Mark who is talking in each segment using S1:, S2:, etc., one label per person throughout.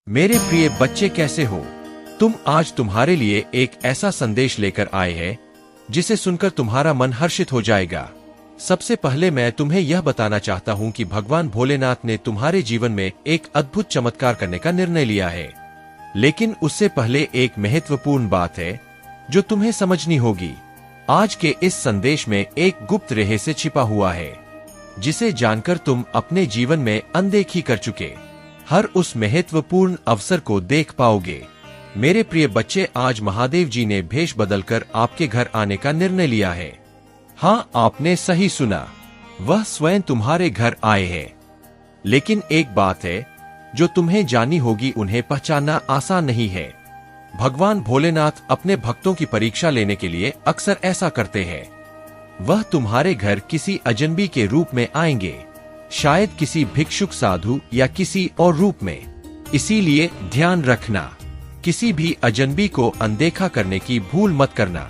S1: मेरे प्रिय बच्चे, कैसे हो तुम? आज तुम्हारे लिए एक ऐसा संदेश लेकर आए हैं जिसे सुनकर तुम्हारा मन हर्षित हो जाएगा। सबसे पहले मैं तुम्हें यह बताना चाहता हूं कि भगवान भोलेनाथ ने तुम्हारे जीवन में एक अद्भुत चमत्कार करने का निर्णय लिया है। लेकिन उससे पहले एक महत्वपूर्ण बात है जो तुम्हें समझनी होगी। आज के इस संदेश में एक गुप्त रहस्य छिपा हुआ है जिसे जानकर तुम अपने जीवन में अनदेखी कर चुके हर उस महत्वपूर्ण अवसर को देख पाओगे। मेरे प्रिय बच्चे, आज महादेव जी ने भेष बदलकर आपके घर आने का निर्णय लिया है। हाँ, आपने सही सुना, वह स्वयं तुम्हारे घर आए हैं। लेकिन एक बात है जो तुम्हें जाननी होगी, उन्हें पहचानना आसान नहीं है। भगवान भोलेनाथ अपने भक्तों की परीक्षा लेने के लिए अक्सर ऐसा करते हैं। वह तुम्हारे घर किसी अजनबी के रूप में आएंगे, शायद किसी भिक्षुक, साधु या किसी और रूप में। इसीलिए ध्यान रखना, किसी भी अजनबी को अनदेखा करने की भूल मत करना।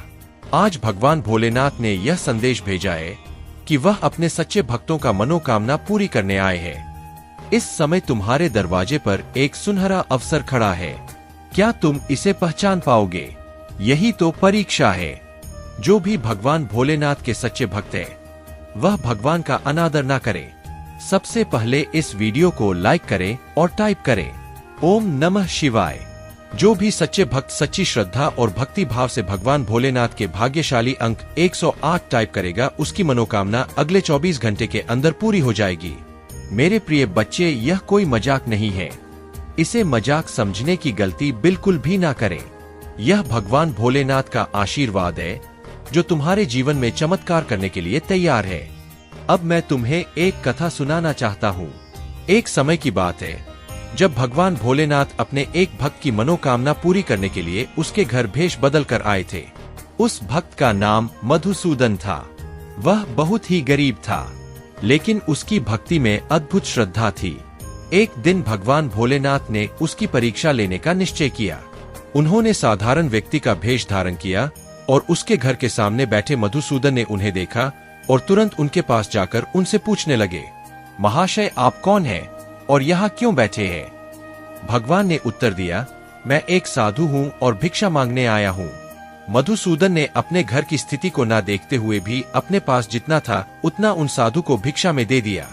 S1: आज भगवान भोलेनाथ ने यह संदेश भेजा है कि वह अपने सच्चे भक्तों का मनोकामना पूरी करने आए हैं। इस समय तुम्हारे दरवाजे पर एक सुनहरा अवसर खड़ा है। क्या तुम इसे पहचान पाओगे? यही तो परीक्षा है। जो भी भगवान भोलेनाथ के सच्चे भक्त है वह भगवान का अनादर ना करे। सबसे पहले इस वीडियो को लाइक करें और टाइप करें ओम नमः शिवाय। जो भी सच्चे भक्त सच्ची श्रद्धा और भक्ति भाव से भगवान भोलेनाथ के भाग्यशाली अंक 108 टाइप करेगा, उसकी मनोकामना अगले 24 घंटे के अंदर पूरी हो जाएगी। मेरे प्रिय बच्चे, यह कोई मजाक नहीं है। इसे मजाक समझने की गलती बिल्कुल भी ना करें। यह भगवान भोलेनाथ का आशीर्वाद है जो तुम्हारे जीवन में चमत्कार करने के लिए तैयार है। अब मैं तुम्हें एक कथा सुनाना चाहता हूँ। एक समय की बात है जब भगवान भोलेनाथ अपने एक भक्त की मनोकामना पूरी करने के लिए उसके घर भेष बदल कर आए थे। उस भक्त का नाम मधुसूदन था। वह बहुत ही गरीब था, लेकिन उसकी भक्ति में अद्भुत श्रद्धा थी। एक दिन भगवान भोलेनाथ ने उसकी परीक्षा लेने का निश्चय किया। उन्होंने साधारण व्यक्ति का भेष धारण किया और उसके घर के सामने बैठे मधुसूदन ने उन्हें देखा और तुरंत उनके पास जाकर उनसे पूछने लगे, महाशय, आप कौन हैं और यहाँ क्यों बैठे हैं? भगवान ने उत्तर दिया, मैं एक साधु हूँ और भिक्षा मांगने आया हूँ। मधुसूदन ने अपने घर की स्थिति को ना देखते हुए भी अपने पास जितना था उतना उन साधु को भिक्षा में दे दिया।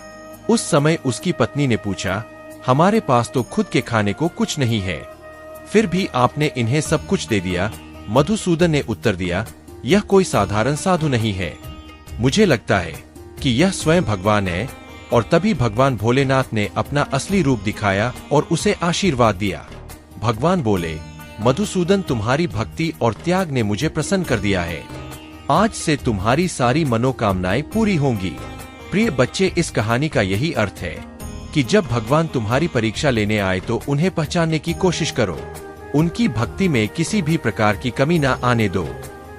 S1: उस समय उसकी पत्नी ने पूछा, हमारे पास तो खुद के खाने को कुछ नहीं है, फिर भी आपने इन्हें सब कुछ दे दिया। मधुसूदन ने उत्तर दिया, यह कोई साधारण साधु नहीं है, मुझे लगता है कि यह स्वयं भगवान है। और तभी भगवान भोलेनाथ ने अपना असली रूप दिखाया और उसे आशीर्वाद दिया। भगवान बोले, मधुसूदन, तुम्हारी भक्ति और त्याग ने मुझे प्रसन्न कर दिया है। आज से तुम्हारी सारी मनोकामनाएं पूरी होंगी। प्रिय बच्चे, इस कहानी का यही अर्थ है कि जब भगवान तुम्हारी परीक्षा लेने आए तो उन्हें पहचानने की कोशिश करो। उनकी भक्ति में किसी भी प्रकार की कमी ना आने दो।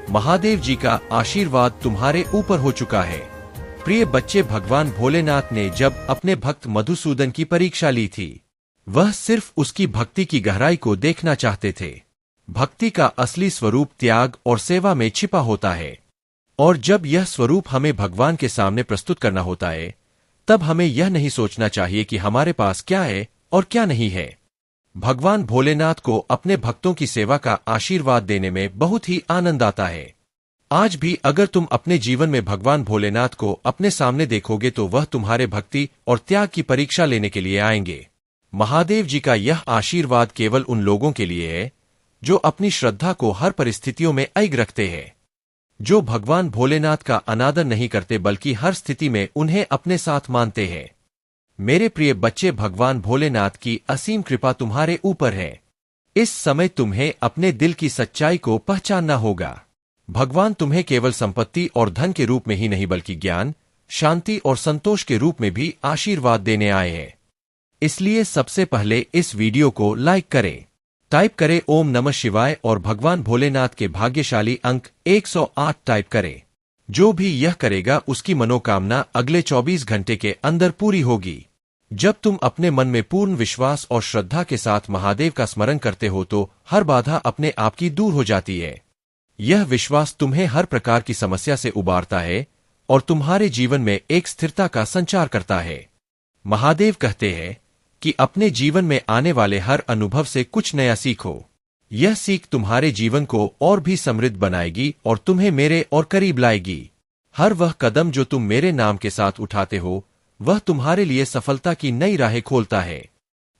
S1: महादेव जी का आशीर्वाद तुम्हारे ऊपर हो चुका है। प्रिय बच्चे, भगवान भोलेनाथ ने जब अपने भक्त मधुसूदन की परीक्षा ली थी, वह सिर्फ उसकी भक्ति की गहराई को देखना चाहते थे। भक्ति का असली स्वरूप त्याग और सेवा में छिपा होता है। और जब यह स्वरूप हमें भगवान के सामने प्रस्तुत करना होता है, तब हमें यह नहीं सोचना चाहिए कि हमारे पास क्या है और क्या नहीं है। भगवान भोलेनाथ को अपने भक्तों की सेवा का आशीर्वाद देने में बहुत ही आनंद आता है। आज भी अगर तुम अपने जीवन में भगवान भोलेनाथ को अपने सामने देखोगे तो वह तुम्हारे भक्ति और त्याग की परीक्षा लेने के लिए आएंगे। महादेव जी का यह आशीर्वाद केवल उन लोगों के लिए है जो अपनी श्रद्धा को हर परिस्थितियों में अडिग रखते हैं, जो भगवान भोलेनाथ का अनादर नहीं करते बल्कि हर स्थिति में उन्हें अपने साथ मानते हैं। मेरे प्रिय बच्चे, भगवान भोलेनाथ की असीम कृपा तुम्हारे ऊपर है। इस समय तुम्हें अपने दिल की सच्चाई को पहचानना होगा। भगवान तुम्हें केवल संपत्ति और धन के रूप में ही नहीं बल्कि ज्ञान, शांति और संतोष के रूप में भी आशीर्वाद देने आए हैं। इसलिए सबसे पहले इस वीडियो को लाइक करें, टाइप करें ओम नमः शिवाय और भगवान भोलेनाथ के भाग्यशाली अंक 108 टाइप करें। जो भी यह करेगा उसकी मनोकामना अगले 24 घंटे के अंदर पूरी होगी। जब तुम अपने मन में पूर्ण विश्वास और श्रद्धा के साथ महादेव का स्मरण करते हो तो हर बाधा अपने आप की दूर हो जाती है। यह विश्वास तुम्हें हर प्रकार की समस्या से उबारता है और तुम्हारे जीवन में एक स्थिरता का संचार करता है। महादेव कहते हैं कि अपने जीवन में आने वाले हर अनुभव से कुछ नया सीखो। यह सीख तुम्हारे जीवन को और भी समृद्ध बनाएगी और तुम्हें मेरे और करीब लाएगी। हर वह कदम जो तुम मेरे नाम के साथ उठाते हो, वह तुम्हारे लिए सफलता की नई राहें खोलता है।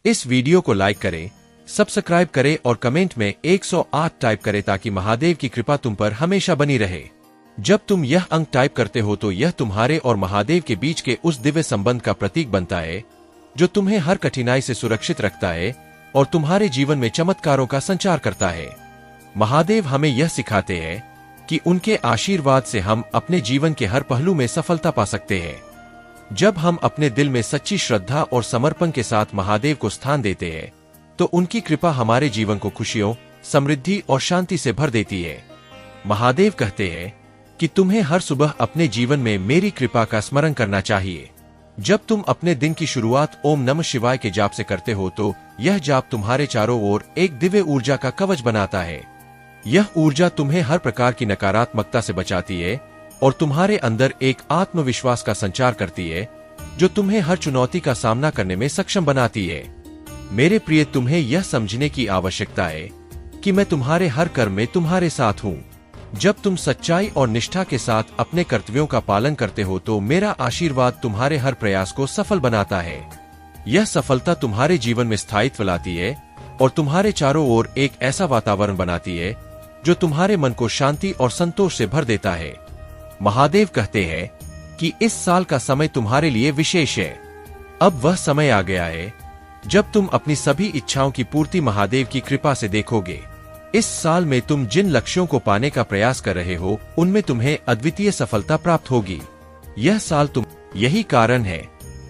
S1: इस वीडियो को लाइक करें, सब्सक्राइब करें और कमेंट में 108 टाइप करें ताकि महादेव की कृपा तुम पर हमेशा बनी रहे। जब तुम यह अंक टाइप करते हो तो यह तुम्हारे और महादेव के बीच के उस दिव्य संबंध का प्रतीक बनता है जो तुम्हें हर कठिनाई से सुरक्षित रखता है और तुम्हारे जीवन में चमत्कारों का संचार करता है। महादेव हमें यह सिखाते हैं कि उनके आशीर्वाद से हम अपने जीवन के हर पहलू में सफलता पा सकते हैं। जब हम अपने दिल में सच्ची श्रद्धा और समर्पण के साथ महादेव को स्थान देते हैं तो उनकी कृपा हमारे जीवन को खुशियों, समृद्धि और शांति से भर देती है। महादेव कहते हैं कि तुम्हें हर सुबह अपने जीवन में मेरी कृपा का स्मरण करना चाहिए। जब तुम अपने दिन की शुरुआत ओम नमः शिवाय के जाप से करते हो तो यह जाप तुम्हारे चारों ओर एक दिव्य ऊर्जा का कवच बनाता है। यह ऊर्जा तुम्हें हर प्रकार की नकारात्मकता से बचाती है और तुम्हारे अंदर एक आत्मविश्वास का संचार करती है जो तुम्हें हर चुनौती का सामना करने में सक्षम बनाती है। मेरे प्रिय, तुम्हें यह समझने की आवश्यकता है कि मैं तुम्हारे हर कर्म में तुम्हारे साथ हूँ। जब तुम सच्चाई और निष्ठा के साथ अपने कर्तव्यों का पालन करते हो तो मेरा आशीर्वाद तुम्हारे हर प्रयास को सफल बनाता है। यह सफलता तुम्हारे जीवन में स्थायित्व लाती है और तुम्हारे चारों ओर एक ऐसा वातावरण बनाती है जो तुम्हारे मन को शांति और संतोष से भर देता है। महादेव कहते हैं कि इस साल का समय तुम्हारे लिए विशेष है। अब वह समय आ गया है जब तुम अपनी सभी इच्छाओं की पूर्ति महादेव की कृपा से देखोगे। इस साल में तुम जिन लक्ष्यों को पाने का प्रयास कर रहे हो उनमें तुम्हें अद्वितीय सफलता प्राप्त होगी। यह साल यही कारण है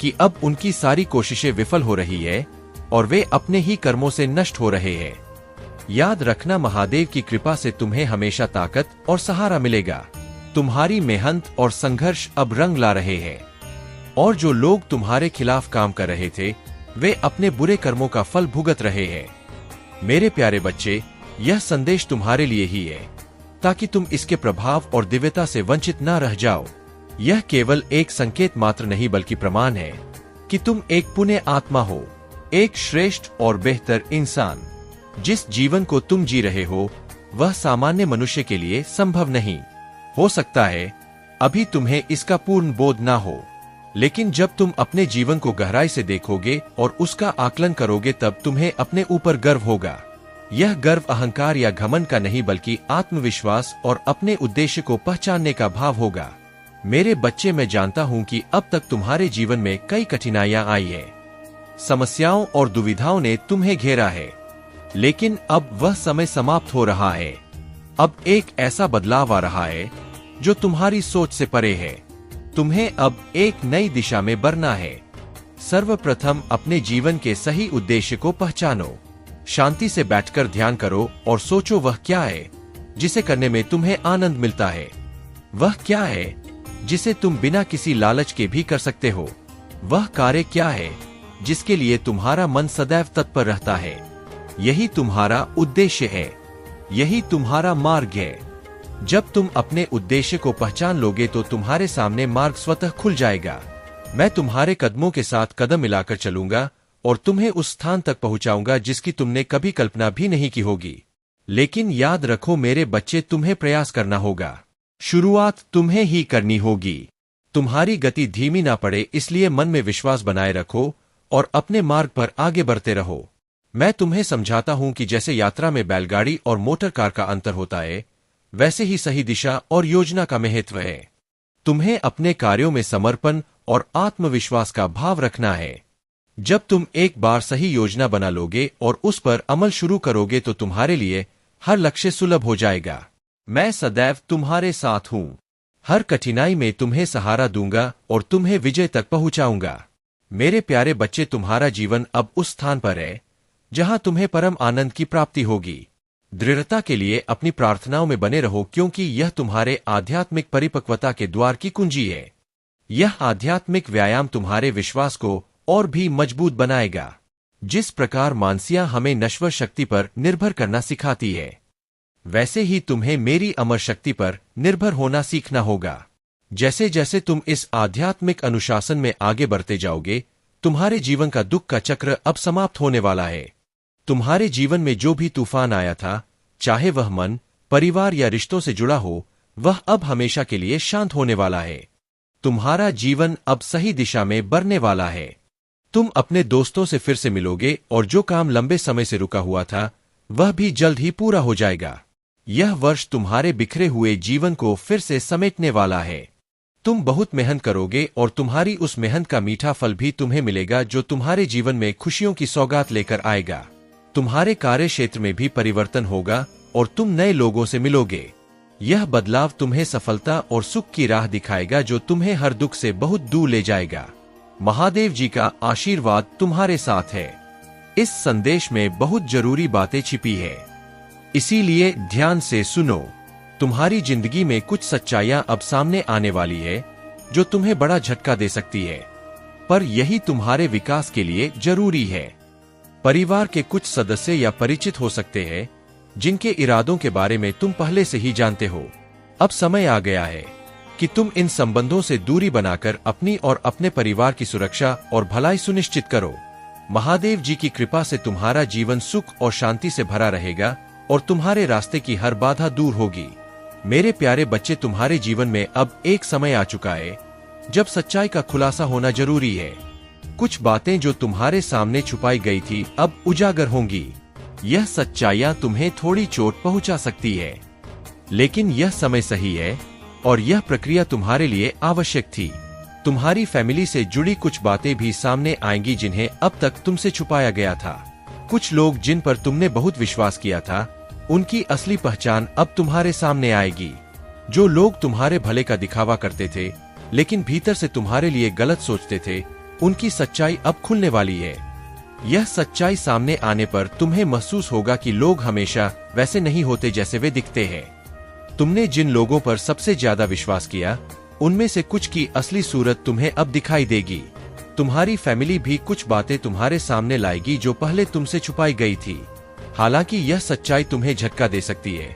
S1: कि अब उनकी सारी कोशिशें विफल हो रही है और वे अपने ही कर्मों से नष्ट हो रहे हैं। याद रखना, महादेव की कृपा से तुम्हें हमेशा ताकत और सहारा मिलेगा। तुम्हारी मेहनत और संघर्ष अब रंग ला रहे हैं और जो लोग तुम्हारे खिलाफ काम कर रहे थे वे अपने बुरे कर्मों का फल भुगत रहे हैं। मेरे प्यारे बच्चे, यह संदेश तुम्हारे लिए ही है ताकि तुम इसके प्रभाव और दिव्यता से वंचित न रह जाओ। यह केवल एक संकेत मात्र नहीं बल्कि प्रमाण है कि तुम एक पुण्य आत्मा हो, एक श्रेष्ठ और बेहतर इंसान। जिस जीवन को तुम जी रहे हो वह सामान्य मनुष्य के लिए संभव नहीं हो सकता है। अभी तुम्हें इसका पूर्ण बोध ना हो, लेकिन जब तुम अपने जीवन को गहराई से देखोगे और उसका आकलन करोगे तब तुम्हें अपने ऊपर गर्व होगा। यह गर्व अहंकार या घमंड का नहीं बल्कि आत्मविश्वास और अपने उद्देश्य को पहचानने का भाव होगा। मेरे बच्चे, मैं जानता हूं कि अब तक तुम्हारे जीवन में कई कठिनाइयां आई है, समस्याओं और दुविधाओं ने तुम्हें घेरा है, लेकिन अब वह समय समाप्त हो रहा है। अब एक ऐसा बदलाव आ रहा है जो तुम्हारी सोच से परे है। तुम्हें अब एक नई दिशा में बढ़ना है। सर्वप्रथम अपने जीवन के सही उद्देश्य को पहचानो। शांति से बैठकर ध्यान करो और सोचो वह क्या है जिसे करने में तुम्हें आनंद मिलता है। वह क्या है जिसे तुम बिना किसी लालच के भी कर सकते हो। वह कार्य क्या है जिसके लिए तुम्हारा मन सदैव तत्पर रहता है। यही तुम्हारा उद्देश्य है, यही तुम्हारा मार्ग है। जब तुम अपने उद्देश्य को पहचान लोगे तो तुम्हारे सामने मार्ग स्वतः खुल जाएगा। मैं तुम्हारे कदमों के साथ कदम मिलाकर चलूंगा और तुम्हें उस स्थान तक पहुंचाऊंगा जिसकी तुमने कभी कल्पना भी नहीं की होगी। लेकिन याद रखो मेरे बच्चे, तुम्हें प्रयास करना होगा। शुरुआत तुम्हें ही करनी होगी। तुम्हारी गति धीमी ना पड़े इसलिए मन में विश्वास बनाए रखो और अपने मार्ग पर आगे बढ़ते रहो। मैं तुम्हें समझाता हूं कि जैसे यात्रा में बैलगाड़ी और मोटर कार का अंतर होता है, वैसे ही सही दिशा और योजना का महत्व है। तुम्हें अपने कार्यों में समर्पण और आत्मविश्वास का भाव रखना है। जब तुम एक बार सही योजना बना लोगे और उस पर अमल शुरू करोगे तो तुम्हारे लिए हर लक्ष्य सुलभ हो जाएगा। मैं सदैव तुम्हारे साथ हूं। हर कठिनाई में तुम्हें सहारा दूंगा और तुम्हें विजय तक पहुंचाऊंगा। मेरे प्यारे बच्चे, तुम्हारा जीवन अब उस स्थान पर है जहां तुम्हें परम आनंद की प्राप्ति होगी। दृढ़ता के लिए अपनी प्रार्थनाओं में बने रहो क्योंकि यह तुम्हारे आध्यात्मिक परिपक्वता के द्वार की कुंजी है। यह आध्यात्मिक व्यायाम तुम्हारे विश्वास को और भी मजबूत बनाएगा। जिस प्रकार मानसिया हमें नश्वर शक्ति पर निर्भर करना सिखाती है, वैसे ही तुम्हें मेरी अमर शक्ति पर निर्भर होना सीखना होगा। जैसे जैसे तुम इस आध्यात्मिक अनुशासन में आगे बढ़ते जाओगे, तुम्हारे जीवन का दुख का चक्र अब समाप्त होने वाला है। तुम्हारे जीवन में जो भी तूफान आया था, चाहे वह मन, परिवार या रिश्तों से जुड़ा हो, वह अब हमेशा के लिए शांत होने वाला है। तुम्हारा जीवन अब सही दिशा में बढ़ने वाला है। तुम अपने दोस्तों से फिर से मिलोगे और जो काम लंबे समय से रुका हुआ था, वह भी जल्द ही पूरा हो जाएगा। यह वर्ष तुम्हारे बिखरे हुए जीवन को फिर से समेटने वाला है। तुम बहुत मेहनत करोगे और तुम्हारी उस मेहनत का मीठा फल भी तुम्हें मिलेगा, जो तुम्हारे जीवन में खुशियों की सौगात लेकर आएगा। तुम्हारे कार्य क्षेत्र में भी परिवर्तन होगा और तुम नए लोगों से मिलोगे। यह बदलाव तुम्हें सफलता और सुख की राह दिखाएगा, जो तुम्हें हर दुख से बहुत दूर ले जाएगा। महादेव जी का आशीर्वाद तुम्हारे साथ है। इस संदेश में बहुत जरूरी बातें छिपी है, इसीलिए ध्यान से सुनो। तुम्हारी जिंदगी में कुछ सच्चाइयां अब सामने आने वाली है, जो तुम्हें बड़ा झटका दे सकती है, पर यही तुम्हारे विकास के लिए जरूरी है। परिवार के कुछ सदस्य या परिचित हो सकते हैं, जिनके इरादों के बारे में तुम पहले से ही जानते हो। अब समय आ गया है कि तुम इन संबंधों से दूरी बनाकर अपनी और अपने परिवार की सुरक्षा और भलाई सुनिश्चित करो। महादेव जी की कृपा से तुम्हारा जीवन सुख और शांति से भरा रहेगा और तुम्हारे रास्ते की हर बाधा दूर होगी। मेरे प्यारे बच्चे, तुम्हारे जीवन में अब एक समय आ चुका है जब सच्चाई का खुलासा होना जरूरी है। कुछ बातें जो तुम्हारे सामने छुपाई गई थी, अब उजागर होंगी। यह सच्चाइयां तुम्हें थोड़ी चोट पहुंचा सकती है, लेकिन यह समय सही है और यह प्रक्रिया तुम्हारे लिए आवश्यक थी। तुम्हारी फैमिली से जुड़ी कुछ बातें भी सामने आएंगी, जिन्हें अब तक तुमसे छुपाया गया था। कुछ लोग जिन पर तुमने बहुत विश्वास किया था, उनकी असली पहचान अब तुम्हारे सामने आएगी। जो लोग तुम्हारे भले का दिखावा करते थे, लेकिन भीतर से तुम्हारे लिए गलत सोचते थे, उनकी सच्चाई अब खुलने वाली है। यह सच्चाई सामने आने पर तुम्हें महसूस होगा कि लोग हमेशा वैसे नहीं होते जैसे वे दिखते हैं। तुमने जिन लोगों पर सबसे ज्यादा विश्वास किया, उनमें से कुछ की असली सूरत तुम्हें अब दिखाई देगी। तुम्हारी फैमिली भी कुछ बातें तुम्हारे सामने लाएगी जो पहले तुमसे छुपाई गई थी। हालांकि यह सच्चाई तुम्हें झटका दे सकती है,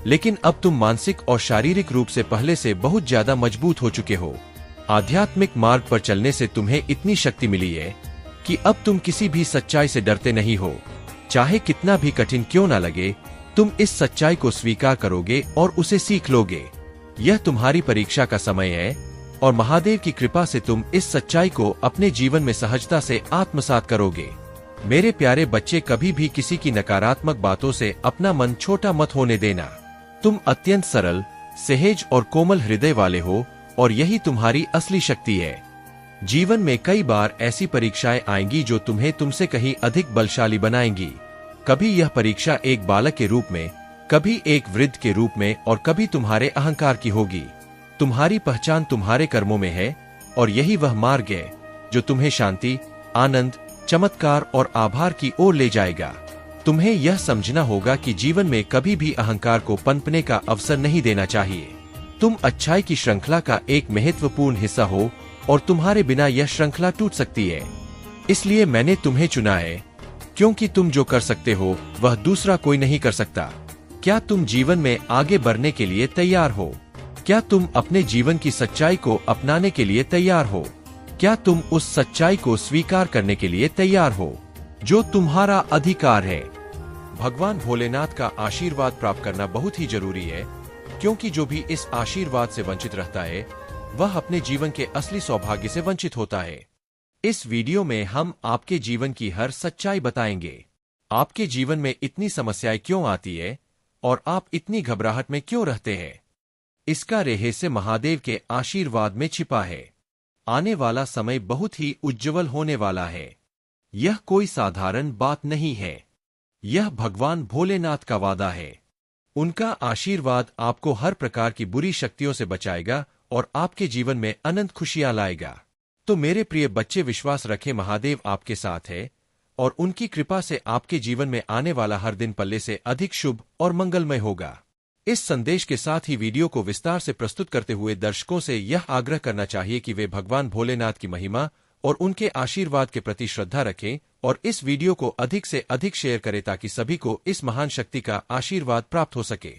S1: लेकिन अब तुम मानसिक और शारीरिक रूप से पहले से बहुत ज्यादा मजबूत हो चुके हो। आध्यात्मिक मार्ग पर चलने से तुम्हें इतनी शक्ति मिली है कि अब तुम किसी भी सच्चाई से डरते नहीं हो। चाहे कितना भी कठिन क्यों ना लगे, तुम इस सच्चाई को स्वीकार करोगे और उसे सीख लोगे। यह तुम्हारी परीक्षा का समय है और महादेव की कृपा से तुम इस सच्चाई को अपने जीवन में सहजता से आत्मसात करोगे। मेरे प्यारे बच्चे, कभी भी किसी की नकारात्मक बातों से अपना मन छोटा मत होने देना। तुम अत्यंत सरल, सहज और कोमल हृदय वाले हो और यही तुम्हारी असली शक्ति है। जीवन में कई बार ऐसी परीक्षाएं आएंगी जो तुम्हें तुमसे कहीं अधिक बलशाली बनाएंगी। कभी यह परीक्षा एक बालक के रूप में, कभी एक वृद्ध के रूप में और कभी तुम्हारे अहंकार की होगी। तुम्हारी पहचान तुम्हारे कर्मों में है और यही वह मार्ग है जो तुम्हें शांति, आनंद, चमत्कार और आभार की ओर ले जाएगा। तुम्हें यह समझना होगा कि जीवन में कभी भी अहंकार को पनपने का अवसर नहीं देना चाहिए। तुम अच्छाई की श्रृंखला का एक महत्वपूर्ण हिस्सा हो और तुम्हारे बिना यह श्रृंखला टूट सकती है। इसलिए मैंने तुम्हें चुना है, क्योंकि तुम जो कर सकते हो वह दूसरा कोई नहीं कर सकता। क्या तुम जीवन में आगे बढ़ने के लिए तैयार हो? क्या तुम अपने जीवन की सच्चाई को अपनाने के लिए तैयार हो? क्या तुम उस सच्चाई को स्वीकार करने के लिए तैयार हो जो तुम्हारा अधिकार है? भगवान भोलेनाथ का आशीर्वाद प्राप्त करना बहुत ही जरूरी है, क्योंकि जो भी इस आशीर्वाद से वंचित रहता है, वह अपने जीवन के असली सौभाग्य से वंचित होता है। इस वीडियो में हम आपके जीवन की हर सच्चाई बताएंगे। आपके जीवन में इतनी समस्याएं क्यों आती है और आप इतनी घबराहट में क्यों रहते हैं? इसका रहस्य महादेव के आशीर्वाद में छिपा है। आने वाला समय बहुत ही उज्जवल होने वाला है। यह कोई साधारण बात नहीं है। यह भगवान भोलेनाथ का वादा है। उनका आशीर्वाद आपको हर प्रकार की बुरी शक्तियों से बचाएगा और आपके जीवन में अनंत खुशियां लाएगा। तो मेरे प्रिय बच्चे, विश्वास रखें, महादेव आपके साथ है और उनकी कृपा से आपके जीवन में आने वाला हर दिन पल्ले से अधिक शुभ और मंगलमय होगा। इस संदेश के साथ ही वीडियो को विस्तार से प्रस्तुत करते हुए दर्शकों से यह आग्रह करना चाहिए कि वे भगवान भोलेनाथ की महिमा और उनके आशीर्वाद के प्रति श्रद्धा रखें और इस वीडियो को अधिक से अधिक शेयर करें ताकि सभी को इस महान शक्ति का आशीर्वाद प्राप्त हो सके।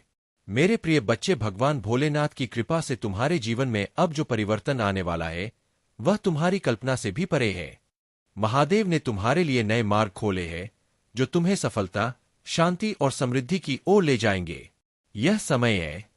S1: मेरे प्रिय बच्चे, भगवान भोलेनाथ की कृपा से तुम्हारे जीवन में अब जो परिवर्तन आने वाला है, वह तुम्हारी कल्पना से भी परे है। महादेव ने तुम्हारे लिए नए मार्ग खोले हैं जो तुम्हें सफलता, शांति और समृद्धि की ओर ले जाएंगे। यह समय है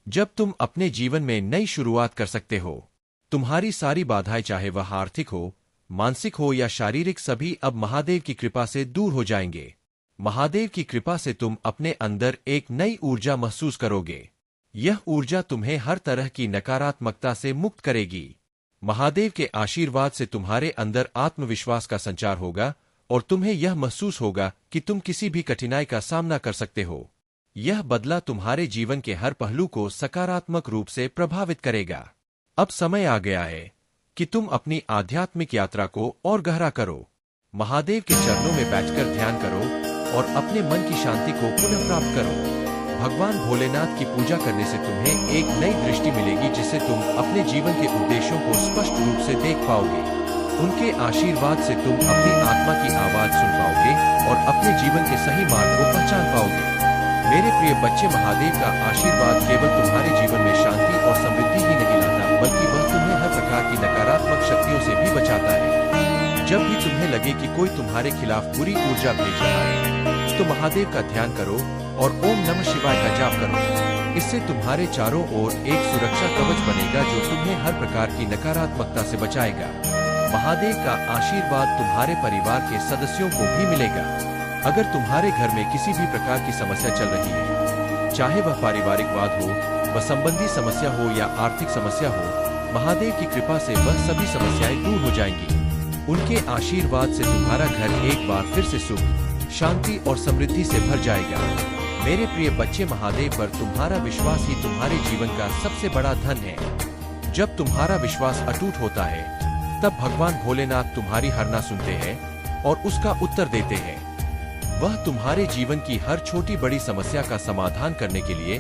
S1: जब तुम अपने जीवन में नई शुरुआत कर सकते हो। तुम्हारी सारी बाधाएं, चाहे वह आर्थिक हो, मानसिक हो या शारीरिक, सभी अब महादेव की कृपा से दूर हो जाएंगे। महादेव की कृपा से तुम अपने अंदर एक नई ऊर्जा महसूस करोगे। यह ऊर्जा तुम्हें हर तरह की नकारात्मकता से मुक्त करेगी। महादेव के आशीर्वाद से तुम्हारे अंदर आत्मविश्वास का संचार होगा और तुम्हें यह महसूस होगा कि तुम किसी भी कठिनाई का सामना कर सकते हो। यह बदला तुम्हारे जीवन के हर पहलू को सकारात्मक रूप से प्रभावित करेगा। अब समय आ गया है कि तुम अपनी आध्यात्मिक यात्रा को और गहरा करो। महादेव के चरणों में बैठकर ध्यान करो और अपने मन की शांति को पुनः प्राप्त करो। भगवान भोलेनाथ की पूजा करने से तुम्हें एक नई दृष्टि मिलेगी, जिससे तुम अपने जीवन के उद्देश्यों को स्पष्ट रूप से देख पाओगे। उनके आशीर्वाद से तुम अपनी आत्मा की आवाज सुन पाओगे और अपने जीवन के सही मार्ग को पहचान पाओगे। मेरे प्रिय बच्चे, महादेव का आशीर्वाद केवल तुम्हारे जीवन में शांति और समृद्धि ही नहीं लाता, बल्कि वह तुम्हें हर प्रकार की नकारात्मक शक्तियों से भी बचाता है। जब भी तुम्हें लगे कि कोई तुम्हारे खिलाफ बुरी ऊर्जा भेज रहा है, तो महादेव का ध्यान करो और ओम नमः शिवाय का जाप करो। इससे तुम्हारे चारों ओर एक सुरक्षा कवच बनेगा जो तुम्हें हर प्रकार की नकारात्मकता से बचाएगा। महादेव का आशीर्वाद तुम्हारे परिवार के सदस्यों को भी मिलेगा। अगर तुम्हारे घर में किसी भी प्रकार की समस्या चल रही है, चाहे वह पारिवारिक वाद हो, वह संबंधी समस्या हो या आर्थिक समस्या हो, महादेव की कृपा से वह सभी समस्याएं दूर हो जाएंगी। उनके आशीर्वाद से तुम्हारा घर एक बार फिर से सुख, शांति और समृद्धि से भर जाएगा। मेरे प्रिय बच्चे, महादेव पर तुम्हारा विश्वास ही तुम्हारे जीवन का सबसे बड़ा धन है। जब तुम्हारा विश्वास अटूट होता है, तब भगवान भोलेनाथ तुम्हारी हरना सुनते हैं और उसका उत्तर देते हैं। वह तुम्हारे जीवन की हर छोटी बड़ी समस्या का समाधान करने के लिए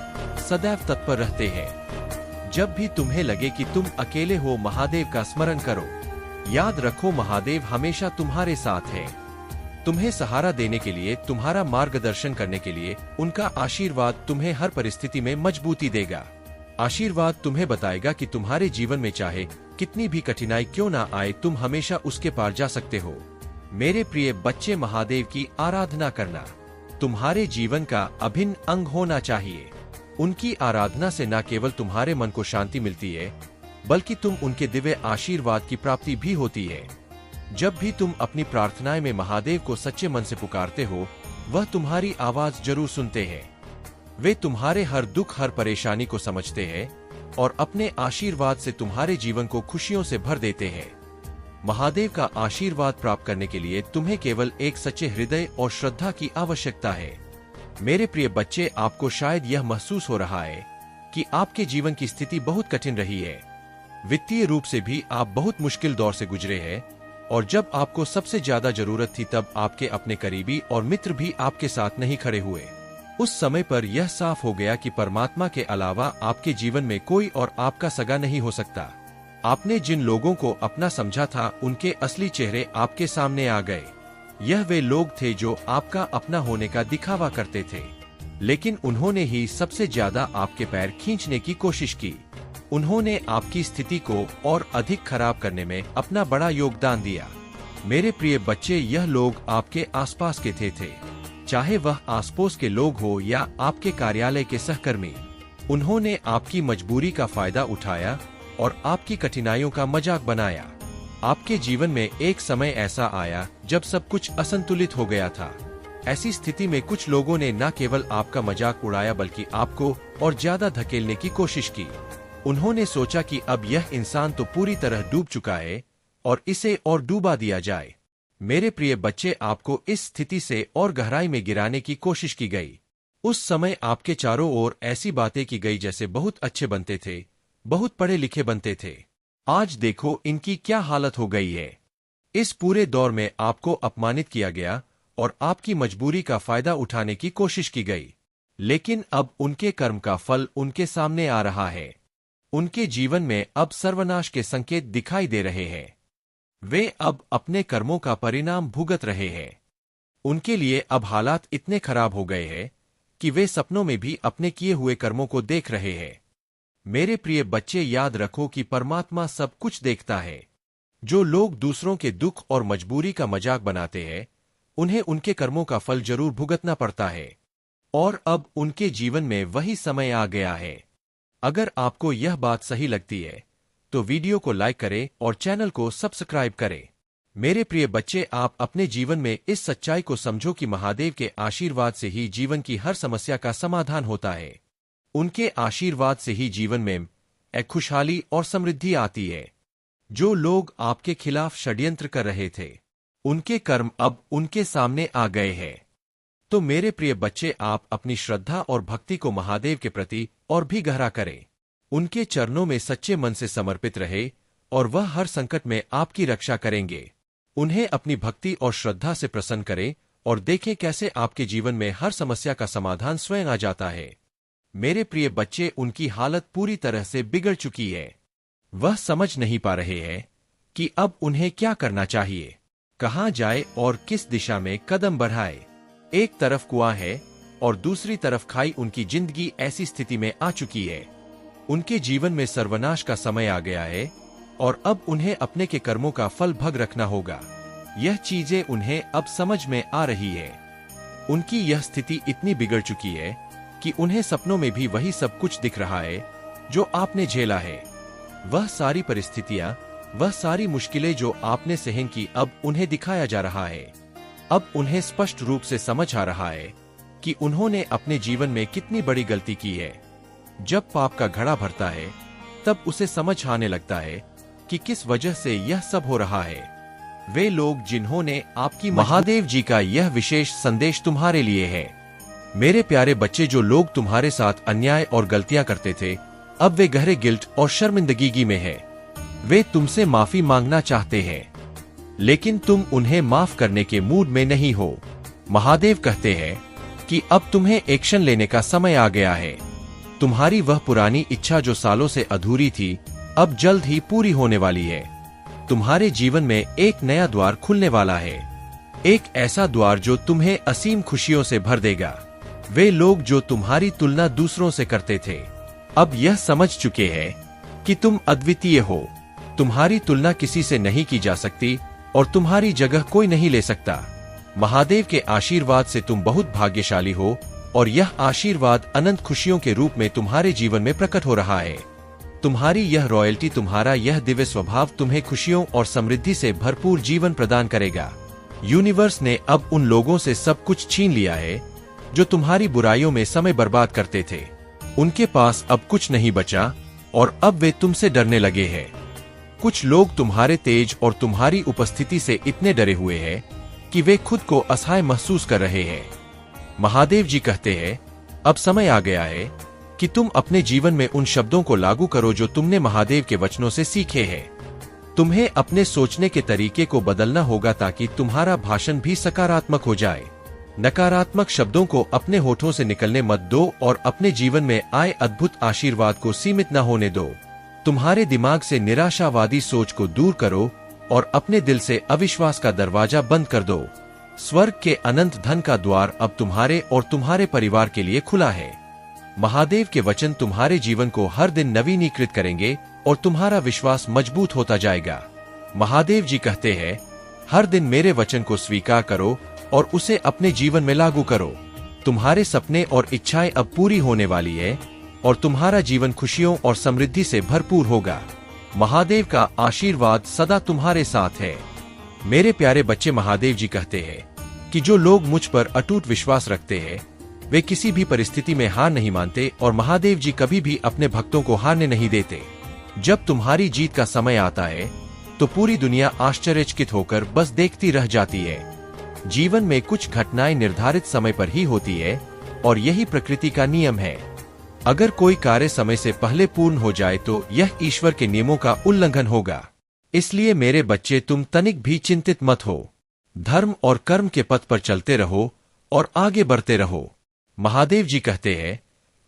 S1: सदैव तत्पर रहते हैं। जब भी तुम्हें लगे कि तुम अकेले हो, महादेव का स्मरण करो। याद रखो, महादेव हमेशा तुम्हारे साथ है। तुम्हें सहारा देने के लिए, तुम्हारा मार्गदर्शन करने के लिए उनका आशीर्वाद तुम्हें हर परिस्थिति में मजबूती देगा। आशीर्वाद तुम्हें बताएगा कि तुम्हारे जीवन में चाहे कितनी भी कठिनाई क्यों ना आए, तुम हमेशा उसके पार जा सकते हो। मेरे प्रिय बच्चे, महादेव की आराधना करना तुम्हारे जीवन का अभिन्न अंग होना चाहिए। उनकी आराधना से न केवल तुम्हारे मन को शांति मिलती है, बल्कि तुम उनके दिव्य आशीर्वाद की प्राप्ति भी होती है। जब भी तुम अपनी प्रार्थनाएं में महादेव को सच्चे मन से पुकारते हो, वह तुम्हारी आवाज जरूर सुनते हैं। वे तुम्हारे हर दुख, हर परेशानी को समझते हैं और अपने आशीर्वाद से तुम्हारे जीवन को खुशियों से भर देते हैं। महादेव का आशीर्वाद प्राप्त करने के लिए तुम्हें केवल एक सच्चे हृदय और श्रद्धा की आवश्यकता है। मेरे प्रिय बच्चे, आपको शायद यह महसूस हो रहा है कि आपके जीवन की स्थिति बहुत कठिन रही है। वित्तीय रूप से भी आप बहुत मुश्किल दौर से गुजरे हैं और जब आपको सबसे ज्यादा जरूरत थी, तब आपके अपने करीबी और मित्र भी आपके साथ नहीं खड़े हुए। उस समय पर यह साफ हो गया कि परमात्मा के अलावा आपके जीवन में कोई और आपका सगा नहीं हो सकता। आपने जिन लोगों को अपना समझा था, उनके असली चेहरे आपके सामने आ गए। यह वे लोग थे जो आपका अपना होने का दिखावा करते थे, लेकिन उन्होंने ही सबसे ज्यादा आपके पैर खींचने की कोशिश की। उन्होंने आपकी स्थिति को और अधिक खराब करने में अपना बड़ा योगदान दिया। मेरे प्रिय बच्चे, यह लोग आपके आसपास के थे, चाहे वह आसपास के लोग हो या आपके कार्यालय के सहकर्मी। उन्होंने आपकी मजबूरी का फायदा उठाया और आपकी कठिनाइयों का मजाक बनाया। आपके जीवन में एक समय ऐसा आया जब सब कुछ असंतुलित हो गया था। ऐसी स्थिति में कुछ लोगों ने न केवल आपका मजाक उड़ाया, बल्कि आपको और ज्यादा धकेलने की कोशिश की। उन्होंने सोचा कि अब यह इंसान तो पूरी तरह डूब चुका है और इसे और डूबा दिया जाए। मेरे प्रिय बच्चे, आपको इस स्थिति से और गहराई में गिराने की कोशिश की गई। उस समय आपके चारों ओर ऐसी बातें की गई जैसे बहुत अच्छे बनते थे, बहुत पढ़े लिखे बनते थे। आज देखो इनकी क्या हालत हो गई है। इस पूरे दौर में आपको अपमानित किया गया और आपकी मजबूरी का फायदा उठाने की कोशिश की गई। लेकिन अब उनके कर्म का फल उनके सामने आ रहा है। उनके जीवन में अब सर्वनाश के संकेत दिखाई दे रहे हैं। वे अब अपने कर्मों का परिणाम भुगत रहे हैं। उनके लिए अब हालात इतने खराब हो गए हैं कि वे सपनों में भी अपने किए हुए कर्मों को देख रहे हैं। मेरे प्रिय बच्चे, याद रखो कि परमात्मा सब कुछ देखता है। जो लोग दूसरों के दुख और मजबूरी का मजाक बनाते हैं, उन्हें उनके कर्मों का फल जरूर भुगतना पड़ता है। और अब उनके जीवन में वही समय आ गया है। अगर आपको यह बात सही लगती है तो वीडियो को लाइक करें और चैनल को सब्सक्राइब करें। मेरे प्रिय बच्चे, आप अपने जीवन में इस सच्चाई को समझो कि महादेव के आशीर्वाद से ही जीवन की हर समस्या का समाधान होता है। उनके आशीर्वाद से ही जीवन में एक खुशहाली और समृद्धि आती है। जो लोग आपके खिलाफ षड्यंत्र कर रहे थे, उनके कर्म अब उनके सामने आ गए हैं। तो मेरे प्रिय बच्चे, आप अपनी श्रद्धा और भक्ति को महादेव के प्रति और भी गहरा करें। उनके चरणों में सच्चे मन से समर्पित रहे और वह हर संकट में आपकी रक्षा करेंगे। उन्हें अपनी भक्ति और श्रद्धा से प्रसन्न करें और देखें कैसे आपके जीवन में हर समस्या का समाधान स्वयं आ जाता है। मेरे प्रिय बच्चे, उनकी हालत पूरी तरह से बिगड़ चुकी है। वह समझ नहीं पा रहे हैं कि अब उन्हें क्या करना चाहिए, कहां जाए और किस दिशा में कदम बढ़ाए। एक तरफ कुआं है और दूसरी तरफ खाई। उनकी जिंदगी ऐसी स्थिति में आ चुकी है। उनके जीवन में सर्वनाश का समय आ गया है और अब उन्हें अपने के कर्मों का फल भग रखना होगा। यह चीजें उन्हें अब समझ में आ रही है। उनकी यह स्थिति इतनी बिगड़ चुकी है कि उन्हें सपनों में भी वही सब कुछ दिख रहा है जो आपने झेला है। वह सारी परिस्थितियां, वह सारी मुश्किलें जो आपने सहन की, अब उन्हें दिखाया जा रहा है। अब उन्हें स्पष्ट रूप से समझ आ रहा है कि उन्होंने अपने जीवन में कितनी बड़ी गलती की है। जब पाप का घड़ा भरता है, तब उसे समझ आने लगता है कि किस वजह से यह सब हो रहा है। वे लोग जिन्होंने आपकी महादेव जी का यह विशेष संदेश तुम्हारे लिए है। मेरे प्यारे बच्चे, जो लोग तुम्हारे साथ अन्याय और गलतियां करते थे, अब वे गहरे गिल्ट और शर्मिंदगी में है। वे तुमसे माफी मांगना चाहते हैं, लेकिन तुम उन्हें माफ करने के मूड में नहीं हो। महादेव कहते हैं कि अब तुम्हें एक्शन लेने का समय आ गया है। तुम्हारी वह पुरानी इच्छा जो सालों से अधूरी थी, अब जल्द ही पूरी होने वाली है। तुम्हारे जीवन में एक नया द्वार खुलने वाला है, एक ऐसा द्वार जो तुम्हें असीम खुशियों से भर देगा। वे लोग जो तुम्हारी तुलना दूसरों से करते थे, अब यह समझ चुके हैं कि तुम अद्वितीय हो। तुम्हारी तुलना किसी से नहीं की जा सकती और तुम्हारी जगह कोई नहीं ले सकता। महादेव के आशीर्वाद से तुम बहुत भाग्यशाली हो और यह आशीर्वाद अनंत खुशियों के रूप में तुम्हारे जीवन में प्रकट हो रहा है। तुम्हारी यह रॉयल्टी, तुम्हारा यह दिव्य स्वभाव तुम्हें खुशियों और समृद्धि से भरपूर जीवन प्रदान करेगा। यूनिवर्स ने अब उन लोगों से सब कुछ छीन लिया है जो तुम्हारी बुराइयों में समय बर्बाद करते थे। उनके पास अब कुछ नहीं बचा और अब वे तुमसे डरने लगे हैं। कुछ लोग तुम्हारे तेज और तुम्हारी उपस्थिति से इतने डरे हुए हैं कि वे खुद को असहाय महसूस कर रहे हैं। महादेव जी कहते हैं, अब समय आ गया है कि तुम अपने जीवन में उन शब्दों को लागू करो जो तुमने महादेव के वचनों से सीखे हैं। तुम्हें अपने सोचने के तरीके को बदलना होगा ताकि तुम्हारा भाषण भी सकारात्मक हो जाए। नकारात्मक शब्दों को अपने होठों से निकलने मत दो और अपने जीवन में आए अद्भुत आशीर्वाद को सीमित न होने दो। तुम्हारे दिमाग से निराशावादी सोच को दूर करो और अपने दिल से अविश्वास का दरवाजा बंद कर दो। स्वर्ग के अनंत धन का द्वार अब तुम्हारे और तुम्हारे परिवार के लिए खुला है। महादेव के वचन तुम्हारे जीवन को हर दिन नवीनीकृत करेंगे और तुम्हारा विश्वास मजबूत होता जाएगा। महादेव जी कहते हैं, हर दिन मेरे वचन को स्वीकार करो और उसे अपने जीवन में लागू करो। तुम्हारे सपने और इच्छाएं अब पूरी होने वाली है और तुम्हारा जीवन खुशियों और समृद्धि से भरपूर होगा। महादेव का आशीर्वाद सदा तुम्हारे साथ है। मेरे प्यारे बच्चे, महादेव जी कहते हैं कि जो लोग मुझ पर अटूट विश्वास रखते हैं, वे किसी भी परिस्थिति में हार नहीं मानते और महादेव जी कभी भी अपने भक्तों को हारने नहीं देते। जब तुम्हारी जीत का समय आता है तो पूरी दुनिया आश्चर्यचकित होकर बस देखती रह जाती है। जीवन में कुछ घटनाएं निर्धारित समय पर ही होती है और यही प्रकृति का नियम है। अगर कोई कार्य समय से पहले पूर्ण हो जाए तो यह ईश्वर के नियमों का उल्लंघन होगा। इसलिए मेरे बच्चे, तुम तनिक भी चिंतित मत हो। धर्म और कर्म के पथ पर चलते रहो और आगे बढ़ते रहो। महादेव जी कहते हैं,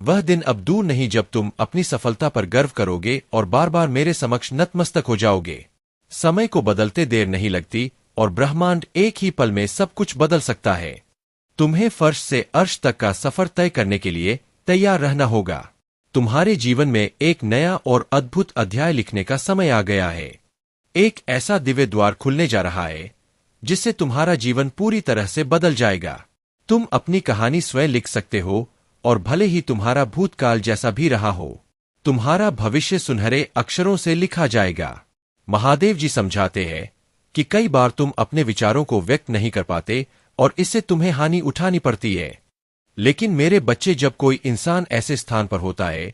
S1: वह दिन अब दूर नहीं जब तुम अपनी सफलता पर गर्व करोगे और बार बार मेरे समक्ष नतमस्तक हो जाओगे। समय को बदलते देर नहीं लगती और ब्रह्मांड एक ही पल में सब कुछ बदल सकता है। तुम्हें फर्श से अर्श तक का सफर तय करने के लिए तैयार रहना होगा। तुम्हारे जीवन में एक नया और अद्भुत अध्याय लिखने का समय आ गया है। एक ऐसा दिव्य द्वार खुलने जा रहा है जिससे तुम्हारा जीवन पूरी तरह से बदल जाएगा। तुम अपनी कहानी स्वयं लिख सकते हो और भले ही तुम्हारा भूतकाल जैसा भी रहा हो, तुम्हारा भविष्य सुनहरे अक्षरों से लिखा जाएगा। महादेव जी समझाते हैं कि कई बार तुम अपने विचारों को व्यक्त नहीं कर पाते और इससे तुम्हें हानि उठानी पड़ती है। लेकिन मेरे बच्चे, जब कोई इंसान ऐसे स्थान पर होता है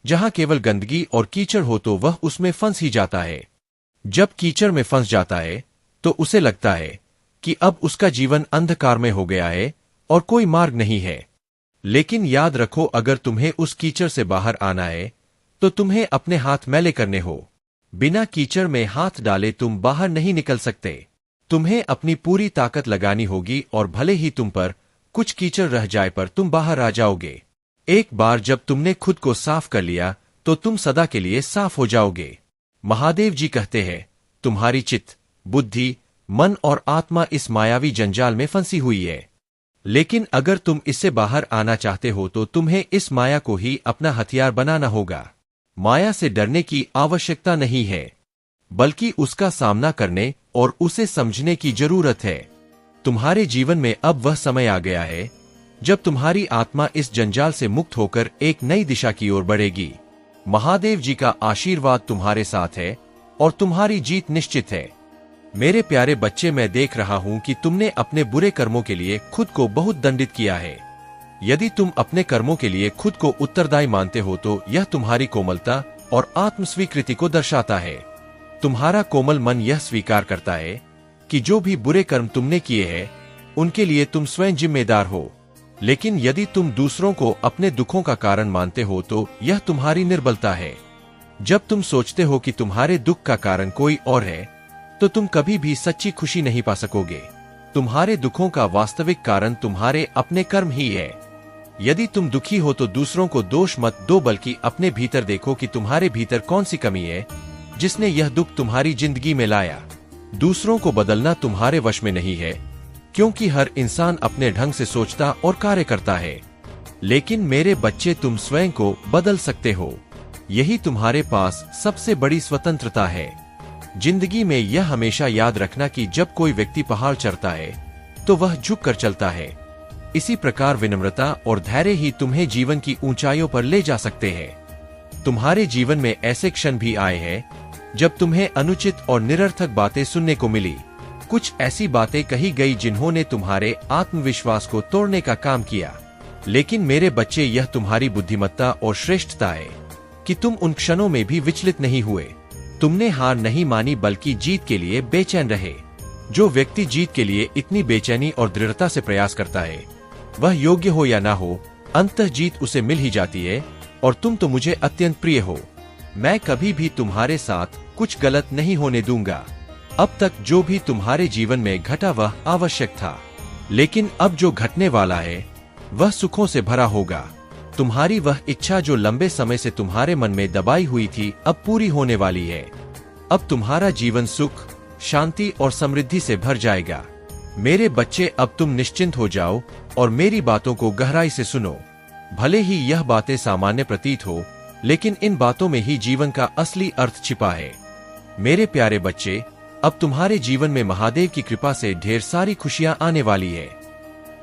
S1: जहां केवल गंदगी और कीचड़ हो तो वह उसमें फंस ही जाता है। जब कीचड़ में फंस जाता है तो उसे लगता है कि अब उसका जीवन अंधकार में हो गया है और कोई मार्ग नहीं है। लेकिन याद रखो, अगर तुम्हें उस कीचड़ से बाहर आना है तो तुम्हें अपने हाथ मैले करने हो। बिना कीचड़ में हाथ डाले तुम बाहर नहीं निकल सकते। तुम्हें अपनी पूरी ताकत लगानी होगी और भले ही तुम पर कुछ कीचड़ रह जाए पर तुम बाहर आ जाओगे। एक बार जब तुमने खुद को साफ कर लिया तो तुम सदा के लिए साफ हो जाओगे। महादेव जी कहते हैं, तुम्हारी चित्त, बुद्धि, मन और आत्मा इस मायावी जंजाल में फंसी हुई है। लेकिन अगर तुम इससे बाहर आना चाहते हो तो तुम्हें इस माया को ही अपना हथियार बनाना होगा। माया से डरने की आवश्यकता नहीं है, बल्कि उसका सामना करने और उसे समझने की जरूरत है। तुम्हारे जीवन में अब वह समय आ गया है जब तुम्हारी आत्मा इस जंजाल से मुक्त होकर एक नई दिशा की ओर बढ़ेगी। महादेव जी का आशीर्वाद तुम्हारे साथ है और तुम्हारी जीत निश्चित है। मेरे प्यारे बच्चे, मैं देख रहा हूं कि तुमने अपने बुरे कर्मों के लिए खुद को बहुत दंडित किया है। यदि तुम अपने कर्मों के लिए खुद को उत्तरदायी मानते हो तो यह तुम्हारी कोमलता और आत्मस्वीकृति को दर्शाता है। तुम्हारा कोमल मन यह स्वीकार करता है कि जो भी बुरे कर्म तुमने किए हैं उनके लिए तुम स्वयं जिम्मेदार हो। लेकिन यदि तुम दूसरों को अपने दुखों का कारण मानते हो तो यह तुम्हारी निर्बलता है। जब तुम सोचते हो कि तुम्हारे दुख का कारण कोई और है तो तुम कभी भी सच्ची खुशी नहीं पा सकोगे। तुम्हारे दुखों का वास्तविक कारण तुम्हारे अपने कर्म ही है। यदि तुम दुखी हो तो दूसरों को दोष मत दो, बल्कि अपने भीतर देखो कि तुम्हारे भीतर कौन सी कमी है जिसने यह दुख तुम्हारी जिंदगी में लाया। दूसरों को बदलना तुम्हारे वश में नहीं है, क्योंकि हर इंसान अपने ढंग से सोचता और कार्य करता है। लेकिन मेरे बच्चे, तुम स्वयं को बदल सकते हो। यही तुम्हारे पास सबसे बड़ी स्वतंत्रता है। जिंदगी में यह हमेशा याद रखना कि जब कोई व्यक्ति पहाड़ चढ़ता है तो वह झुक कर चलता है। इसी प्रकार विनम्रता और धैर्य ही तुम्हें जीवन की ऊंचाइयों पर ले जा सकते हैं। तुम्हारे जीवन में ऐसे क्षण भी आए हैं जब तुम्हें अनुचित और निरर्थक बातें सुनने को मिली। कुछ ऐसी बातें कही गई जिन्होंने तुम्हारे आत्मविश्वास को तोड़ने का काम किया। लेकिन मेरे बच्चे, यह तुम्हारी बुद्धिमत्ता और श्रेष्ठता है कि तुम उन क्षणों में भी विचलित नहीं हुए। तुमने हार नहीं मानी, बल्कि जीत के लिए बेचैन रहे। जो व्यक्ति जीत के लिए इतनी बेचैनी और दृढ़ता से प्रयास करता है, वह योग्य हो या ना हो, अंततः जीत उसे मिल ही जाती है। और तुम तो मुझे अत्यंत प्रिय हो। मैं कभी भी तुम्हारे साथ कुछ गलत नहीं होने दूंगा। अब तक जो भी तुम्हारे जीवन में घटा वह आवश्यक था, लेकिन अब जो घटने वाला है वह सुखों से भरा होगा। तुम्हारी वह इच्छा जो लंबे समय से तुम्हारे मन में दबाई हुई थी, अब पूरी होने वाली है। अब तुम्हारा जीवन सुख, शांति और समृद्धि से भर जाएगा। मेरे बच्चे, अब तुम निश्चिंत हो जाओ और मेरी बातों को गहराई से सुनो। भले ही यह बातें सामान्य प्रतीत हो, लेकिन इन बातों में ही जीवन का असली अर्थ छिपा है। मेरे प्यारे बच्चे, अब तुम्हारे जीवन में महादेव की कृपा से ढेर सारी खुशियां आने वाली है।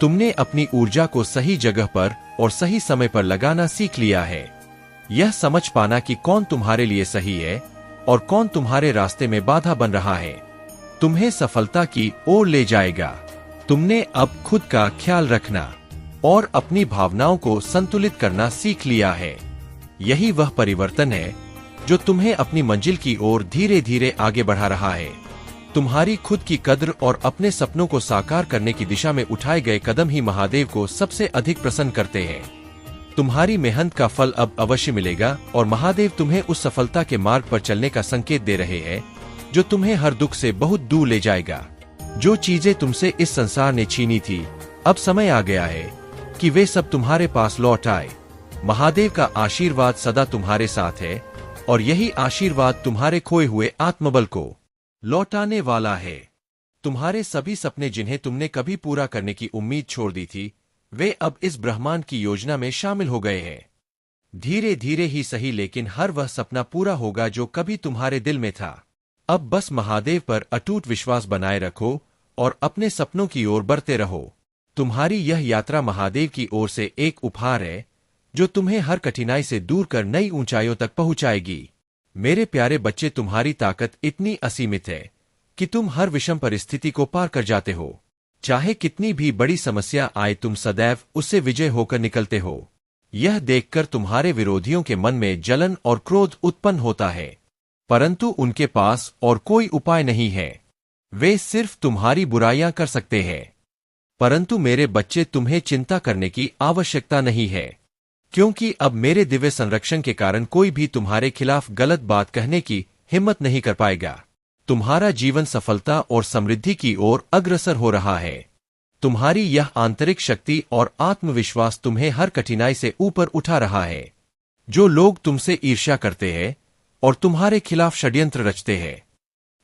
S1: तुमने अपनी ऊर्जा को सही जगह पर और सही समय पर लगाना सीख लिया है। यह समझ पाना कि कौन तुम्हारे लिए सही है और कौन तुम्हारे रास्ते में बाधा बन रहा है, तुम्हें सफलता की ओर ले जाएगा। तुमने अब खुद का ख्याल रखना और अपनी भावनाओं को संतुलित करना सीख लिया है। यही वह परिवर्तन है जो तुम्हें अपनी मंजिल की ओर धीरे धीरे आगे बढ़ा रहा है। तुम्हारी खुद की कद्र और अपने सपनों को साकार करने की दिशा में उठाए गए कदम ही महादेव को सबसे अधिक प्रसन्न करते हैं। तुम्हारी मेहनत का फल अब अवश्य मिलेगा और महादेव तुम्हें उस सफलता के मार्ग पर चलने का संकेत दे रहे हैं जो तुम्हें हर दुख से बहुत दूर ले जाएगा। जो चीजें तुमसे इस संसार ने छीनी थी, अब समय आ गया है कि वे सब तुम्हारे पास लौट आए। महादेव का आशीर्वाद सदा तुम्हारे साथ है और यही आशीर्वाद तुम्हारे खोए हुए आत्मबल को लौटाने वाला है। तुम्हारे सभी सपने जिन्हें तुमने कभी पूरा करने की उम्मीद छोड़ दी थी, वे अब इस ब्रह्मांड की योजना में शामिल हो गए हैं। धीरे धीरे ही सही, लेकिन हर वह सपना पूरा होगा जो कभी तुम्हारे दिल में था। अब बस महादेव पर अटूट विश्वास बनाए रखो और अपने सपनों की ओर बढ़ते रहो। तुम्हारी यह यात्रा महादेव की ओर से एक उपहार है जो तुम्हें हर कठिनाई से दूर कर नई ऊंचाइयों तक पहुंचाएगी। मेरे प्यारे बच्चे, तुम्हारी ताकत इतनी असीमित है कि तुम हर विषम परिस्थिति को पार कर जाते हो। चाहे कितनी भी बड़ी समस्या आए, तुम सदैव उससे विजय होकर निकलते हो। यह देखकर तुम्हारे विरोधियों के मन में जलन और क्रोध उत्पन्न होता है, परंतु उनके पास और कोई उपाय नहीं है। वे सिर्फ तुम्हारी बुराइयां कर सकते हैं। परंतु मेरे बच्चे, तुम्हें चिंता करने की आवश्यकता नहीं है, क्योंकि अब मेरे दिव्य संरक्षण के कारण कोई भी तुम्हारे खिलाफ गलत बात कहने की हिम्मत नहीं कर पाएगा। तुम्हारा जीवन सफलता और समृद्धि की ओर अग्रसर हो रहा है। तुम्हारी यह आंतरिक शक्ति और आत्मविश्वास तुम्हें हर कठिनाई से ऊपर उठा रहा है। जो लोग तुमसे ईर्ष्या करते हैं और तुम्हारे खिलाफ षड्यंत्र रचते हैं,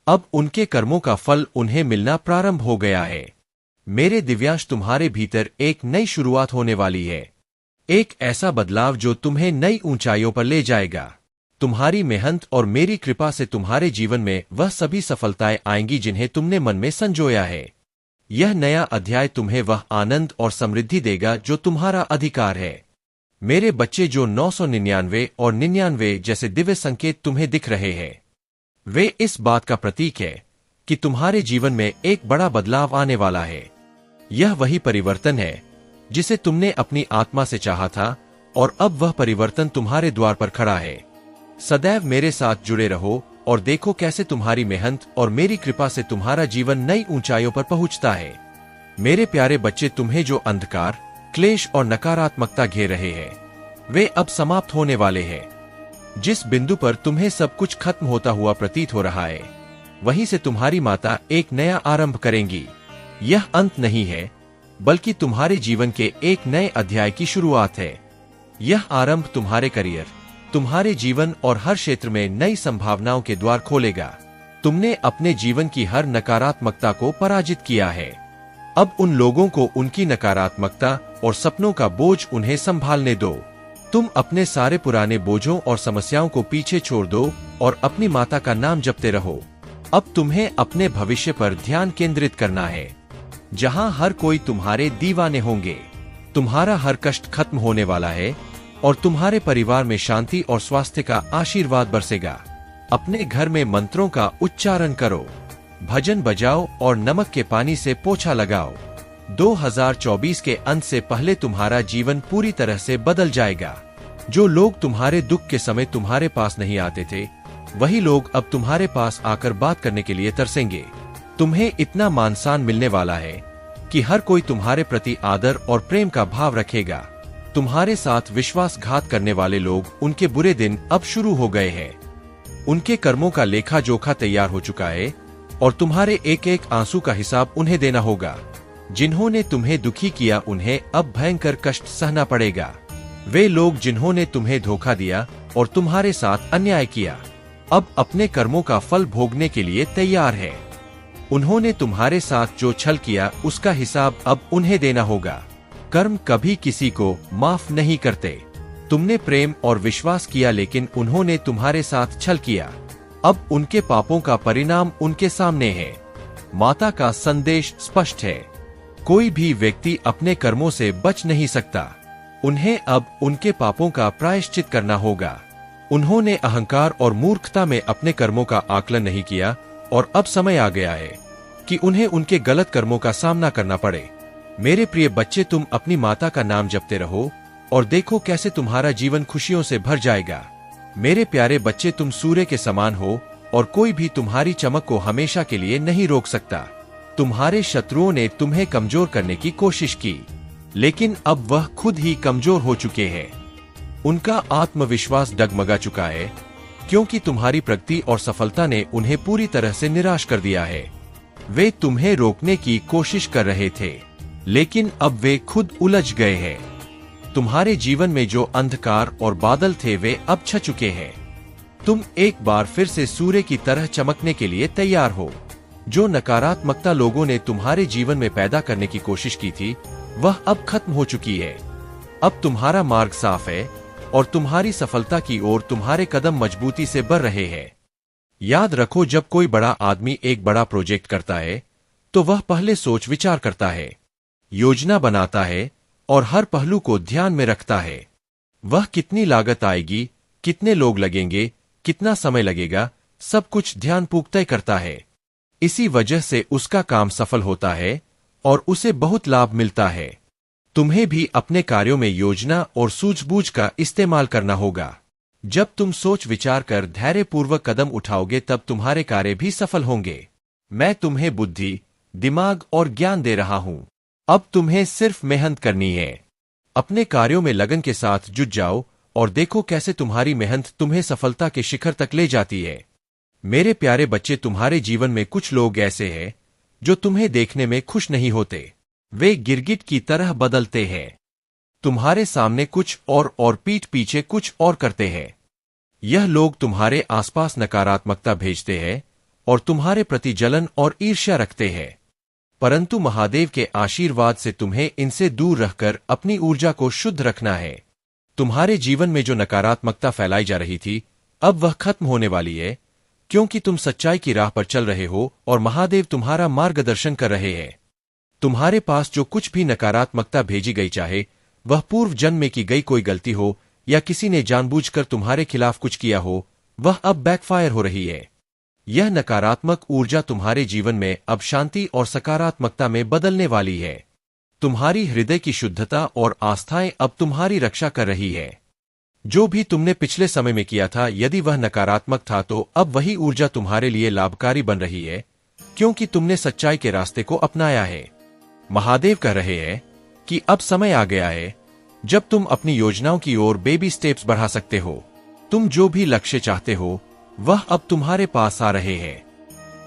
S1: अब उनके कर्मों का फल उन्हें मिलना प्रारंभ हो गया है। मेरे दिव्यांश, तुम्हारे भीतर एक नई शुरुआत होने वाली है, एक ऐसा बदलाव जो तुम्हें नई ऊंचाइयों पर ले जाएगा। तुम्हारी मेहनत और मेरी कृपा से तुम्हारे जीवन में वह सभी सफलताएं आएंगी जिन्हें तुमने मन में संजोया है। यह नया अध्याय तुम्हें वह आनंद और समृद्धि देगा जो तुम्हारा अधिकार है। मेरे बच्चे, जो 999 और 99 जैसे दिव्य संकेत तुम्हें दिख रहे हैं, वे इस बात का प्रतीक है कि तुम्हारे जीवन में एक बड़ा बदलाव आने वाला है। यह वही परिवर्तन है जिसे तुमने अपनी आत्मा से चाहा था और अब वह परिवर्तन तुम्हारे द्वार पर खड़ा है। सदैव मेरे साथ जुड़े रहो और देखो कैसे तुम्हारी मेहनत और मेरी कृपा से तुम्हारा जीवन नई ऊंचाइयों पर पहुंचता है। मेरे प्यारे बच्चे, तुम्हें जो अंधकार, क्लेश और नकारात्मकता घेर रहे हैं, वे अब समाप्त होने वाले हैं। जिस बिंदु पर तुम्हें सब कुछ खत्म होता हुआ प्रतीत हो रहा है, वहीं से तुम्हारी माता एक नया आरंभ करेंगी। यह अंत नहीं है, बल्कि तुम्हारे जीवन के एक नए अध्याय की शुरुआत है। यह आरंभ तुम्हारे करियर, तुम्हारे जीवन और हर क्षेत्र में नई संभावनाओं के द्वार खोलेगा। तुमने अपने जीवन की हर नकारात्मकता को पराजित किया है। अब उन लोगों को उनकी नकारात्मकता और सपनों का बोझ उन्हें संभालने दो। तुम अपने सारे पुराने बोझों और समस्याओं को पीछे छोड़ दो और अपनी माता का नाम जपते रहो। अब तुम्हें अपने भविष्य पर ध्यान केंद्रित करना है, जहां हर कोई तुम्हारे दीवाने होंगे। तुम्हारा हर कष्ट खत्म होने वाला है और तुम्हारे परिवार में शांति और स्वास्थ्य का आशीर्वाद बरसेगा। अपने घर में मंत्रों का उच्चारण करो, भजन बजाओ और नमक के पानी से पोछा लगाओ। 2024 के अंत से पहले तुम्हारा जीवन पूरी तरह से बदल जाएगा। जो लोग तुम्हारे दुख के समय तुम्हारे पास नहीं आते थे, वही लोग अब तुम्हारे पास आकर बात करने के लिए तरसेंगे। तुम्हें इतना मान सम्मान मिलने वाला है कि हर कोई तुम्हारे प्रति आदर और प्रेम का भाव रखेगा। तुम्हारे साथ विश्वासघात करने वाले लोग, उनके बुरे दिन अब शुरू हो गए हैं। उनके कर्मों का लेखा जोखा तैयार हो चुका है और तुम्हारे एक एक आंसू का हिसाब उन्हें देना होगा। जिन्होंने तुम्हें दुखी किया, उन्हें अब भयंकर कष्ट सहना पड़ेगा। वे लोग जिन्होंने तुम्हें धोखा दिया और तुम्हारे साथ अन्याय किया, अब अपने कर्मों का फल भोगने के लिए तैयार है। उन्होंने तुम्हारे साथ जो छल किया, उसका हिसाब अब उन्हें देना होगा। कर्म कभी किसी को माफ नहीं करते। तुमने प्रेम और विश्वास किया, लेकिन उन्होंने तुम्हारे साथ छल किया। अब उनके पापों का परिणाम उनके सामने है। माता का संदेश स्पष्ट है, कोई भी व्यक्ति अपने कर्मों से बच नहीं सकता। उन्हें अब उनके पापों का प्रायश्चित करना होगा। उन्होंने अहंकार और मूर्खता में अपने कर्मों का आकलन नहीं किया और अब समय आ गया है कि उन्हें उनके गलत कर्मों का सामना करना पड़े। मेरे प्रिय बच्चे, तुम अपनी माता का नाम जपते रहो और देखो कैसे तुम्हारा जीवन खुशियों से भर जाएगा। मेरे प्यारे बच्चे, तुम सूर्य के समान हो और कोई भी तुम्हारी चमक को हमेशा के लिए नहीं रोक सकता। तुम्हारे शत्रुओं ने तुम्हें कमजोर करने की कोशिश की, लेकिन अब वह खुद ही कमजोर हो चुके हैं। उनका आत्मविश्वास डगमगा चुका है, क्योंकि तुम्हारी प्रगति और सफलता ने उन्हें पूरी तरह से निराश कर दिया है। वे तुम्हें रोकने की कोशिश कर रहे थे, लेकिन अब वे खुद उलझ गए हैं। तुम्हारे जीवन में जो अंधकार और बादल थे, वे अब छा चुके हैं। तुम एक बार फिर से सूर्य की तरह चमकने के लिए तैयार हो। जो नकारात्मकता लोगों ने तुम्हारे जीवन में पैदा करने की कोशिश की थी, वह अब खत्म हो चुकी है। अब तुम्हारा मार्ग साफ है और तुम्हारी सफलता की ओर तुम्हारे कदम मजबूती से बढ़ रहे हैं। याद रखो, जब कोई बड़ा आदमी एक बड़ा प्रोजेक्ट करता है तो वह पहले सोच विचार करता है, योजना बनाता है और हर पहलू को ध्यान में रखता है। वह कितनी लागत आएगी, कितने लोग लगेंगे, कितना समय लगेगा, सब कुछ ध्यानपूर्वक तय करता है। इसी वजह से उसका काम सफल होता है और उसे बहुत लाभ मिलता है। तुम्हें भी अपने कार्यों में योजना और सूझबूझ का इस्तेमाल करना होगा। जब तुम सोच विचार कर धैर्यपूर्वक कदम उठाओगे तब तुम्हारे कार्य भी सफल होंगे। मैं तुम्हें बुद्धि, दिमाग और ज्ञान दे रहा हूं। अब तुम्हें सिर्फ मेहनत करनी है। अपने कार्यों में लगन के साथ जुट जाओ और देखो कैसे तुम्हारी मेहनत तुम्हें सफलता के शिखर तक ले जाती है। मेरे प्यारे बच्चे, तुम्हारे जीवन में कुछ लोग ऐसे हैं जो तुम्हें देखने में खुश नहीं होते। वे गिरगिट की तरह बदलते हैं। तुम्हारे सामने कुछ और पीठ पीछे कुछ और करते हैं। यह लोग तुम्हारे आसपास नकारात्मकता भेजते हैं और तुम्हारे प्रति जलन और ईर्ष्या रखते हैं। परंतु महादेव के आशीर्वाद से तुम्हें इनसे दूर रहकर अपनी ऊर्जा को शुद्ध रखना है। तुम्हारे जीवन में जो नकारात्मकता फैलाई जा रही थी, अब वह खत्म होने वाली है, क्योंकि तुम सच्चाई की राह पर चल रहे हो और महादेव तुम्हारा मार्गदर्शन कर रहे हैं। तुम्हारे पास जो कुछ भी नकारात्मकता भेजी गई, चाहे वह पूर्व जन्म में की गई कोई गलती हो या किसी ने जानबूझकर तुम्हारे खिलाफ कुछ किया हो, वह अब बैकफायर हो रही है। यह नकारात्मक ऊर्जा तुम्हारे जीवन में अब शांति और सकारात्मकता में बदलने वाली है। तुम्हारी हृदय की शुद्धता और आस्थाएं अब तुम्हारी रक्षा कर रही है। जो भी तुमने पिछले समय में किया था, यदि वह नकारात्मक था, तो अब वही ऊर्जा तुम्हारे लिए लाभकारी बन रही है, क्योंकि तुमने सच्चाई के रास्ते को अपनाया है। महादेव कह रहे हैं कि अब समय आ गया है जब तुम अपनी योजनाओं की ओर बेबी स्टेप्स बढ़ा सकते हो। तुम जो भी लक्ष्य चाहते हो वह अब तुम्हारे पास आ रहे हैं।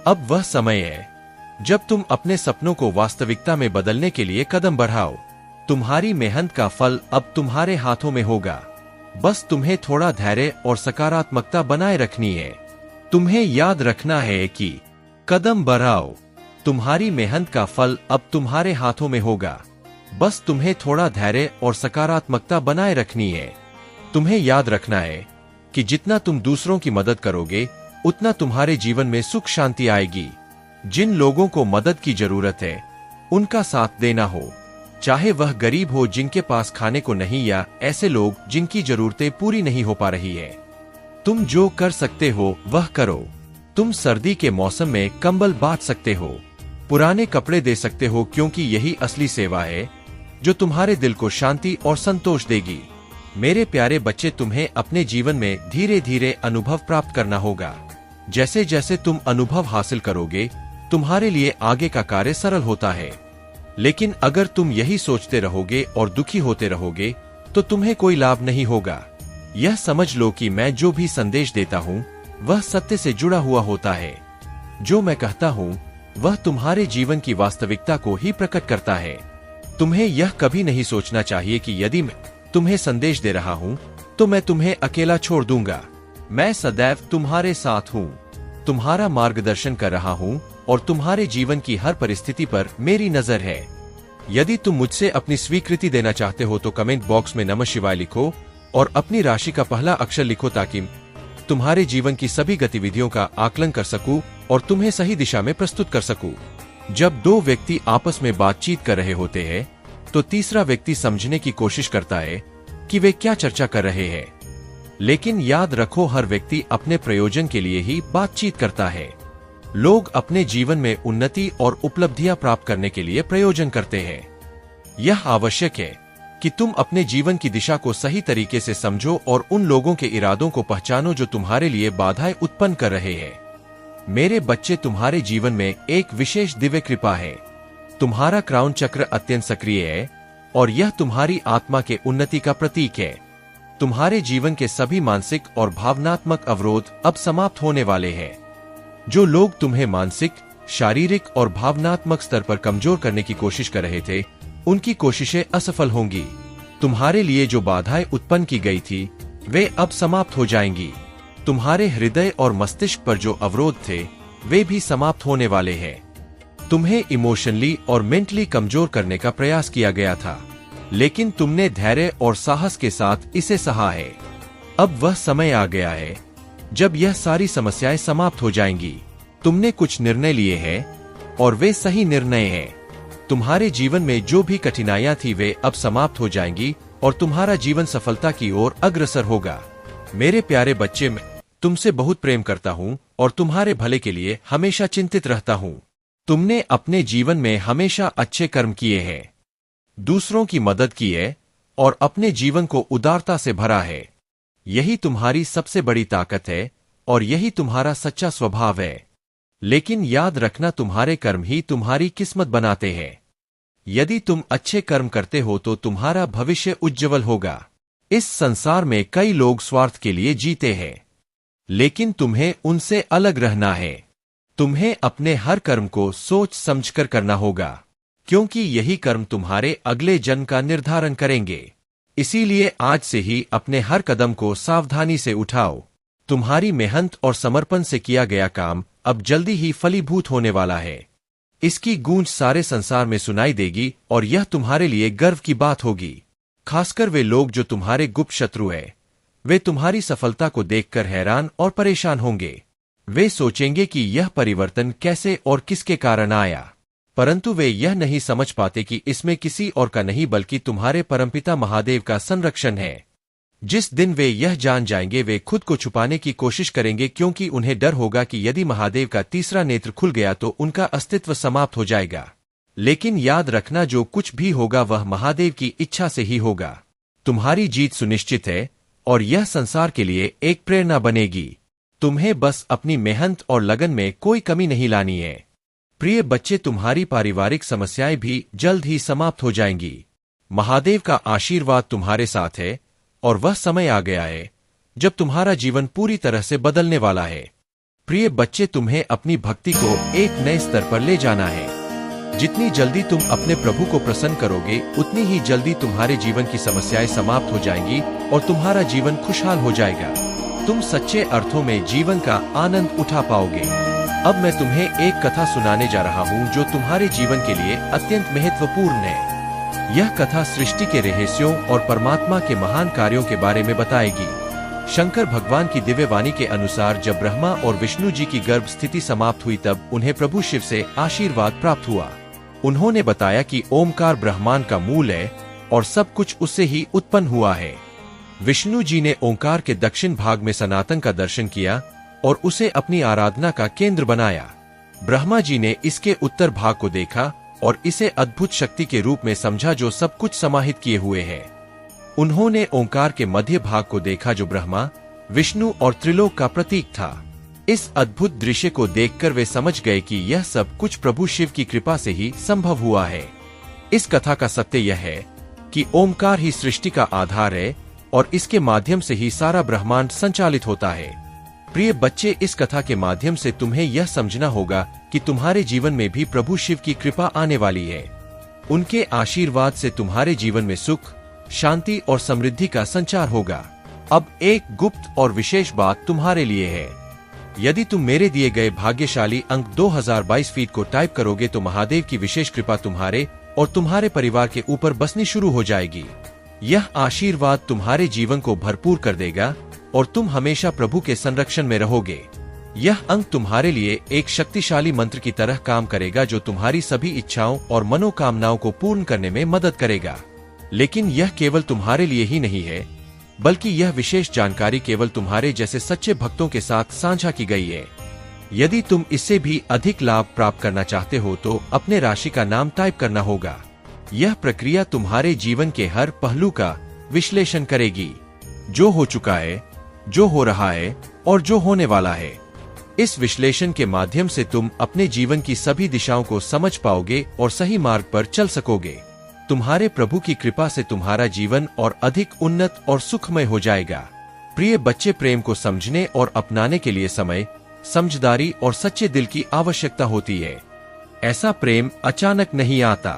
S1: अब वह समय है जब तुम अपने सपनों को वास्तविकता में बदलने के लिए कदम बढ़ाओ। तुम्हारी मेहनत का फल अब तुम्हारे हाथों में होगा। बस तुम्हें थोड़ा धैर्य और सकारात्मकता बनाए रखनी है। तुम्हें याद रखना है कि कदम बढ़ाओ, तुम्हारी मेहनत का फल अब तुम्हारे हाथों में होगा। बस तुम्हें थोड़ा धैर्य और सकारात्मकता बनाए रखनी है। तुम्हें याद रखना है कि जितना तुम दूसरों की मदद करोगे, उतना तुम्हारे जीवन में सुख शांति आएगी। जिन लोगों को मदद की जरूरत है, उनका साथ देना हो, चाहे वह गरीब हो जिनके पास खाने को नहीं, या ऐसे लोग जिनकी जरूरतें पूरी नहीं हो पा रही है। तुम जो कर सकते हो वह करो। तुम सर्दी के मौसम में कंबल बांट सकते हो, पुराने कपड़े दे सकते हो, क्योंकि यही असली सेवा है जो तुम्हारे दिल को शांति और संतोष देगी। मेरे प्यारे बच्चे, तुम्हें अपने जीवन में धीरे धीरे अनुभव प्राप्त करना होगा। जैसे जैसे तुम अनुभव हासिल करोगे, तुम्हारे लिए आगे का कार्य सरल होता है। लेकिन अगर तुम यही सोचते रहोगे और दुखी होते रहोगे, तो तुम्हें कोई लाभ नहीं होगा। यह समझ लो कि मैं जो भी संदेश देता हूँ वह सत्य से जुड़ा हुआ होता है। जो मैं कहता हूँ वह तुम्हारे जीवन की वास्तविकता को ही प्रकट करता है। तुम्हें यह कभी नहीं सोचना चाहिए कि यदि मैं तुम्हें संदेश दे रहा हूँ तो मैं तुम्हें अकेला छोड़ दूंगा। मैं सदैव तुम्हारे साथ हूँ, तुम्हारा मार्गदर्शन कर रहा हूँ और तुम्हारे जीवन की हर परिस्थिति पर मेरी नजर है। यदि तुम मुझसे अपनी स्वीकृति देना चाहते हो तो कमेंट बॉक्स में नमः शिवाय लिखो और अपनी राशि का पहला अक्षर लिखो, ताकि तुम्हारे जीवन की सभी गतिविधियों का आकलन कर सकूं और तुम्हें सही दिशा में प्रस्तुत कर सकूं। जब दो व्यक्ति आपस में बातचीत कर रहे होते हैं तो तीसरा व्यक्ति समझने की कोशिश करता है कि वे क्या चर्चा कर रहे हैं। लेकिन याद रखो, हर व्यक्ति अपने प्रयोजन के लिए ही बातचीत करता है। लोग अपने जीवन में उन्नति और उपलब्धियां प्राप्त करने के लिए प्रयोजन करते हैं। यह आवश्यक है कि तुम अपने जीवन की दिशा को सही तरीके से समझो और उन लोगों के इरादों को पहचानो जो तुम्हारे लिए बाधाएं उत्पन्न कर रहे हैं। मेरे बच्चे, तुम्हारे जीवन में एक विशेष दिव्य कृपा है। तुम्हारा क्राउन चक्र अत्यंत सक्रिय है और यह तुम्हारी आत्मा के उन्नति का प्रतीक है। तुम्हारे जीवन के सभी मानसिक और भावनात्मक अवरोध अब समाप्त होने वाले हैं। जो लोग तुम्हें मानसिक, शारीरिक और भावनात्मक स्तर पर कमजोर करने की कोशिश कर रहे थे, उनकी कोशिशें असफल होंगी। तुम्हारे लिए जो बाधाएं उत्पन्न की गई थी, वे अब समाप्त हो जाएंगी। तुम्हारे हृदय और मस्तिष्क पर जो अवरोध थे, वे भी समाप्त होने वाले हैं। तुम्हें इमोशनली और मेंटली कमजोर करने का प्रयास किया गया था, लेकिन तुमने धैर्य और साहस के साथ इसे सहा है। अब वह समय आ गया है जब यह सारी समस्याएं समाप्त हो जाएंगी, तुमने कुछ निर्णय लिए हैं और वे सही निर्णय हैं। तुम्हारे जीवन में जो भी कठिनाइयां थी वे अब समाप्त हो जाएंगी और तुम्हारा जीवन सफलता की ओर अग्रसर होगा। मेरे प्यारे बच्चे, मैं तुमसे बहुत प्रेम करता हूँ और तुम्हारे भले के लिए हमेशा चिंतित रहता हूँ। तुमने अपने जीवन में हमेशा अच्छे कर्म किए हैं, दूसरों की मदद की है और अपने जीवन को उदारता से भरा है। यही तुम्हारी सबसे बड़ी ताकत है और यही तुम्हारा सच्चा स्वभाव है। लेकिन याद रखना, तुम्हारे कर्म ही तुम्हारी किस्मत बनाते हैं। यदि तुम अच्छे कर्म करते हो तो तुम्हारा भविष्य उज्जवल होगा। इस संसार में कई लोग स्वार्थ के लिए जीते हैं, लेकिन तुम्हें उनसे अलग रहना है। तुम्हें अपने हर कर्म को सोच समझकर करना होगा, क्योंकि यही कर्म तुम्हारे अगले जन्म का निर्धारण करेंगे। इसीलिए आज से ही अपने हर कदम को सावधानी से उठाओ। तुम्हारी मेहनत और समर्पण से किया गया काम अब जल्दी ही फलीभूत होने वाला है। इसकी गूंज सारे संसार में सुनाई देगी और यह तुम्हारे लिए गर्व की बात होगी। खासकर वे लोग जो तुम्हारे गुप्त शत्रु हैं, वे तुम्हारी सफलता को देखकर हैरान और परेशान होंगे। वे सोचेंगे कि यह परिवर्तन कैसे और किसके कारण आया, परंतु वे यह नहीं समझ पाते कि इसमें किसी और का नहीं बल्कि तुम्हारे परमपिता महादेव का संरक्षण है। जिस दिन वे यह जान जाएंगे, वे खुद को छुपाने की कोशिश करेंगे, क्योंकि उन्हें डर होगा कि यदि महादेव का तीसरा नेत्र खुल गया तो उनका अस्तित्व समाप्त हो जाएगा। लेकिन याद रखना, जो कुछ भी होगा वह महादेव की इच्छा से ही होगा। तुम्हारी जीत सुनिश्चित है और यह संसार के लिए एक प्रेरणा बनेगी। तुम्हें बस अपनी मेहनत और लगन में कोई कमी नहीं लानी है। प्रिय बच्चे, तुम्हारी पारिवारिक समस्याएं भी जल्द ही समाप्त हो जाएंगी। महादेव का आशीर्वाद तुम्हारे साथ है और वह समय आ गया है जब तुम्हारा जीवन पूरी तरह से बदलने वाला है। प्रिय बच्चे, तुम्हें अपनी भक्ति को एक नए स्तर पर ले जाना है। जितनी जल्दी तुम अपने प्रभु को प्रसन्न करोगे, उतनी ही जल्दी तुम्हारे जीवन की समस्याएं समाप्त हो जाएंगी और तुम्हारा जीवन खुशहाल हो जाएगा। तुम सच्चे अर्थों में जीवन का आनंद उठा पाओगे। अब मैं तुम्हें एक कथा सुनाने जा रहा हूँ जो तुम्हारे जीवन के लिए अत्यंत महत्वपूर्ण है। यह कथा सृष्टि के रहस्यों और परमात्मा के महान कार्यों के बारे में बताएगी। शंकर भगवान की दिव्य वाणी के अनुसार जब ब्रह्मा और विष्णु जी की गर्भ स्थिति समाप्त हुई, तब उन्हें प्रभु शिव से आशीर्वाद प्राप्त हुआ। उन्होंने बताया कि ओमकार ब्रह्मांड का मूल है और सब कुछ उससे ही उत्पन्न हुआ है। विष्णु जी ने ओंकार के दक्षिण भाग में सनातन का दर्शन किया और उसे अपनी आराधना का केंद्र बनाया। ब्रह्मा जी ने इसके उत्तर भाग को देखा और इसे अद्भुत शक्ति के रूप में समझा जो सब कुछ समाहित किए हुए है। उन्होंने ओंकार के मध्य भाग को देखा जो ब्रह्मा, विष्णु और त्रिलोक का प्रतीक था। इस अद्भुत दृश्य को देखकर वे समझ गए कि यह सब कुछ प्रभु शिव की कृपा से ही संभव हुआ है। इस कथा का सत्य यह है कि ओमकार ही सृष्टि का आधार है और इसके माध्यम से ही सारा ब्रह्मांड संचालित होता है। प्रिय बच्चे, इस कथा के माध्यम से तुम्हें यह समझना होगा कि तुम्हारे जीवन में भी प्रभु शिव की कृपा आने वाली है। उनके आशीर्वाद से तुम्हारे जीवन में सुख, शांति और समृद्धि का संचार होगा। अब एक गुप्त और विशेष बात तुम्हारे लिए है। यदि तुम मेरे दिए गए भाग्यशाली अंक 2022 फीट को टाइप करोगे तो महादेव की विशेष कृपा तुम्हारे और तुम्हारे परिवार के ऊपर बसनी शुरू हो जाएगी। यह आशीर्वाद तुम्हारे जीवन को भरपूर कर देगा और तुम हमेशा प्रभु के संरक्षण में रहोगे। यह अंक तुम्हारे लिए एक शक्तिशाली मंत्र की तरह काम करेगा जो तुम्हारी सभी इच्छाओं और मनोकामनाओं को पूर्ण करने में मदद करेगा। लेकिन यह केवल तुम्हारे लिए ही नहीं है, बल्कि यह विशेष जानकारी केवल तुम्हारे जैसे सच्चे भक्तों के साथ साझा की गई है। यदि तुम इससे भी अधिक लाभ प्राप्त करना चाहते हो तो अपने राशि का नाम टाइप करना होगा। यह प्रक्रिया तुम्हारे जीवन के हर पहलू का विश्लेषण करेगी, जो हो चुका है, जो हो रहा है और जो होने वाला है। इस विश्लेषण के माध्यम से तुम अपने जीवन की सभी दिशाओं को समझ पाओगे और सही मार्ग पर चल सकोगे। तुम्हारे प्रभु की कृपा से तुम्हारा जीवन और अधिक उन्नत और सुखमय हो जाएगा। प्रिय बच्चे, प्रेम को समझने और अपनाने के लिए समय, समझदारी और सच्चे दिल की आवश्यकता होती है। ऐसा प्रेम अचानक नहीं आता।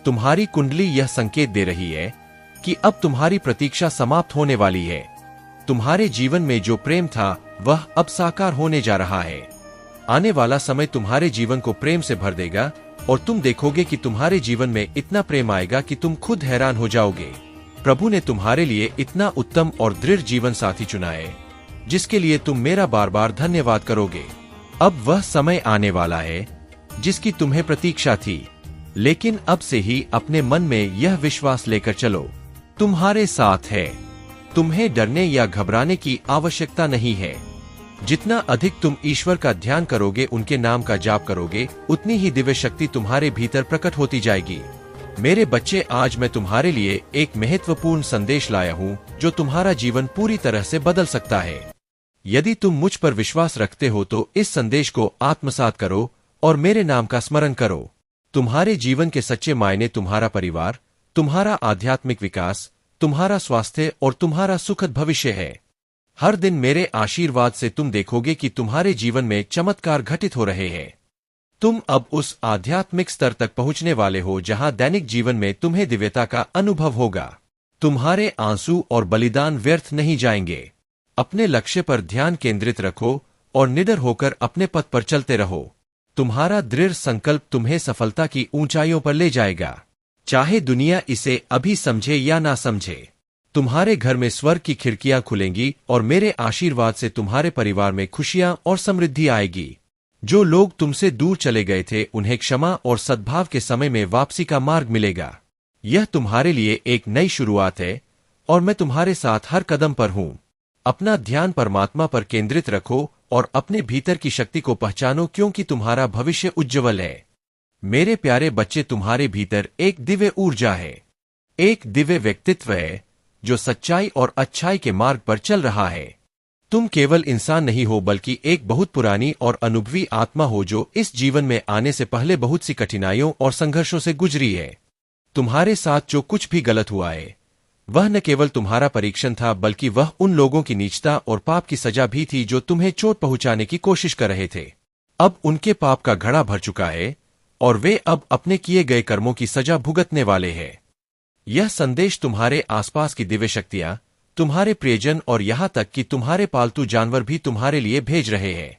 S1: तुम्हारी कुंडली यह संकेत दे रही है कि अब तुम्हारी प्रतीक्षा समाप्त होने वाली है। तुम्हारे जीवन में जो प्रेम था वह अब साकार होने जा रहा है। आने वाला समय तुम्हारे जीवन को प्रेम से भर देगा और तुम देखोगे कि तुम्हारे जीवन में इतना प्रेम आएगा कि तुम खुद हैरान हो जाओगे। प्रभु ने तुम्हारे लिए इतना उत्तम और दृढ़ जीवन साथी चुना है जिसके लिए तुम मेरा बार बार धन्यवाद करोगे। अब वह समय आने वाला है जिसकी तुम्हें प्रतीक्षा थी, लेकिन अब से ही अपने मन में यह विश्वास लेकर चलो, तुम्हारे साथ है। तुम्हें डरने या घबराने की आवश्यकता नहीं है। जितना अधिक तुम ईश्वर का ध्यान करोगे, उनके नाम का जाप करोगे, उतनी ही दिव्य शक्ति तुम्हारे भीतर प्रकट होती जाएगी। मेरे बच्चे, आज मैं तुम्हारे लिए एक महत्वपूर्ण संदेश लाया हूँ जो तुम्हारा जीवन पूरी तरह से बदल सकता है। यदि तुम मुझ पर विश्वास रखते हो तो इस संदेश को आत्मसात करो और मेरे नाम का स्मरण करो। तुम्हारे जीवन के सच्चे मायने तुम्हारा परिवार, तुम्हारा आध्यात्मिक विकास, तुम्हारा स्वास्थ्य और तुम्हारा सुखद भविष्य है। हर दिन मेरे आशीर्वाद से तुम देखोगे कि तुम्हारे जीवन में चमत्कार घटित हो रहे हैं। तुम अब उस आध्यात्मिक स्तर तक पहुंचने वाले हो जहां दैनिक जीवन में तुम्हें दिव्यता का अनुभव होगा। तुम्हारे आंसू और बलिदान व्यर्थ नहीं जाएंगे। अपने लक्ष्य पर ध्यान केंद्रित रखो और निडर होकर अपने पथ पर चलते रहो। तुम्हारा दृढ़ संकल्प तुम्हें सफलता की ऊंचाइयों पर ले जाएगा, चाहे दुनिया इसे अभी समझे या ना समझे। तुम्हारे घर में स्वर्ग की खिड़कियां खुलेंगी और मेरे आशीर्वाद से तुम्हारे परिवार में खुशियां और समृद्धि आएगी। जो लोग तुमसे दूर चले गए थे, उन्हें क्षमा और सद्भाव के समय में वापसी का मार्ग मिलेगा। यह तुम्हारे लिए एक नई शुरुआत है और मैं तुम्हारे साथ हर कदम पर हूं। अपना ध्यान परमात्मा पर केंद्रित रखो और अपने भीतर की शक्ति को पहचानो, क्योंकि तुम्हारा भविष्य उज्ज्वल है। मेरे प्यारे बच्चे, तुम्हारे भीतर एक दिव्य ऊर्जा है, एक दिव्य व्यक्तित्व है जो सच्चाई और अच्छाई के मार्ग पर चल रहा है। तुम केवल इंसान नहीं हो, बल्कि एक बहुत पुरानी और अनुभवी आत्मा हो जो इस जीवन में आने से पहले बहुत सी कठिनाइयों और संघर्षों से गुजरी है। तुम्हारे साथ जो कुछ भी गलत हुआ है, वह न केवल तुम्हारा परीक्षण था, बल्कि वह उन लोगों की नीचता और पाप की सजा भी थी जो तुम्हें चोट पहुंचाने की कोशिश कर रहे थे। अब उनके पाप का घड़ा भर चुका है और वे अब अपने किए गए कर्मों की सजा भुगतने वाले हैं। यह संदेश तुम्हारे आसपास की दिव्य शक्तियां, तुम्हारे प्रियजन और यहां तक कि तुम्हारे पालतू जानवर भी तुम्हारे लिए भेज रहे हैं।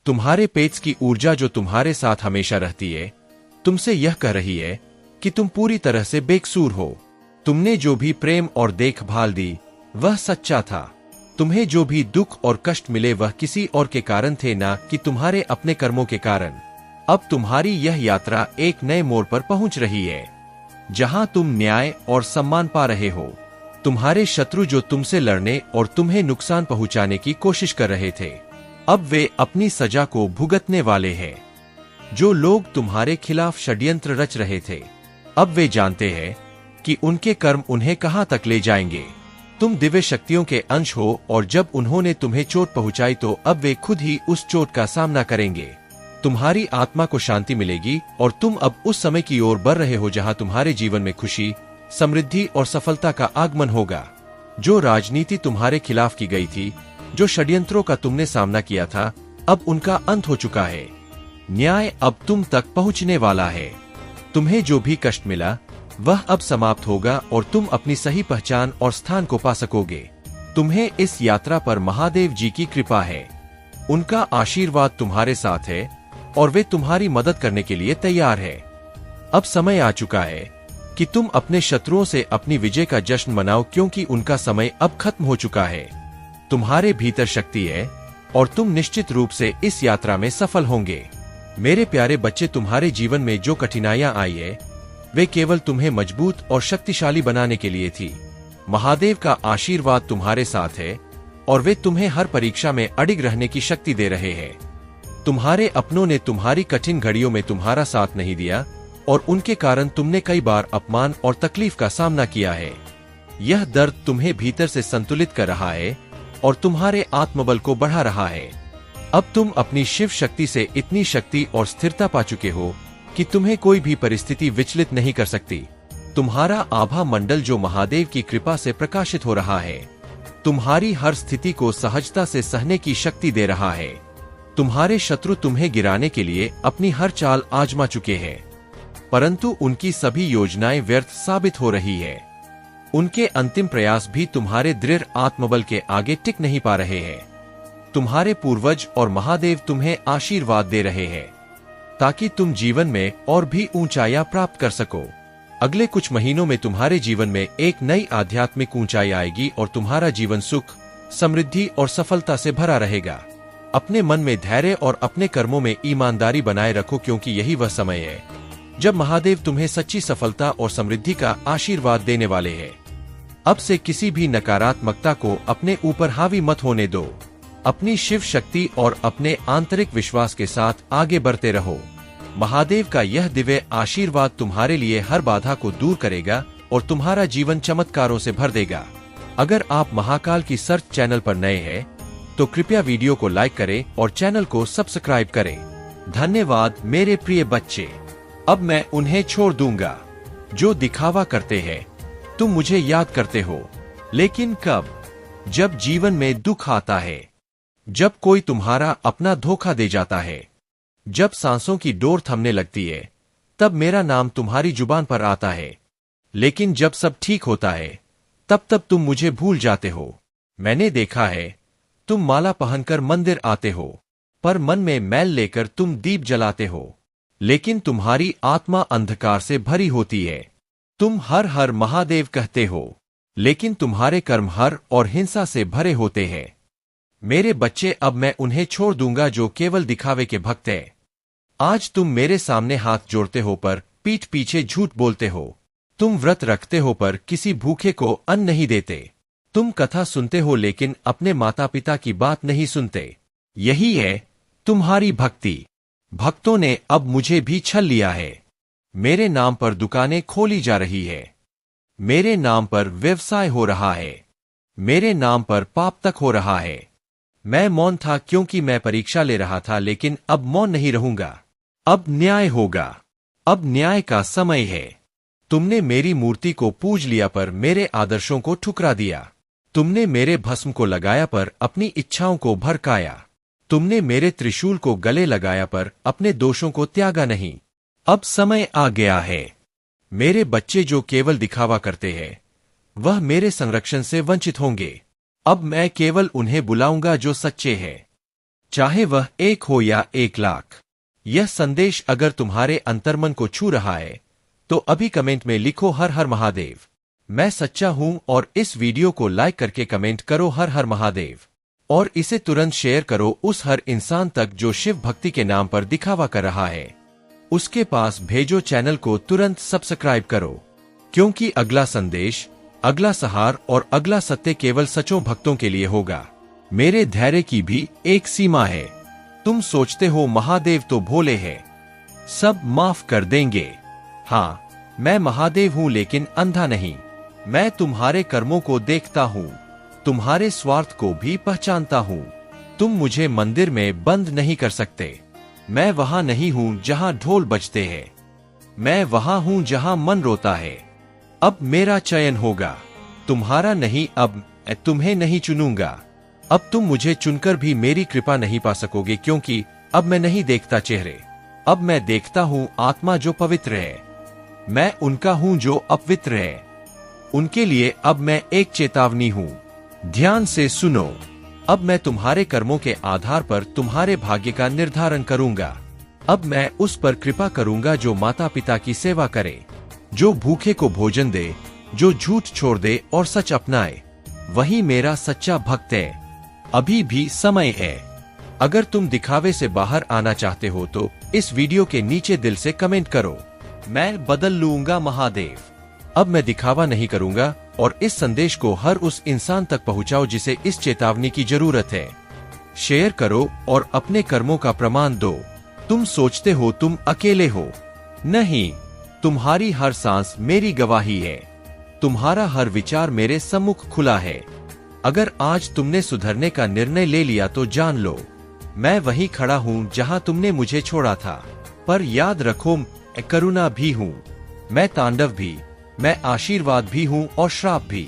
S1: तुम्हारे पेट्स की ऊर्जा जो तुम्हारे साथ हमेशा रहती है, तुमसे यह कह रही है कि तुम पूरी तरह से बेकसूर हो। तुमने जो भी प्रेम और देखभाल दी, वह सच्चा था। तुम्हें जो भी दुख और कष्ट मिले, वह किसी और के कारण थे, ना कि तुम्हारे अपने कर्मों के कारण। अब तुम्हारी यह यात्रा एक नए मोड़ पर पहुंच रही है, जहां तुम न्याय और सम्मान पा रहे हो। तुम्हारे शत्रु जो तुमसे लड़ने और तुम्हें नुकसान पहुंचाने की कोशिश कर रहे थे, अब वे अपनी सजा को भुगतने वाले हैं। जो लोग तुम्हारे खिलाफ षड्यंत्र रच रहे थे, अब वे जानते हैं कि उनके कर्म उन्हें कहां तक ले जाएंगे। तुम दिव्य शक्तियों के अंश हो और जब उन्होंने तुम्हें चोट पहुंचाई तो अब वे खुद ही उस चोट का सामना करेंगे। तुम्हारी आत्मा को शांति मिलेगी और तुम अब उस समय की ओर बढ़ रहे हो जहां तुम्हारे जीवन में खुशी, समृद्धि और सफलता का आगमन होगा। जो राजनीति तुम्हारे खिलाफ की गई थी, जो षड्यंत्रों का तुमने सामना किया था, अब उनका अंत हो चुका है। न्याय अब तुम तक पहुंचने वाला है। तुम्हें जो भी कष्ट मिला, वह अब समाप्त होगा और तुम अपनी सही पहचान और स्थान को पा सकोगे। तुम्हें इस यात्रा पर महादेव जी की कृपा है। उनका आशीर्वाद तुम्हारे साथ है और वे तुम्हारी मदद करने के लिए तैयार है। अब समय आ चुका है कि तुम अपने शत्रुओं से अपनी विजय का जश्न मनाओ, क्योंकि उनका समय अब खत्म हो चुका है। तुम्हारे भीतर शक्ति है और तुम निश्चित रूप से इस यात्रा में सफल होंगे। मेरे प्यारे बच्चे, तुम्हारे जीवन में जो कठिनाइयां आई है, वे केवल तुम्हें मजबूत और शक्तिशाली बनाने के लिए थी। महादेव का आशीर्वाद तुम्हारे साथ है और वे तुम्हें हर परीक्षा में अडिग रहने की शक्ति दे रहे हैं। तुम्हारे अपनों ने तुम्हारी कठिन घड़ियों में तुम्हारा साथ नहीं दिया और उनके कारण तुमने कई बार अपमान और तकलीफ का सामना किया है। यह दर्द तुम्हें भीतर से संतुलित कर रहा है और तुम्हारे आत्मबल को बढ़ा रहा है। अब तुम अपनी शिव शक्ति से इतनी शक्ति और स्थिरता पा चुके हो कि तुम्हें कोई भी परिस्थिति विचलित नहीं कर सकती। तुम्हारा आभा मंडल जो महादेव की कृपा से प्रकाशित हो रहा है, तुम्हारी हर स्थिति को सहजता से सहने की शक्ति दे रहा है। तुम्हारे शत्रु तुम्हें गिराने के लिए अपनी हर चाल आजमा चुके हैं, परंतु उनकी सभी योजनाएं व्यर्थ साबित हो रही है। उनके अंतिम प्रयास भी तुम्हारे दृढ़ आत्मबल के आगे टिक नहीं पा रहे हैं। तुम्हारे पूर्वज और महादेव तुम्हें आशीर्वाद दे रहे हैं ताकि तुम जीवन में और भी ऊंचाइयां प्राप्त कर सको। अगले कुछ महीनों में तुम्हारे जीवन में एक नई आध्यात्मिक ऊंचाई आएगी और तुम्हारा जीवन सुख, समृद्धि और सफलता से भरा रहेगा। अपने मन में धैर्य और अपने कर्मों में ईमानदारी बनाए रखो, क्योंकि यही वह समय है जब महादेव तुम्हें सच्ची सफलता और समृद्धि का आशीर्वाद देने वाले हैं। अब से किसी भी नकारात्मकता को अपने ऊपर हावी मत होने दो। अपनी शिव शक्ति और अपने आंतरिक विश्वास के साथ आगे बढ़ते रहो। महादेव का यह दिव्य आशीर्वाद तुम्हारे लिए हर बाधा को दूर करेगा और तुम्हारा जीवन चमत्कारों से भर देगा। अगर आप महाकाल की सर्च चैनल पर नए हैं तो कृपया वीडियो को लाइक करें और चैनल को सब्सक्राइब करें। धन्यवाद मेरे प्रिय बच्चे। अब मैं उन्हें छोड़ दूंगा जो दिखावा करते हैं। तुम मुझे याद करते हो, लेकिन कब? जब जीवन में दुख आता है, जब कोई तुम्हारा अपना धोखा दे जाता है, जब सांसों की डोर थमने लगती है, तब मेरा नाम तुम्हारी जुबान पर आता है। लेकिन जब सब ठीक होता है तब तुम मुझे भूल जाते हो। मैंने देखा है तुम माला पहनकर मंदिर आते हो, पर मन में मैल लेकर तुम दीप जलाते हो। लेकिन तुम्हारी आत्मा अंधकार से भरी होती है। तुम हर हर महादेव कहते हो, लेकिन तुम्हारे कर्म हर और हिंसा से भरे होते हैं। मेरे बच्चे, अब मैं उन्हें छोड़ दूंगा जो केवल दिखावे के भक्त हैं। आज तुम मेरे सामने हाथ जोड़ते हो पर पीठ पीछे झूठ बोलते हो। तुम व्रत रखते हो पर किसी भूखे को अन्न नहीं देते। तुम कथा सुनते हो लेकिन अपने माता पिता की बात नहीं सुनते। यही है तुम्हारी भक्ति। भक्तों ने अब मुझे भी छल लिया है। मेरे नाम पर दुकानें खोली जा रही है, मेरे नाम पर व्यवसाय हो रहा है, मेरे नाम पर पाप तक हो रहा है। मैं मौन था क्योंकि मैं परीक्षा ले रहा था, लेकिन अब मौन नहीं रहूंगा। अब न्याय होगा। अब न्याय का समय है। तुमने मेरी मूर्ति को पूज लिया पर मेरे आदर्शों को ठुकरा दिया। तुमने मेरे भस्म को लगाया पर अपनी इच्छाओं को भड़काया। तुमने मेरे त्रिशूल को गले लगाया पर अपने दोषों को त्यागा नहीं। अब समय आ गया है। मेरे बच्चे जो केवल दिखावा करते हैं वह मेरे संरक्षण से वंचित होंगे। अब मैं केवल उन्हें बुलाऊंगा जो सच्चे हैं, चाहे वह 1 हो या 1 लाख। यह संदेश अगर तुम्हारे अंतर्मन को छू रहा है तो अभी कमेंट में लिखो हर हर महादेव। मैं सच्चा हूं और इस वीडियो को लाइक करके कमेंट करो हर हर महादेव, और इसे तुरंत शेयर करो उस हर इंसान तक जो शिव भक्ति के नाम पर दिखावा कर रहा है। उसके पास भेजो। चैनल को तुरंत सब्सक्राइब करो, क्योंकि अगला संदेश, अगला सहार और अगला सत्य केवल सच्चों भक्तों के लिए होगा। मेरे धैर्य की भी एक सीमा है। तुम सोचते हो महादेव तो भोले हैं, सब माफ कर देंगे। हाँ, मैं महादेव हूं लेकिन अंधा नहीं। मैं तुम्हारे कर्मों को देखता हूं, तुम्हारे स्वार्थ को भी पहचानता हूं। तुम मुझे मंदिर में बंद नहीं कर सकते। मैं वहां नहीं हूं जहां ढोल बजते हैं, मैं वहां हूं जहां मन रोता है। अब मेरा चयन होगा, तुम्हारा नहीं। अब तुम्हें नहीं चुनूंगा। अब तुम मुझे चुनकर भी मेरी कृपा नहीं पा सकोगे, क्योंकि अब मैं नहीं देखता चेहरे। अब मैं देखता हूं आत्मा जो पवित्र है। मैं उनका हूं जो अपवित्र है। उनके लिए अब मैं एक चेतावनी हूं, ध्यान से सुनो। अब मैं तुम्हारे कर्मों के आधार पर तुम्हारे भाग्य का निर्धारण करूंगा। अब मैं उस पर कृपा करूंगा जो माता पिता की सेवा करे, जो भूखे को भोजन दे, जो झूठ छोड़ दे और सच अपनाए। वही मेरा सच्चा भक्त है। अभी भी समय है। अगर तुम दिखावे से बाहर आना चाहते हो तो इस वीडियो के नीचे दिल से कमेंट करो, मैं बदल लूंगा महादेव। अब मैं दिखावा नहीं करूंगा, और इस संदेश को हर उस इंसान तक पहुंचाओ जिसे इस चेतावनी की जरूरत है। शेयर करो और अपने कर्मों का प्रमाण दो। तुम सोचते हो तुम अकेले हो, नहीं। तुम्हारी हर सांस मेरी गवाही है। तुम्हारा हर विचार मेरे सम्मुख खुला है। अगर आज तुमने सुधरने का निर्णय ले लिया तो जान लो, मैं वहीं खड़ा हूं जहां तुमने मुझे छोड़ा था। पर याद रखो, मैं करुणा भी हूं, मैं तांडव भी, मैं आशीर्वाद भी हूं और श्राप भी।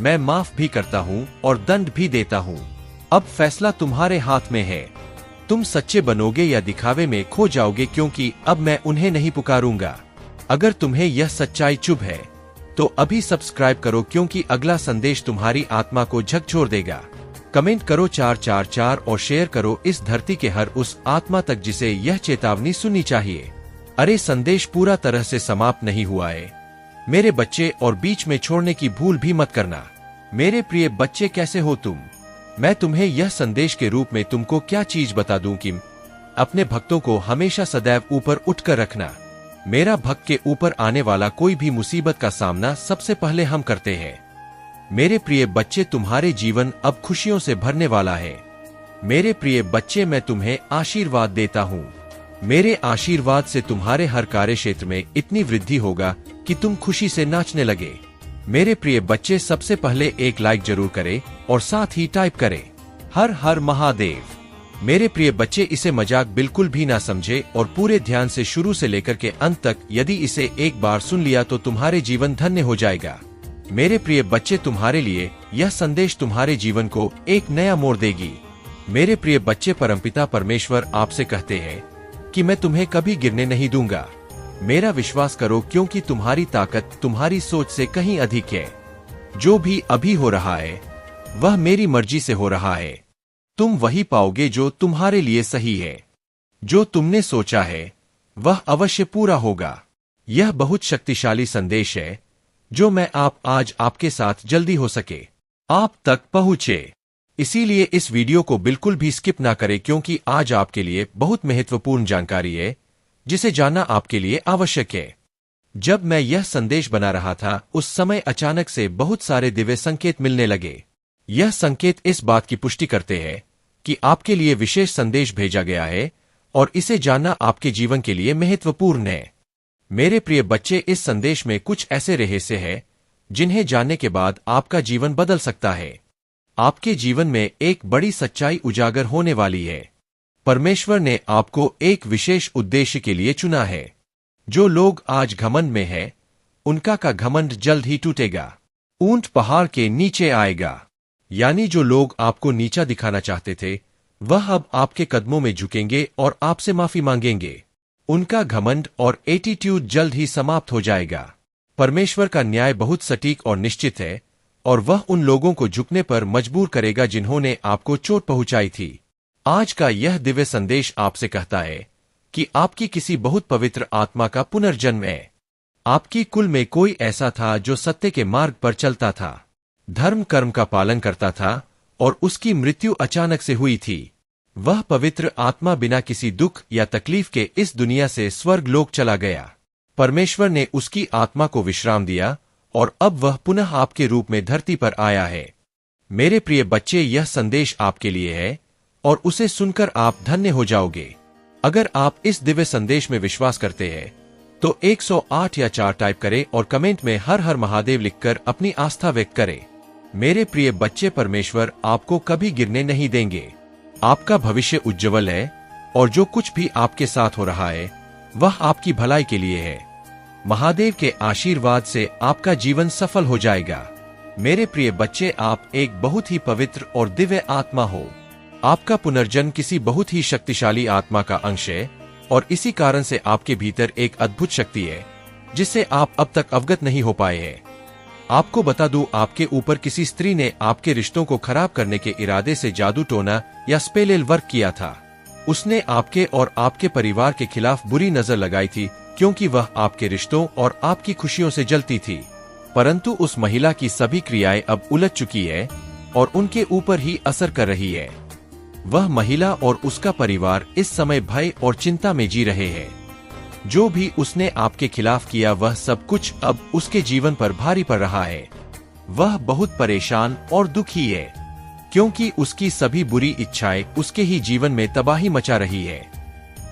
S1: मैं माफ भी करता हूं और दंड भी देता हूं। अब फैसला तुम्हारे हाथ में है। तुम सच्चे बनोगे या दिखावे में खो जाओगे, क्योंकि अब मैं उन्हें नहीं पुकारूंगा। अगर तुम्हें यह सच्चाई चुभ है तो अभी सब्सक्राइब करो, क्योंकि अगला संदेश तुम्हारी आत्मा को झकझोर देगा। कमेंट करो 444 और शेयर करो इस धरती के हर उस आत्मा तक जिसे यह चेतावनी सुननी चाहिए। अरे, संदेश पूरा तरह से समाप्त नहीं हुआ है मेरे बच्चे, और बीच में छोड़ने की भूल भी मत करना। मेरे प्रिय बच्चे, कैसे हो तुम? मैं तुम्हें यह संदेश के रूप में तुमको क्या चीज बता दूं कि अपने भक्तों को हमेशा सदैव ऊपर उठकर रखना। मेरा भक्त के ऊपर आने वाला कोई भी मुसीबत का सामना सबसे पहले हम करते हैं। मेरे प्रिय बच्चे, तुम्हारे जीवन अब खुशियों से भरने वाला है। मेरे प्रिय बच्चे, मैं तुम्हें आशीर्वाद देता हूँ। मेरे आशीर्वाद से तुम्हारे हर कार्य क्षेत्र में इतनी वृद्धि होगा कि तुम खुशी से नाचने लगे। मेरे प्रिय बच्चे, सबसे पहले एक लाइक जरूर करें और साथ ही टाइप करें हर हर महादेव। मेरे प्रिय बच्चे, इसे मजाक बिल्कुल भी ना समझे और पूरे ध्यान से शुरू से लेकर के अंत तक यदि इसे एक बार सुन लिया तो तुम्हारे जीवन धन्य हो जाएगा। मेरे प्रिय बच्चे, तुम्हारे लिए यह संदेश तुम्हारे जीवन को एक नया मोड़ देगी। मेरे प्रिय बच्चे, परमपिता परमेश्वर आपसे कहते हैं कि मैं तुम्हें कभी गिरने नहीं दूंगा। मेरा विश्वास करो, क्योंकि तुम्हारी ताकत तुम्हारी सोच से कहीं अधिक है। जो भी अभी हो रहा है वह मेरी मर्जी से हो रहा है। तुम वही पाओगे जो तुम्हारे लिए सही है। जो तुमने सोचा है वह अवश्य पूरा होगा। यह बहुत शक्तिशाली संदेश है जो मैं आज आपके साथ जल्दी हो सके आप तक पहुंचे। इसीलिए इस वीडियो को बिल्कुल भी स्किप ना करें, क्योंकि आज आपके लिए बहुत महत्वपूर्ण जानकारी है जिसे जानना आपके लिए आवश्यक है। जब मैं यह संदेश बना रहा था उस समय अचानक से बहुत सारे दिव्य संकेत मिलने लगे। यह संकेत इस बात की पुष्टि करते हैं कि आपके लिए विशेष संदेश भेजा गया है और इसे जानना आपके जीवन के लिए महत्वपूर्ण है। मेरे प्रिय बच्चे, इस संदेश में कुछ ऐसे रहस्य हैं जिन्हें जानने के बाद आपका जीवन बदल सकता है। आपके जीवन में एक बड़ी सच्चाई उजागर होने वाली है। परमेश्वर ने आपको एक विशेष उद्देश्य के लिए चुना है। जो लोग आज घमंड में हैं, उनका का घमंड जल्द ही टूटेगा। ऊंट पहाड़ के नीचे आएगा। यानी जो लोग आपको नीचा दिखाना चाहते थे वह अब आपके कदमों में झुकेंगे और आपसे माफी मांगेंगे। उनका घमंड और एटीट्यूड जल्द ही समाप्त हो जाएगा। परमेश्वर का न्याय बहुत सटीक और निश्चित है और वह उन लोगों को झुकने पर मजबूर करेगा जिन्होंने आपको चोट पहुंचाई थी। आज का यह दिव्य संदेश आपसे कहता है कि आपकी किसी बहुत पवित्र आत्मा का पुनर्जन्म है। आपकी कुल में कोई ऐसा था जो सत्य के मार्ग पर चलता था, धर्म कर्म का पालन करता था और उसकी मृत्यु अचानक से हुई थी। वह पवित्र आत्मा बिना किसी दुख या तकलीफ के इस दुनिया से स्वर्ग लोक चला गया। परमेश्वर ने उसकी आत्मा को विश्राम दिया और अब वह पुनः आपके रूप में धरती पर आया है। मेरे प्रिय बच्चे, यह संदेश आपके लिए है और उसे सुनकर आप धन्य हो जाओगे। अगर आप इस दिव्य संदेश में विश्वास करते हैं तो 108 या 4 टाइप करें और कमेंट में हर हर महादेव लिखकर अपनी आस्था व्यक्त करें। मेरे प्रिय बच्चे, परमेश्वर आपको कभी गिरने नहीं देंगे। आपका भविष्य उज्जवल है और जो कुछ भी आपके साथ हो रहा है वह आपकी भलाई के लिए है। महादेव के आशीर्वाद से आपका जीवन सफल हो जाएगा। मेरे प्रिय बच्चे, आप एक बहुत ही पवित्र और दिव्य आत्मा हो। आपका पुनर्जन्म किसी बहुत ही शक्तिशाली आत्मा का अंश है और इसी कारण से आपके भीतर एक अद्भुत शक्ति है जिससे आप अब तक अवगत नहीं हो पाए हैं। आपको बता दूं, आपके ऊपर किसी स्त्री ने आपके रिश्तों को खराब करने के इरादे से जादू टोना या स्पेल वर्क किया था। उसने आपके और आपके परिवार के खिलाफ बुरी नजर लगाई थी क्योंकि वह आपके रिश्तों और आपकी खुशियों से जलती थी। परंतु उस महिला की सभी क्रियाएं अब उलझ चुकी है और उनके ऊपर ही असर कर रही है। वह महिला और उसका परिवार इस समय भय और चिंता में जी रहे हैं। जो भी उसने आपके खिलाफ किया वह सब कुछ अब उसके जीवन पर भारी पड़ रहा है। वह बहुत परेशान और दुखी है क्योंकि उसकी सभी बुरी इच्छाएं उसके ही जीवन में तबाही मचा रही है।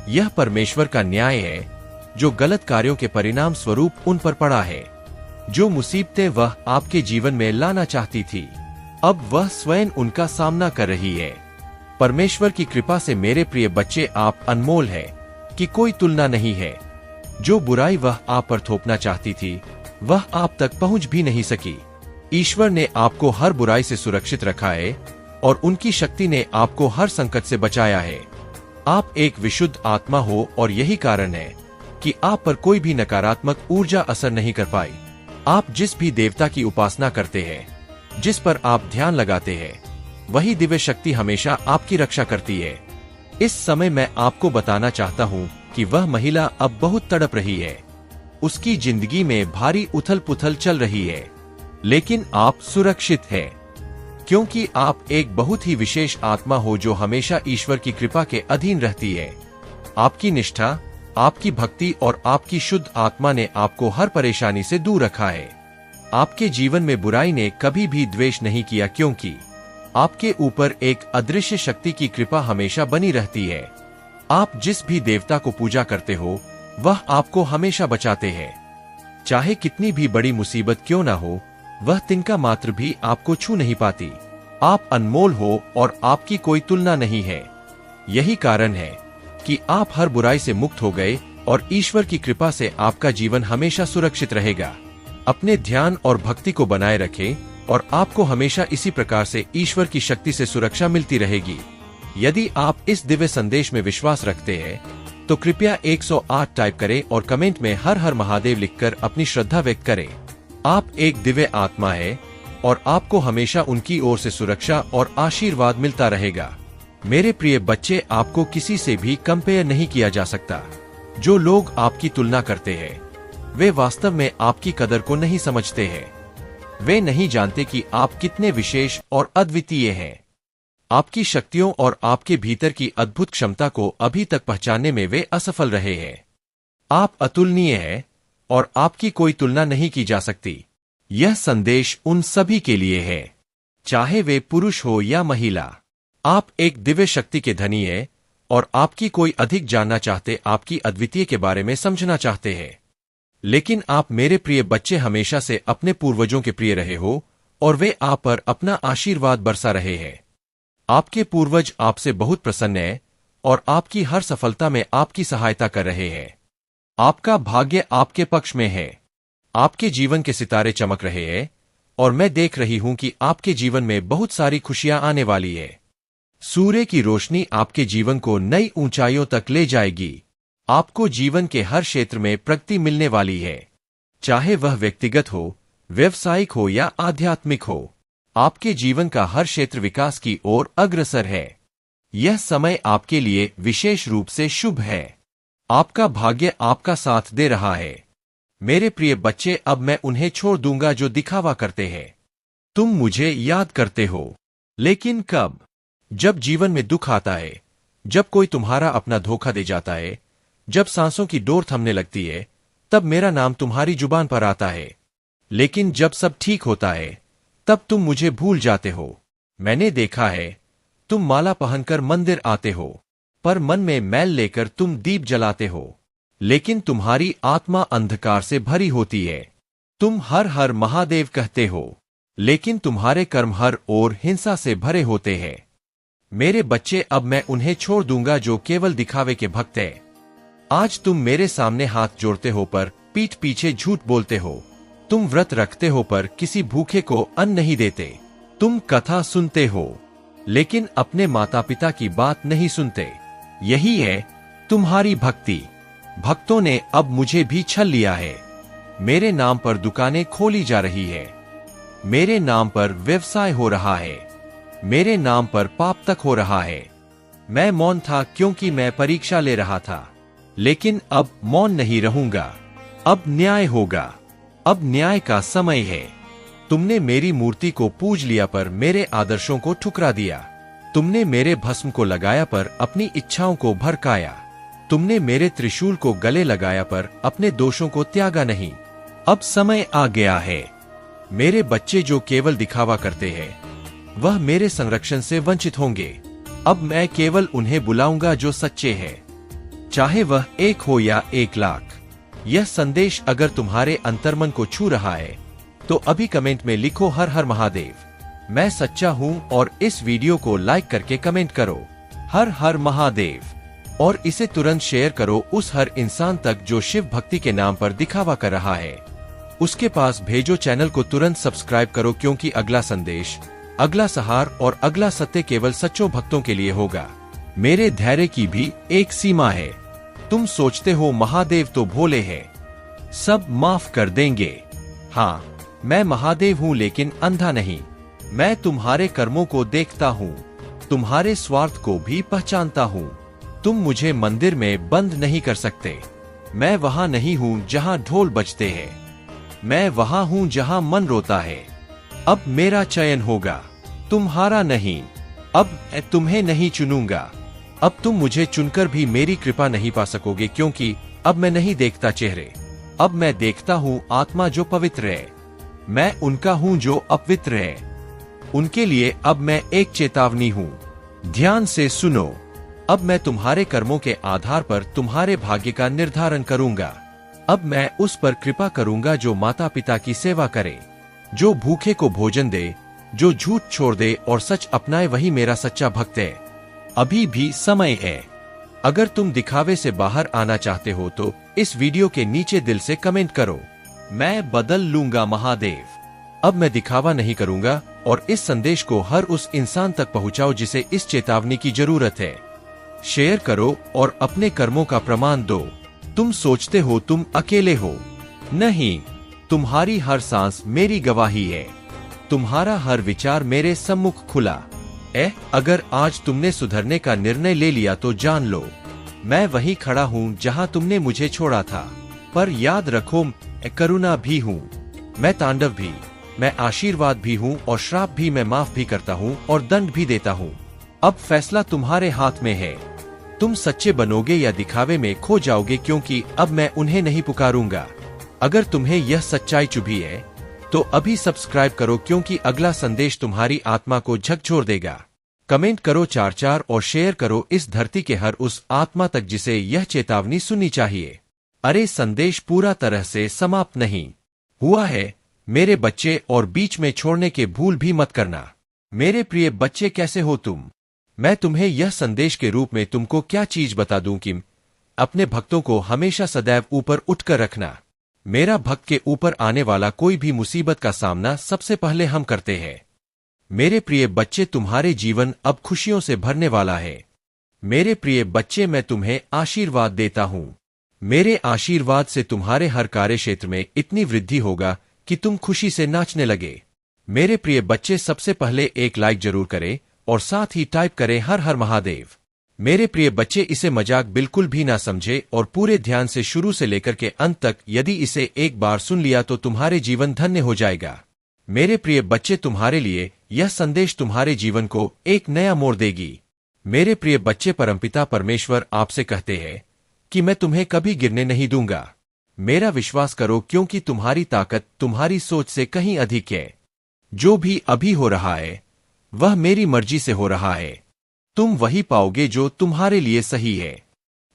S1: यह परमेश्वर का न्याय है जो गलत कार्यों के परिणाम स्वरूप उन पर पड़ा है। जो मुसीबतें वह आपके जीवन में लाना चाहती थी अब वह स्वयं उनका सामना कर रही है। परमेश्वर की कृपा से मेरे प्रिय बच्चे, आप अनमोल है कि कोई तुलना नहीं है। जो बुराई वह आप पर थोपना चाहती थी वह आप तक पहुंच भी नहीं सकी। ईश्वर ने आपको हर बुराई से सुरक्षित रखा है और उनकी शक्ति ने आपको हर संकट से बचाया है। आप एक विशुद्ध आत्मा हो और यही कारण है कि आप पर कोई भी नकारात्मक ऊर्जा असर नहीं कर पाई। आप जिस भी देवता की उपासना करते हैं, जिस पर आप ध्यान लगाते हैं, वही दिव्य शक्ति हमेशा आपकी रक्षा करती है। इस समय मैं आपको बताना चाहता हूँ कि वह महिला अब बहुत तड़प रही है। उसकी जिंदगी में भारी उथल पुथल चल रही है, लेकिन आप सुरक्षित हैं। क्योंकि आप एक बहुत ही विशेष आत्मा हो जो हमेशा ईश्वर की कृपा के अधीन रहती है। आपकी निष्ठा, आपकी भक्ति और आपकी शुद्ध आत्मा ने आपको हर परेशानी से दूर रखा है। आपके जीवन में बुराई ने कभी भी द्वेष नहीं किया, क्योंकि आपके ऊपर एक अदृश्य शक्ति की कृपा हमेशा बनी रहती है। आप जिस भी देवता को पूजा करते हो वह आपको हमेशा बचाते हैं। चाहे कितनी भी बड़ी मुसीबत क्यों ना हो, वह तिनका मात्र भी आपको छू नहीं पाती। आप अनमोल हो और आपकी कोई तुलना नहीं है। यही कारण है कि आप हर बुराई से मुक्त हो गए और ईश्वर की कृपा से आपका जीवन हमेशा सुरक्षित रहेगा। अपने ध्यान और भक्ति को बनाए रखें और आपको हमेशा इसी प्रकार से ईश्वर की शक्ति से सुरक्षा मिलती रहेगी। यदि आप इस दिव्य संदेश में विश्वास रखते हैं तो कृपया 108 टाइप करें और कमेंट में हर हर महादेव लिखकर अपनी श्रद्धा व्यक्त करें। आप एक दिव्य आत्मा है और आपको हमेशा उनकी ओर से सुरक्षा और आशीर्वाद मिलता रहेगा। मेरे प्रिय बच्चे, आपको किसी से भी कंपेयर नहीं किया जा सकता। जो लोग आपकी तुलना करते हैं वे वास्तव में आपकी कदर को नहीं समझते हैं। वे नहीं जानते कि आप कितने विशेष और अद्वितीय हैं। आपकी शक्तियों और आपके भीतर की अद्भुत क्षमता को अभी तक पहचानने में वे असफल रहे हैं। आप अतुलनीय हैं और आपकी कोई तुलना नहीं की जा सकती। यह संदेश उन सभी के लिए है, चाहे वे पुरुष हो या महिला। आप एक दिव्य शक्ति के धनी हैं और आपकी कोई अधिक जानना चाहते, आपकी अद्वितीय के बारे में समझना चाहते हैं। लेकिन आप मेरे प्रिय बच्चे हमेशा से अपने पूर्वजों के प्रिय रहे हो और वे आप पर अपना आशीर्वाद बरसा रहे हैं। आपके पूर्वज आपसे बहुत प्रसन्न हैं और आपकी हर सफलता में आपकी सहायता कर रहे हैं। आपका भाग्य आपके पक्ष में है। आपके जीवन के सितारे चमक रहे हैं और मैं देख रही हूं कि आपके जीवन में बहुत सारी खुशियां आने वाली है। सूर्य की रोशनी आपके जीवन को नई ऊंचाइयों तक ले जाएगी। आपको जीवन के हर क्षेत्र में प्रगति मिलने वाली है, चाहे वह व्यक्तिगत हो, व्यवसायिक हो या आध्यात्मिक हो। आपके जीवन का हर क्षेत्र विकास की ओर अग्रसर है। यह समय आपके लिए विशेष रूप से शुभ है। आपका भाग्य आपका साथ दे रहा है। मेरे प्रिय बच्चे, अब मैं उन्हें छोड़ दूंगा जो दिखावा करते हैं। तुम मुझे याद करते हो, लेकिन कब? जब जीवन में दुख आता है, जब कोई तुम्हारा अपना धोखा दे जाता है, जब सांसों की डोर थमने लगती है, तब मेरा नाम तुम्हारी जुबान पर आता है। लेकिन जब सब ठीक होता है तब तुम मुझे भूल जाते हो। मैंने देखा है, तुम माला पहनकर मंदिर आते हो, पर मन में मैल लेकर तुम दीप जलाते हो। लेकिन तुम्हारी आत्मा अंधकार से भरी होती है। तुम हर हर महादेव कहते हो, लेकिन तुम्हारे कर्म हर ओर हिंसा से भरे होते हैं। मेरे बच्चे, अब मैं उन्हें छोड़ दूंगा जो केवल दिखावे के भक्त हैं। आज तुम मेरे सामने हाथ जोड़ते हो पर पीठ पीछे झूठ बोलते हो। तुम व्रत रखते हो पर किसी भूखे को अन्न नहीं देते। तुम कथा सुनते हो लेकिन अपने माता पिता की बात नहीं सुनते। यही है तुम्हारी भक्ति। भक्तों ने अब मुझे भी छल लिया है। मेरे नाम पर दुकानें खोली जा रही है, मेरे नाम पर व्यवसाय हो रहा है, मेरे नाम पर पाप तक हो रहा है। मैं मौन था क्योंकि मैं परीक्षा ले रहा था, लेकिन अब मौन नहीं रहूंगा। अब न्याय होगा। अब न्याय का समय है। तुमने मेरी मूर्ति को पूज लिया पर मेरे आदर्शों को ठुकरा दिया। तुमने मेरे भस्म को लगाया पर अपनी इच्छाओं को भड़काया। तुमने मेरे त्रिशूल को गले लगाया पर अपने दोषों को त्यागा नहीं। अब समय आ गया है। मेरे बच्चे जो केवल दिखावा करते हैं वह मेरे संरक्षण से वंचित होंगे। अब मैं केवल उन्हें बुलाऊंगा जो सच्चे हैं, चाहे वह 1 हो या 1 लाख। यह संदेश अगर तुम्हारे अंतर्मन को छू रहा है तो अभी कमेंट में लिखो हर हर महादेव। मैं सच्चा हूं और इस वीडियो को लाइक करके कमेंट करो हर हर महादेव और इसे तुरंत शेयर करो उस हर इंसान तक जो शिव भक्ति के नाम पर दिखावा कर रहा है। उसके पास भेजो। चैनल को तुरंत सब्सक्राइब करो क्योंकि अगला संदेश, अगला सहार और अगला सत्य केवल सच्चों भक्तों के लिए होगा। मेरे धैर्य की भी एक सीमा है। तुम सोचते हो महादेव तो भोले हैं, सब माफ कर देंगे। हाँ, मैं महादेव हूँ लेकिन अंधा नहीं। मैं तुम्हारे कर्मों को देखता हूँ, तुम्हारे स्वार्थ को भी पहचानता हूँ। तुम मुझे मंदिर में बंद नहीं कर सकते। मैं वहां नहीं हूँ जहां ढोल बजते हैं, मैं वहां हूँ जहां मन रोता है। अब मेरा चयन होगा। तुम्हारा नहीं। अब तुम्हें नहीं चुनूंगा। अब तुम मुझे चुनकर भी मेरी कृपा नहीं पा सकोगे, क्योंकि अब मैं नहीं देखता चेहरे, अब मैं देखता हूँ आत्मा जो पवित्र है। मैं उनका हूँ जो अपवित्र है। उनके लिए अब मैं एक चेतावनी हूँ। ध्यान से सुनो। अब मैं तुम्हारे कर्मों के आधार पर तुम्हारे भाग्य का निर्धारण करूंगा। अब मैं उस पर कृपा करूंगा जो माता पिता की सेवा करे, जो भूखे को भोजन दे, जो झूठ छोड़ दे और सच अपनाए, वही मेरा सच्चा भक्त है। अभी भी समय है। अगर तुम दिखावे से बाहर आना चाहते हो तो इस वीडियो के नीचे दिल से कमेंट करो, मैं बदल लूंगा महादेव। अब मैं दिखावा नहीं करूंगा और इस संदेश को हर उस इंसान तक पहुंचाओ जिसे इस चेतावनी की जरूरत है। शेयर करो और अपने कर्मों का प्रमाण दो। तुम सोचते हो तुम अकेले हो, नहीं, तुम्हारी हर सांस मेरी गवाही है। तुम्हारा हर विचार मेरे सम्मुख खुला। अगर आज तुमने सुधरने का निर्णय ले लिया तो जान लो, मैं वहीं खड़ा हूँ जहाँ तुमने मुझे छोड़ा था। पर याद रखो, मैं करुणा भी हूँ, मैं तांडव भी, मैं आशीर्वाद भी हूँ और श्राप भी। मैं माफ भी करता हूँ और दंड भी देता हूँ। अब फैसला तुम्हारे हाथ में है। तुम सच्चे बनोगे या दिखावे में खो जाओगे, क्योंकि अब मैं उन्हें नहीं पुकारूंगा। अगर तुम्हें यह सच्चाई चुभी है तो अभी सब्सक्राइब करो, क्योंकि अगला संदेश तुम्हारी आत्मा को झकझोर देगा। कमेंट करो 4 और शेयर करो इस धरती के हर उस आत्मा तक जिसे यह चेतावनी सुननी चाहिए। अरे संदेश पूरा तरह से समाप्त नहीं हुआ है मेरे बच्चे, और बीच में छोड़ने के भूल भी मत करना। मेरे प्रिय बच्चे, कैसे हो तुम? मैं तुम्हें यह संदेश के रूप में तुमको क्या चीज बता दूं कि अपने भक्तों को हमेशा सदैव ऊपर उठकर रखना। मेरा भक्त के ऊपर आने वाला कोई भी मुसीबत का सामना सबसे पहले हम करते हैं। मेरे प्रिय बच्चे, तुम्हारे जीवन अब खुशियों से भरने वाला है। मेरे प्रिय बच्चे, मैं तुम्हें आशीर्वाद देता हूँ। मेरे आशीर्वाद से तुम्हारे हर कार्य क्षेत्र में इतनी वृद्धि होगा कि तुम खुशी से नाचने लगे। मेरे प्रिय बच्चे, सबसे पहले एक लाइक जरूर करें और साथ ही टाइप करें हर हर महादेव। मेरे प्रिय बच्चे, इसे मजाक बिल्कुल भी ना समझे और पूरे ध्यान से शुरू से लेकर के अंत तक यदि इसे एक बार सुन लिया तो तुम्हारे जीवन धन्य हो जाएगा। मेरे प्रिय बच्चे, तुम्हारे लिए यह संदेश तुम्हारे जीवन को एक नया मोड़ देगी। मेरे प्रिय बच्चे, परमपिता परमेश्वर आपसे कहते हैं कि मैं तुम्हें कभी गिरने नहीं दूंगा। मेरा विश्वास करो, क्योंकि तुम्हारी ताकत तुम्हारी सोच से कहीं अधिक है। जो भी अभी हो रहा है वह मेरी मर्जी से हो रहा है। तुम वही पाओगे जो तुम्हारे लिए सही है।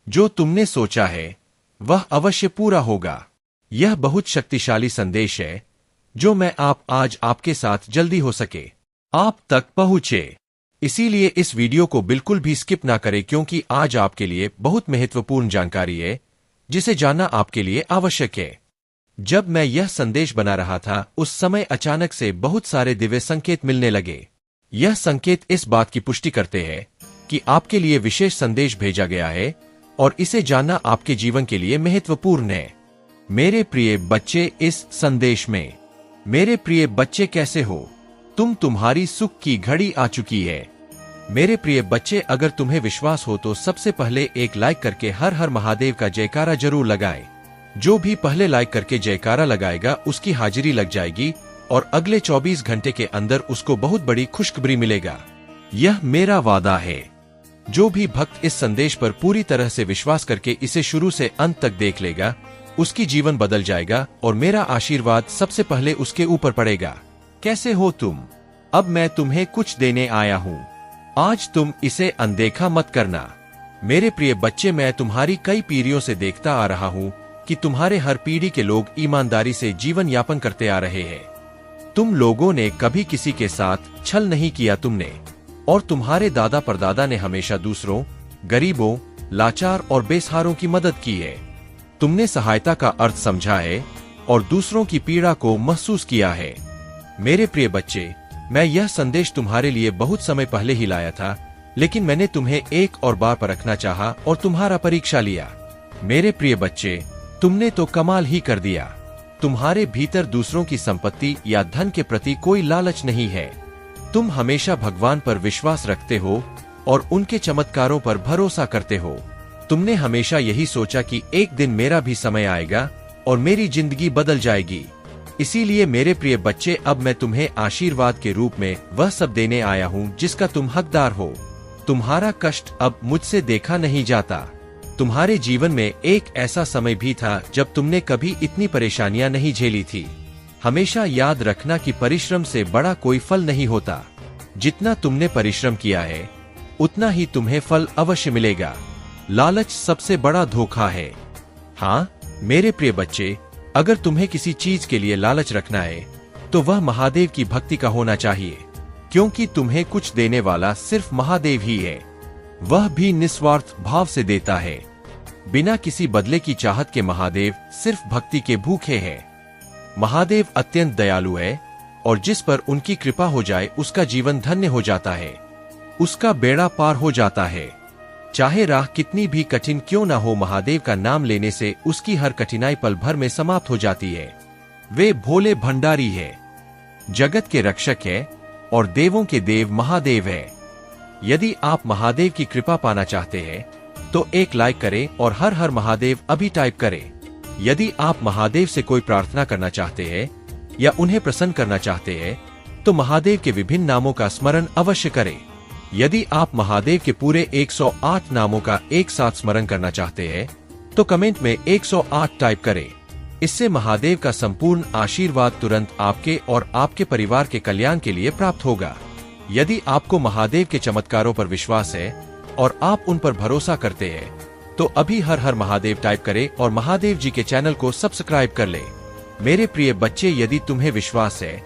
S1: जो तुमने सोचा है वह अवश्य पूरा होगा। यह बहुत शक्तिशाली संदेश है जो मैं आज आपके साथ जल्दी हो सके आप तक पहुंचे। इसीलिए इस वीडियो को बिल्कुल भी स्किप ना करें, क्योंकि आज आपके लिए बहुत महत्वपूर्ण जानकारी है जिसे जानना आपके लिए आवश्यक है। जब मैं यह संदेश बना रहा था उस समय अचानक से बहुत सारे दिव्य संकेत मिलने लगे। यह संकेत इस बात की पुष्टि करते हैं कि आपके लिए विशेष संदेश भेजा गया है और इसे जानना आपके जीवन के लिए महत्वपूर्ण है। मेरे प्रिय बच्चे, इस संदेश में, मेरे प्रिय बच्चे, कैसे हो तुम? तुम्हारी सुख की घड़ी आ चुकी है। मेरे प्रिय बच्चे, अगर तुम्हें विश्वास हो तो सबसे पहले एक लाइक करके हर हर महादेव का जयकारा जरूर लगाएं। जो भी पहले लाइक करके जयकारा लगाएगा उसकी हाजिरी लग जाएगी और अगले 24 घंटे के अंदर उसको बहुत बड़ी खुशखबरी मिलेगा। यह मेरा वादा है। जो भी भक्त इस संदेश पर पूरी तरह से विश्वास करके इसे शुरू से अंत तक देख लेगा उसकी जीवन बदल जाएगा और मेरा आशीर्वाद सबसे पहले उसके ऊपर पड़ेगा। कैसे हो तुम? अब मैं तुम्हें कुछ देने आया हूँ। आज तुम इसे अनदेखा मत करना। मेरे प्रिय बच्चे, मैं तुम्हारी कई पीढ़ियों से देखता आ रहा हूँ कि तुम्हारे हर पीढ़ी के लोग ईमानदारी से जीवन यापन करते आ रहे हैं। तुम लोगों ने कभी किसी के साथ छल नहीं किया तुमने, और तुम्हारे दादा परदादा ने हमेशा दूसरों, गरीबों, लाचार और बेसहारों की मदद की है। तुमने सहायता का अर्थ समझा है और दूसरों की पीड़ा को महसूस किया है। मेरे प्रिय बच्चे, मैं यह संदेश तुम्हारे लिए बहुत समय पहले ही लाया था, लेकिन मैंने तुम्हें एक और बार परखना चाहा और तुम्हारा परीक्षा लिया। मेरे प्रिय बच्चे, तुमने तो कमाल ही कर दिया। तुम्हारे भीतर दूसरों की संपत्ति या धन के प्रति कोई लालच नहीं है। तुम हमेशा भगवान पर विश्वास रखते हो और उनके चमत्कारों पर भरोसा करते हो। तुमने हमेशा यही सोचा कि एक दिन मेरा भी समय आएगा और मेरी जिंदगी बदल जाएगी। इसीलिए मेरे प्रिय बच्चे, अब मैं तुम्हें आशीर्वाद के रूप में वह सब देने आया हूँ जिसका तुम हकदार हो। तुम्हारा कष्ट अब मुझसे देखा नहीं जाता। तुम्हारे जीवन में एक ऐसा समय भी था जब तुमने कभी इतनी परेशानियां नहीं झेली थी। हमेशा याद रखना कि परिश्रम से बड़ा कोई फल नहीं होता। जितना तुमने परिश्रम किया है उतना ही तुम्हें फल अवश्य मिलेगा। लालच सबसे बड़ा धोखा है। हाँ मेरे प्रिय बच्चे, अगर तुम्हें किसी चीज के लिए लालच रखना है तो वह महादेव की भक्ति का होना चाहिए, क्योंकि तुम्हें कुछ देने वाला सिर्फ महादेव ही है। वह भी निस्वार्थ भाव से देता है, बिना किसी बदले की चाहत के। महादेव सिर्फ भक्ति के भूखे हैं। महादेव अत्यंत दयालु है और जिस पर उनकी कृपा हो जाए उसका जीवन धन्य हो जाता है, उसका बेड़ा पार हो जाता है। चाहे राह कितनी भी कठिन क्यों ना हो, महादेव का नाम लेने से उसकी हर कठिनाई पल भर में समाप्त हो जाती है। वे भोले भंडारी है, जगत के रक्षक है और देवों के देव महादेव है। यदि आप महादेव की कृपा पाना चाहते हैं तो एक लाइक करें और हर हर महादेव अभी टाइप करें। यदि आप महादेव से कोई प्रार्थना करना चाहते हैं या उन्हें प्रसन्न करना चाहते हैं तो महादेव के विभिन्न नामों का स्मरण अवश्य करें। यदि आप महादेव के पूरे 108 नामों का एक साथ स्मरण करना चाहते हैं तो कमेंट में 108 टाइप करें। इससे महादेव का संपूर्ण आशीर्वाद तुरंत आपके और आपके परिवार के कल्याण के लिए प्राप्त होगा। यदि आपको महादेव के चमत्कारों पर विश्वास है और आप उन पर भरोसा करते हैं तो अभी हर हर महादेव टाइप करें और महादेव जी के चैनल को सब्सक्राइब कर ले। मेरे प्रिय बच्चे, यदि तुम्हें विश्वास है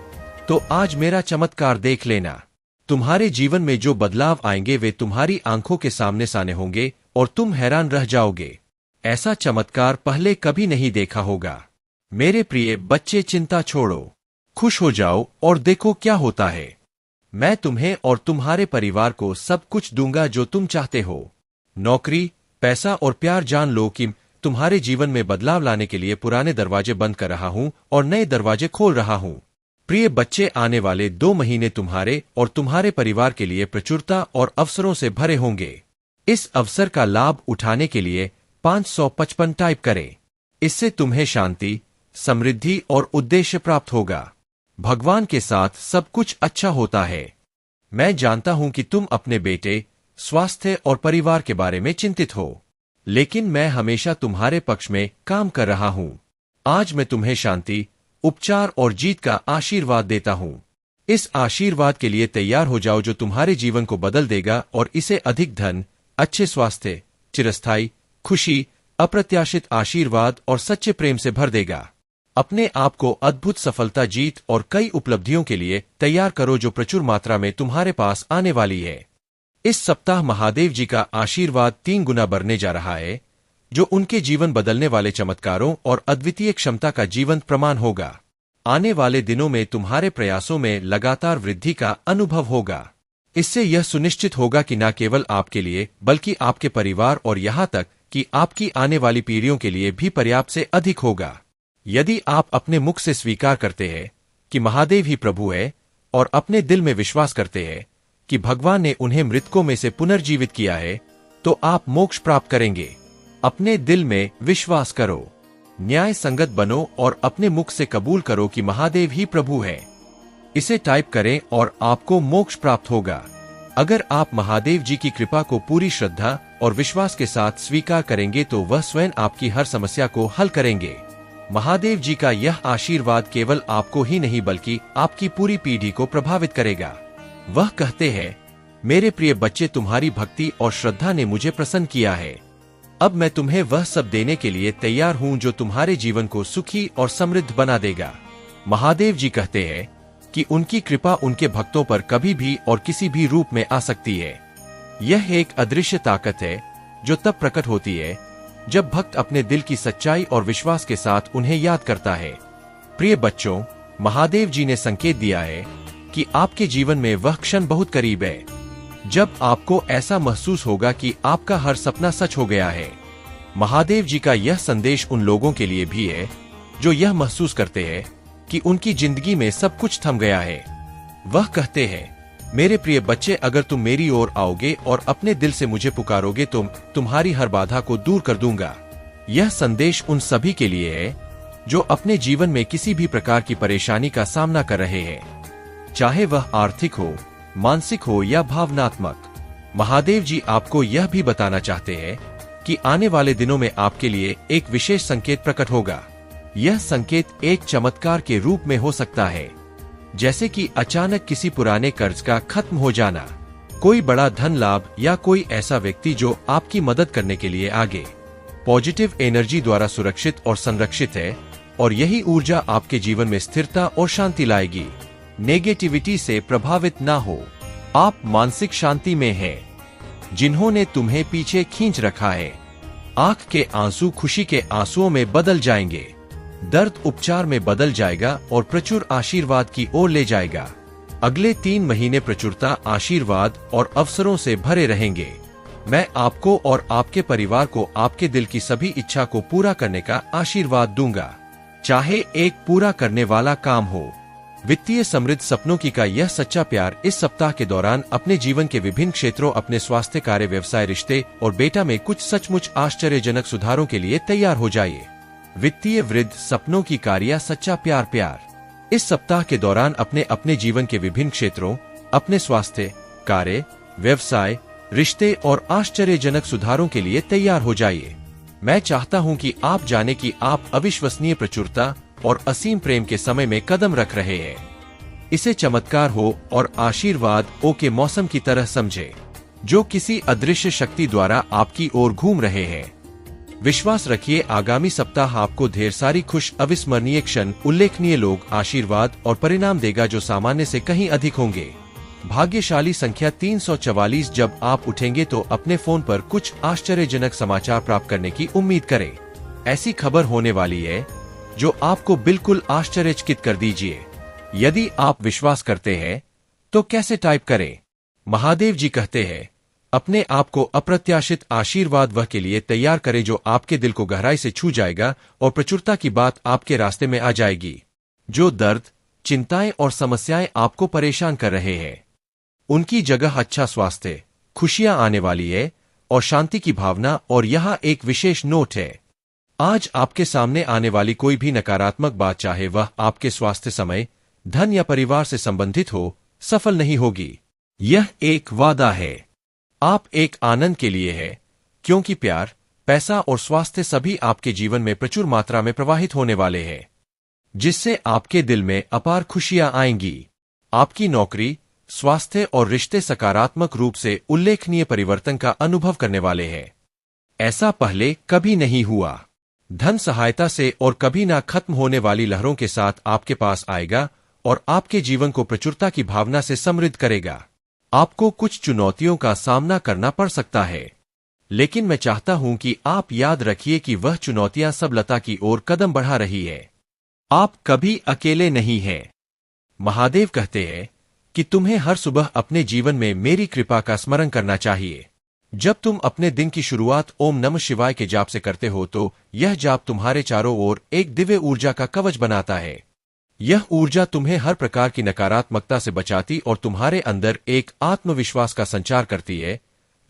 S1: तो आज मेरा चमत्कार देख लेना। तुम्हारे जीवन में जो बदलाव आएंगे वे तुम्हारी आंखों के सामने साने होंगे और तुम हैरान रह जाओगे। ऐसा चमत्कार पहले कभी नहीं देखा होगा। मेरे प्रिय बच्चे, चिंता छोड़ो, खुश हो जाओ और देखो क्या होता है। मैं तुम्हें और तुम्हारे परिवार को सब कुछ दूंगा जो तुम चाहते हो। नौकरी, पैसा और प्यार। जान लो कि तुम्हारे जीवन में बदलाव लाने के लिए पुराने दरवाजे बंद कर रहा हूं और नए दरवाजे खोल रहा हूं। प्रिय बच्चे, आने वाले 2 महीने तुम्हारे और तुम्हारे परिवार के लिए प्रचुरता और अवसरों से भरे होंगे। इस अवसर का लाभ उठाने के लिए 555 टाइप करें। इससे तुम्हें शांति, समृद्धि और उद्देश्य प्राप्त होगा। भगवान के साथ सब कुछ अच्छा होता है। मैं जानता हूं कि तुम अपने बेटे, स्वास्थ्य और परिवार के बारे में चिंतित हो, लेकिन मैं हमेशा तुम्हारे पक्ष में काम कर रहा हूं। आज मैं तुम्हें शांति, उपचार और जीत का आशीर्वाद देता हूं। इस आशीर्वाद के लिए तैयार हो जाओ जो तुम्हारे जीवन को बदल देगा और इसे अधिक धन, अच्छे स्वास्थ्य, चिरस्थायी खुशी, अप्रत्याशित आशीर्वाद और सच्चे प्रेम से भर देगा। अपने आप को अद्भुत सफलता, जीत और कई उपलब्धियों के लिए तैयार करो जो प्रचुर मात्रा में तुम्हारे पास आने वाली है। इस सप्ताह महादेव जी का आशीर्वाद 3 गुना बढ़ने जा रहा है, जो उनके जीवन बदलने वाले चमत्कारों और अद्वितीय क्षमता का जीवंत प्रमाण होगा। आने वाले दिनों में तुम्हारे प्रयासों में लगातार वृद्धि का अनुभव होगा। इससे यह सुनिश्चित होगा कि न केवल आपके लिए बल्कि आपके परिवार और यहाँ तक कि आपकी आने वाली पीढ़ियों के लिए भी पर्याप्त से अधिक होगा। यदि आप अपने मुख से स्वीकार करते हैं कि महादेव ही प्रभु है और अपने दिल में विश्वास करते हैं कि भगवान ने उन्हें मृतकों में से पुनर्जीवित किया है, तो आप मोक्ष प्राप्त करेंगे। अपने दिल में विश्वास करो, न्याय संगत बनो और अपने मुख से कबूल करो कि महादेव ही प्रभु है। इसे टाइप करें और आपको मोक्ष प्राप्त होगा। अगर आप महादेव जी की कृपा को पूरी श्रद्धा और विश्वास के साथ स्वीकार करेंगे तो वह स्वयं आपकी हर समस्या को हल करेंगे। महादेव जी का यह आशीर्वाद केवल आपको ही नहीं बल्कि आपकी पूरी पीढ़ी को प्रभावित करेगा। वह कहते हैं, मेरे प्रिय बच्चे, तुम्हारी भक्ति और श्रद्धा ने मुझे प्रसन्न किया है। अब मैं तुम्हें वह सब देने के लिए तैयार हूं जो तुम्हारे जीवन को सुखी और समृद्ध बना देगा। महादेव जी कहते हैं कि उनकी कृपा उनके भक्तों पर कभी भी और किसी भी रूप में आ सकती है। यह एक अदृश्य ताकत है जो तब प्रकट होती है जब भक्त अपने दिल की सच्चाई और विश्वास के साथ उन्हें याद करता है। प्रिय बच्चों, महादेव जी ने संकेत दिया है कि आपके जीवन में वह क्षण बहुत करीब है जब आपको ऐसा महसूस होगा कि आपका हर सपना सच हो गया है। महादेव जी का यह संदेश उन लोगों के लिए भी है जो यह महसूस करते हैं कि उनकी जिंदगी में सब कुछ थम गया है। वह कहते हैं, मेरे प्रिय बच्चे, अगर तुम मेरी ओर आओगे और अपने दिल से मुझे पुकारोगे तो तुम्हारी हर बाधा को दूर कर दूंगा। यह संदेश उन सभी के लिए है जो अपने जीवन में किसी भी प्रकार की परेशानी का सामना कर रहे हैं, चाहे वह आर्थिक हो, मानसिक हो या भावनात्मक। महादेव जी आपको यह भी बताना चाहते हैं कि आने वाले दिनों में आपके लिए एक विशेष संकेत प्रकट होगा। यह संकेत एक चमत्कार के रूप में हो सकता है, जैसे कि अचानक किसी पुराने कर्ज का खत्म हो जाना, कोई बड़ा धन लाभ या कोई ऐसा व्यक्ति जो आपकी मदद करने के लिए आगे पॉजिटिव एनर्जी द्वारा सुरक्षित और संरक्षित है, और यही ऊर्जा आपके जीवन में स्थिरता और शांति लाएगी। नेगेटिविटी से प्रभावित ना हो, आप मानसिक शांति में हैं। जिन्होंने तुम्हें पीछे खींच रखा है, आंख के आंसू खुशी के आंसुओं में बदल जाएंगे, दर्द उपचार में बदल जाएगा और प्रचुर आशीर्वाद की ओर ले जाएगा। अगले 3 महीने प्रचुरता, आशीर्वाद और अवसरों से भरे रहेंगे। मैं आपको और आपके परिवार को आपके दिल की सभी इच्छा को पूरा करने का आशीर्वाद दूंगा, चाहे एक पूरा करने वाला काम हो। वित्तीय समृद्ध सपनों की का यह सच्चा प्यार इस सप्ताह के दौरान अपने जीवन के विभिन्न क्षेत्रों, अपने स्वास्थ्य, कार्य, व्यवसाय, रिश्ते और बेटा में कुछ सचमुच आश्चर्यजनक सुधारों के लिए तैयार हो जाइए। वित्तीय वृद्ध सपनों की कार्य सच्चा प्यार इस सप्ताह के दौरान अपने अपने जीवन के विभिन्न क्षेत्रों, अपने स्वास्थ्य, कार्य, व्यवसाय, रिश्ते और आश्चर्यजनक सुधारों के लिए तैयार हो जाइए। मैं चाहता हूं कि आप जाने कि आप अविश्वसनीय प्रचुरता और असीम प्रेम के समय में कदम रख रहे हैं। इसे चमत्कार हो और आशीर्वाद के मौसम की तरह समझे, जो किसी अदृश्य शक्ति द्वारा आपकी ओर घूम रहे हैं। विश्वास रखिए, आगामी सप्ताह आपको ढेर सारी खुश, अविस्मरणीय क्षण, उल्लेखनीय लोग, आशीर्वाद और परिणाम देगा जो सामान्य से कहीं अधिक होंगे। भाग्यशाली संख्या 344। जब आप उठेंगे तो अपने फोन पर कुछ आश्चर्यजनक समाचार प्राप्त करने की उम्मीद करें। ऐसी खबर होने वाली है जो आपको बिल्कुल आश्चर्यचकित कर दीजिए। यदि आप विश्वास करते हैं तो कैसे टाइप करें? महादेव जी कहते हैं, अपने आप को अप्रत्याशित आशीर्वाद वह के लिए तैयार करें जो आपके दिल को गहराई से छू जाएगा और प्रचुरता की बात आपके रास्ते में आ जाएगी। जो दर्द, चिंताएं और समस्याएं आपको परेशान कर रहे हैं, उनकी जगह अच्छा स्वास्थ्य, खुशियां आने वाली है और शांति की भावना। और यहाँ एक विशेष नोट है, आज आपके सामने आने वाली कोई भी नकारात्मक बात, चाहे वह आपके स्वास्थ्य, समय, धन या परिवार से संबंधित हो, सफल नहीं होगी। यह एक वादा है, आप एक आनंद के लिए है, क्योंकि प्यार, पैसा और स्वास्थ्य सभी आपके जीवन में प्रचुर मात्रा में प्रवाहित होने वाले हैं, जिससे आपके दिल में अपार खुशियां आएंगी। आपकी नौकरी, स्वास्थ्य और रिश्ते सकारात्मक रूप से उल्लेखनीय परिवर्तन का अनुभव करने वाले हैं। ऐसा पहले कभी नहीं हुआ। धन सहायता से और कभी ना खत्म होने वाली लहरों के साथ आपके पास आएगा और आपके जीवन को प्रचुरता की भावना से समृद्ध करेगा। आपको कुछ चुनौतियों का सामना करना पड़ सकता है, लेकिन मैं चाहता हूं कि आप याद रखिए कि वह चुनौतियां सफलता की ओर कदम बढ़ा रही है। आप कभी अकेले नहीं हैं। महादेव कहते हैं कि तुम्हें हर सुबह अपने जीवन में मेरी कृपा का स्मरण करना चाहिए। जब तुम अपने दिन की शुरुआत ओम नमः शिवाय के जाप से करते हो तो यह जाप तुम्हारे चारों ओर एक दिव्य ऊर्जा का कवच बनाता है। यह ऊर्जा तुम्हें हर प्रकार की नकारात्मकता से बचाती और तुम्हारे अंदर एक आत्मविश्वास का संचार करती है,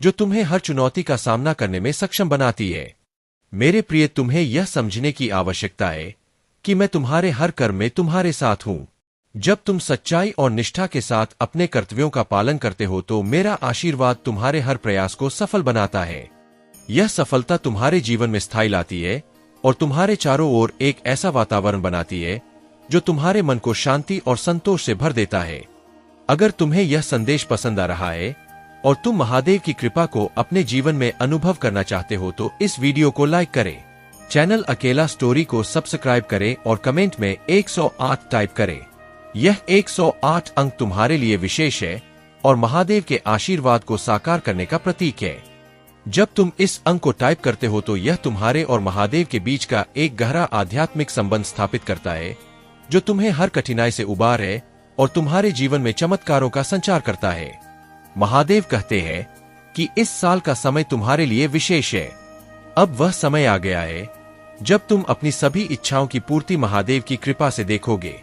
S1: जो तुम्हें हर चुनौती का सामना करने में सक्षम बनाती है। मेरे प्रिय, तुम्हें यह समझने की आवश्यकता है कि मैं तुम्हारे हर कर्म में तुम्हारे साथ हूं। जब तुम सच्चाई और निष्ठा के साथ अपने कर्तव्यों का पालन करते हो तो मेरा आशीर्वाद तुम्हारे हर प्रयास को सफल बनाता है। यह सफलता तुम्हारे जीवन में स्थायी लाती है और तुम्हारे चारों ओर एक ऐसा वातावरण बनाती है जो तुम्हारे मन को शांति और संतोष से भर देता है। अगर तुम्हें यह संदेश पसंद आ रहा है और तुम महादेव की कृपा को अपने जीवन में अनुभव करना चाहते हो तो इस वीडियो को लाइक करें, चैनल अकेला स्टोरी को सब्सक्राइब करें और कमेंट में 108 टाइप करें। यह 108 अंक तुम्हारे लिए विशेष है और महादेव के आशीर्वाद को साकार करने का प्रतीक है। जब तुम इस अंक को टाइप करते हो तो यह तुम्हारे और महादेव के बीच का एक गहरा आध्यात्मिक संबंध स्थापित करता है, जो तुम्हें हर कठिनाई से उबार है और तुम्हारे जीवन में चमत्कारों का संचार करता है। महादेव कहते हैं कि इस साल का समय तुम्हारे लिए विशेष है। अब वह समय आ गया है जब तुम अपनी सभी इच्छाओं की पूर्ति महादेव की कृपा से देखोगे।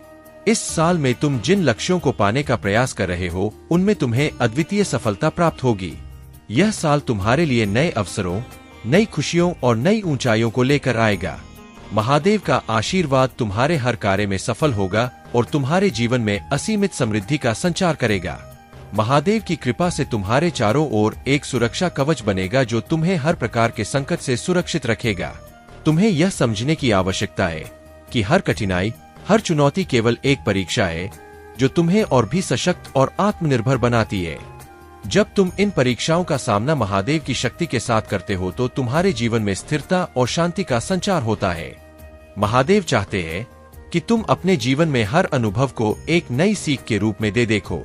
S1: इस साल में तुम जिन लक्ष्यों को पाने का प्रयास कर रहे हो उनमें तुम्हें अद्वितीय सफलता प्राप्त होगी। यह साल तुम्हारे लिए नए अवसरों, नई खुशियों और नई ऊंचाइयों को लेकर आएगा। महादेव का आशीर्वाद तुम्हारे हर कार्य में सफल होगा और तुम्हारे जीवन में असीमित समृद्धि का संचार करेगा। महादेव की कृपा से तुम्हारे चारों ओर एक सुरक्षा कवच बनेगा जो तुम्हें हर प्रकार के संकट से सुरक्षित रखेगा। तुम्हें यह समझने की आवश्यकता है कि हर कठिनाई, हर चुनौती केवल एक परीक्षा है जो तुम्हें और भी सशक्त और आत्मनिर्भर बनाती है। जब तुम इन परीक्षाओं का सामना महादेव की शक्ति के साथ करते हो तो तुम्हारे जीवन में स्थिरता और शांति का संचार होता है। महादेव चाहते हैं कि तुम अपने जीवन में हर अनुभव को एक नई सीख के रूप में देखो।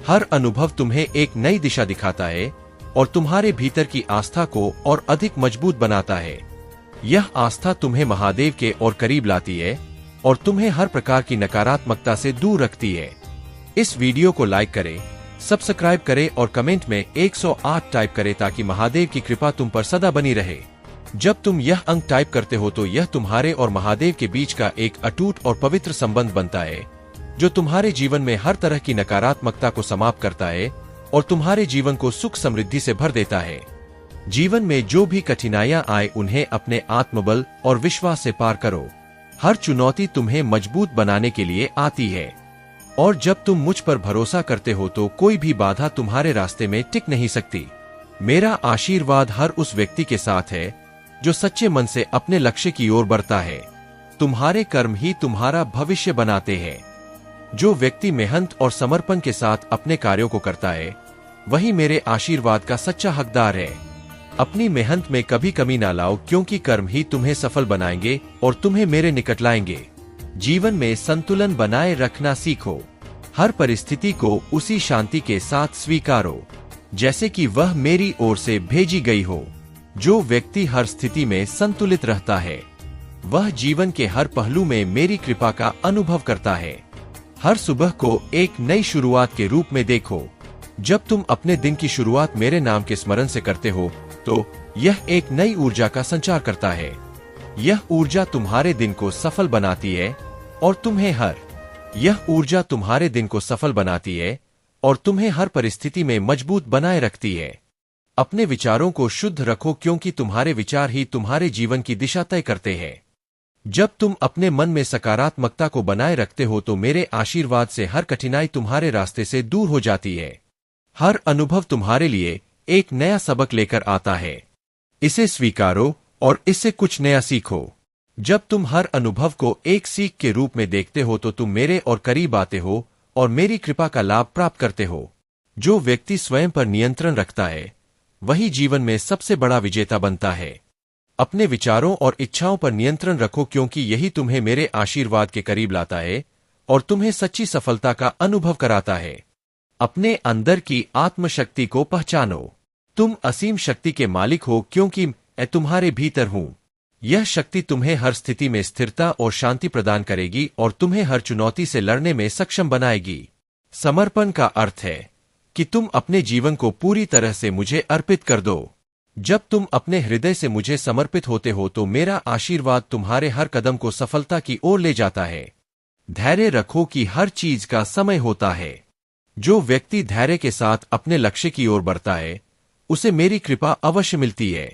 S1: हर अनुभव तुम्हें एक नई दिशा दिखाता है और तुम्हारे भीतर की आस्था को और अधिक मजबूत बनाता है। यह आस्था तुम्हें महादेव के और करीब लाती है और तुम्हें हर प्रकार की नकारात्मकता से दूर रखती है। इस वीडियो को लाइक करें, सब्सक्राइब करें और कमेंट में 108 टाइप करें ताकि महादेव की कृपा तुम पर सदा बनी रहे। जब तुम यह अंक टाइप करते हो तो यह तुम्हारे और महादेव के बीच का एक अटूट और पवित्र संबंध बनता है जो तुम्हारे जीवन में हर तरह की नकारात्मकता को समाप्त करता है और तुम्हारे जीवन को सुख समृद्धि से भर देता है। जीवन में जो भी कठिनाइयां आए उन्हें अपने आत्मबल और विश्वास से पार करो। हर चुनौती तुम्हें मजबूत बनाने के लिए आती है और जब तुम मुझ पर भरोसा करते हो तो कोई भी बाधा तुम्हारे रास्ते में टिक नहीं सकती। मेरा आशीर्वाद हर उस व्यक्ति के साथ है जो सच्चे मन से अपने लक्ष्य की ओर बढ़ता है। तुम्हारे कर्म ही तुम्हारा भविष्य बनाते हैं। जो व्यक्ति मेहनत और समर्पण के साथ अपने कार्यों को करता है वही मेरे आशीर्वाद का सच्चा हकदार है। अपनी मेहनत में कभी कमी ना लाओ क्योंकि कर्म ही तुम्हें सफल बनाएंगे और तुम्हें मेरे निकट लाएंगे। जीवन में संतुलन बनाए रखना सीखो। हर परिस्थिति को उसी शांति के साथ स्वीकारो जैसे कि वह मेरी ओर से भेजी गई हो। जो व्यक्ति हर स्थिति में संतुलित रहता है वह जीवन के हर पहलू में मेरी कृपा का अनुभव करता है। हर सुबह को एक नई शुरुआत के रूप में देखो। जब तुम अपने दिन की शुरुआत मेरे नाम के स्मरण से करते हो तो यह एक नई ऊर्जा का संचार करता है। यह ऊर्जा तुम्हारे दिन को सफल बनाती है और तुम्हें हर परिस्थिति में मजबूत बनाए रखती है। अपने विचारों को शुद्ध रखो क्योंकि तुम्हारे विचार ही तुम्हारे जीवन की दिशा तय करते हैं। जब तुम अपने मन में सकारात्मकता को बनाए रखते हो तो मेरे आशीर्वाद से हर कठिनाई तुम्हारे रास्ते से दूर हो जाती है। हर अनुभव तुम्हारे लिए एक नया सबक लेकर आता है। इसे स्वीकारो और इससे कुछ नया सीखो। जब तुम हर अनुभव को एक सीख के रूप में देखते हो तो तुम मेरे और करीब आते हो और मेरी कृपा का लाभ प्राप्त करते हो। जो व्यक्ति स्वयं पर नियंत्रण रखता है वही जीवन में सबसे बड़ा विजेता बनता है। अपने विचारों और इच्छाओं पर नियंत्रण रखो क्योंकि यही तुम्हें मेरे आशीर्वाद के करीब लाता है और तुम्हें सच्ची सफलता का अनुभव कराता है। अपने अंदर की आत्मशक्ति को पहचानो। तुम असीम शक्ति के मालिक हो क्योंकि मैं तुम्हारे भीतर हूं। यह शक्ति तुम्हें हर स्थिति में स्थिरता और शांति प्रदान करेगी और तुम्हें हर चुनौती से लड़ने में सक्षम बनाएगी। समर्पण का अर्थ है कि तुम अपने जीवन को पूरी तरह से मुझे अर्पित कर दो। जब तुम अपने हृदय से मुझे समर्पित होते हो तो मेरा आशीर्वाद तुम्हारे हर कदम को सफलता की ओर ले जाता है। धैर्य रखो कि हर चीज का समय होता है। जो व्यक्ति धैर्य के साथ अपने लक्ष्य की ओर बढ़ता है उसे मेरी कृपा अवश्य मिलती है।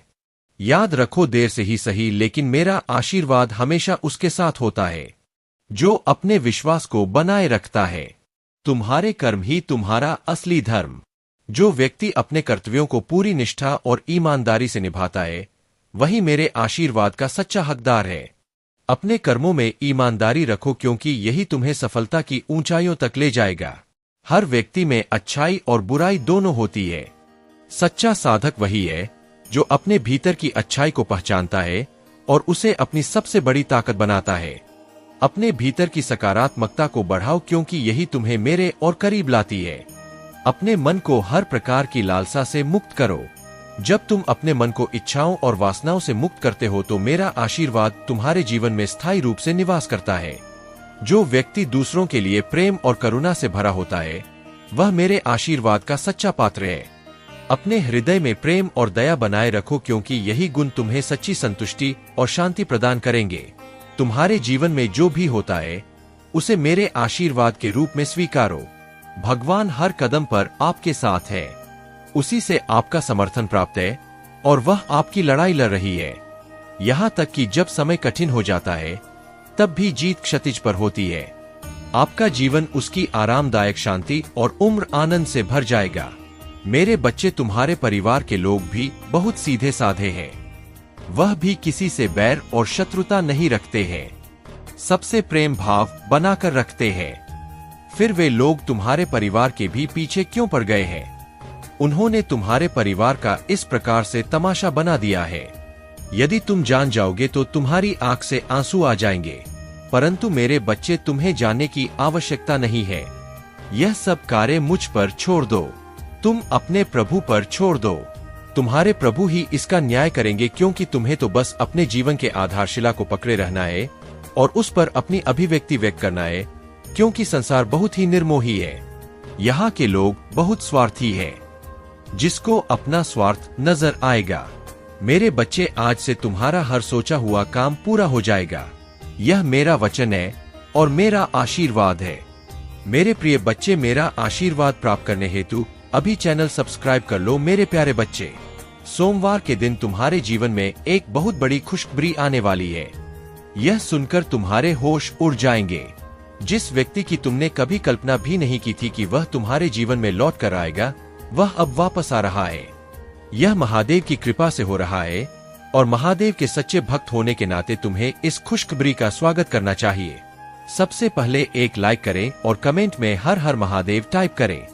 S1: याद रखो, देर से ही सही लेकिन मेरा आशीर्वाद हमेशा उसके साथ होता है जो अपने विश्वास को बनाए रखता है। तुम्हारे कर्म ही तुम्हारा असली धर्म। जो व्यक्ति अपने कर्तव्यों को पूरी निष्ठा और ईमानदारी से निभाता है वही मेरे आशीर्वाद का सच्चा हकदार है। अपने कर्मों में ईमानदारी रखो क्योंकि यही तुम्हें सफलता की ऊंचाइयों तक ले जाएगा। हर व्यक्ति में अच्छाई और बुराई दोनों होती है। सच्चा साधक वही है जो अपने भीतर की अच्छाई को पहचानता है और उसे अपनी सबसे बड़ी ताकत बनाता है। अपने भीतर की सकारात्मकता को बढ़ाओ क्योंकि यही तुम्हें मेरे और करीब लाती है। अपने मन को हर प्रकार की लालसा से मुक्त करो। जब तुम अपने मन को इच्छाओं और वासनाओं से मुक्त करते हो तो मेरा आशीर्वाद तुम्हारे जीवन में स्थायी रूप से निवास करता है। जो व्यक्ति दूसरों के लिए प्रेम और करुणा से भरा होता है वह मेरे आशीर्वाद का सच्चा पात्र है। अपने हृदय में प्रेम और दया बनाए रखो क्योंकि यही गुण तुम्हें सच्ची संतुष्टि और शांति प्रदान करेंगे। तुम्हारे जीवन में जो भी होता है उसे मेरे आशीर्वाद के रूप में स्वीकारो। भगवान हर कदम पर आपके साथ है। उसी से आपका समर्थन प्राप्त है और वह आपकी लड़ाई लड़ रही है। यहाँ तक कि जब समय कठिन हो जाता है तब भी जीत क्षितिज पर होती है। आपका जीवन उसकी आरामदायक शांति और उम्र आनंद से भर जाएगा। मेरे बच्चे, तुम्हारे परिवार के लोग भी बहुत सीधे साधे हैं। वह भी किसी से बैर और शत्रुता नहीं रखते हैं, सबसे प्रेम भाव बनाकर रखते हैं। फिर वे लोग तुम्हारे परिवार के भी पीछे क्यों पड़ गए हैं? उन्होंने तुम्हारे परिवार का इस प्रकार से तमाशा बना दिया है। यदि तुम जान जाओगे तो तुम्हारी आंख से आंसू आ जाएंगे, परंतु मेरे बच्चे, तुम्हें जानने की आवश्यकता नहीं है। यह सब कार्य मुझ पर छोड़ दो, तुम अपने प्रभु पर छोड़ दो। तुम्हारे प्रभु ही इसका न्याय करेंगे, क्योंकि तुम्हें तो बस अपने जीवन के आधारशिला को पकड़े रहना है और उस पर अपनी अभिव्यक्ति व्यक्त करना है, क्योंकि संसार बहुत ही निर्मोही है। यहाँ के लोग बहुत स्वार्थी हैं, जिसको अपना स्वार्थ नजर आएगा। मेरे बच्चे, आज से तुम्हारा हर सोचा हुआ काम पूरा हो जाएगा। यह मेरा वचन है और मेरा आशीर्वाद है। मेरे प्रिय बच्चे, मेरा आशीर्वाद प्राप्त करने हेतु अभी चैनल सब्सक्राइब कर लो। मेरे प्यारे बच्चे, सोमवार के दिन तुम्हारे जीवन में एक बहुत बड़ी खुशखबरी आने वाली है। यह सुनकर तुम्हारे होश उड़ जाएंगे। जिस व्यक्ति की तुमने कभी कल्पना भी नहीं की थी कि वह तुम्हारे जीवन में लौट कर आएगा, वह अब वापस आ रहा है। यह महादेव की कृपा से हो रहा है और महादेव के सच्चे भक्त होने के नाते तुम्हें इस खुशखबरी का स्वागत करना चाहिए। सबसे पहले एक लाइक करें और कमेंट में हर हर महादेव टाइप करें।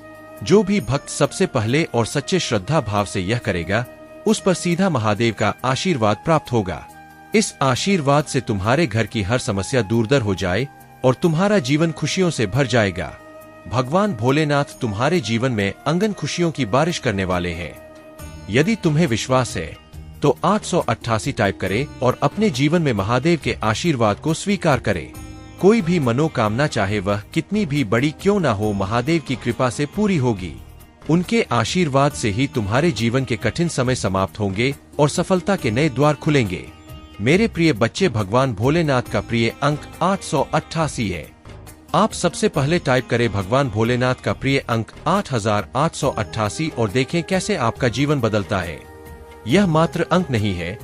S1: जो भी भक्त सबसे पहले और सच्चे श्रद्धा भाव से यह करेगा, उस पर सीधा महादेव का आशीर्वाद प्राप्त होगा। इस आशीर्वाद से तुम्हारे घर की हर समस्या दूर हो जाए और तुम्हारा जीवन खुशियों से भर जाएगा। भगवान भोलेनाथ तुम्हारे जीवन में अंगन खुशियों की बारिश करने वाले हैं। यदि तुम्हें विश्वास है तो 888 टाइप करें और अपने जीवन में महादेव के आशीर्वाद को स्वीकार करें। कोई भी मनोकामना, चाहे वह कितनी भी बड़ी क्यों ना हो, महादेव की कृपा से पूरी होगी। उनके आशीर्वाद से ही तुम्हारे जीवन के कठिन समय समाप्त होंगे और सफलता के नए द्वार खुलेंगे। मेरे प्रिय बच्चे, भगवान भोलेनाथ का प्रिय अंक 888 है। आप सबसे पहले टाइप करें भगवान भोलेनाथ का प्रिय अंक 8888 और देखें कैसे आपका जीवन बदलता है। यह मात्र अंक नहीं है,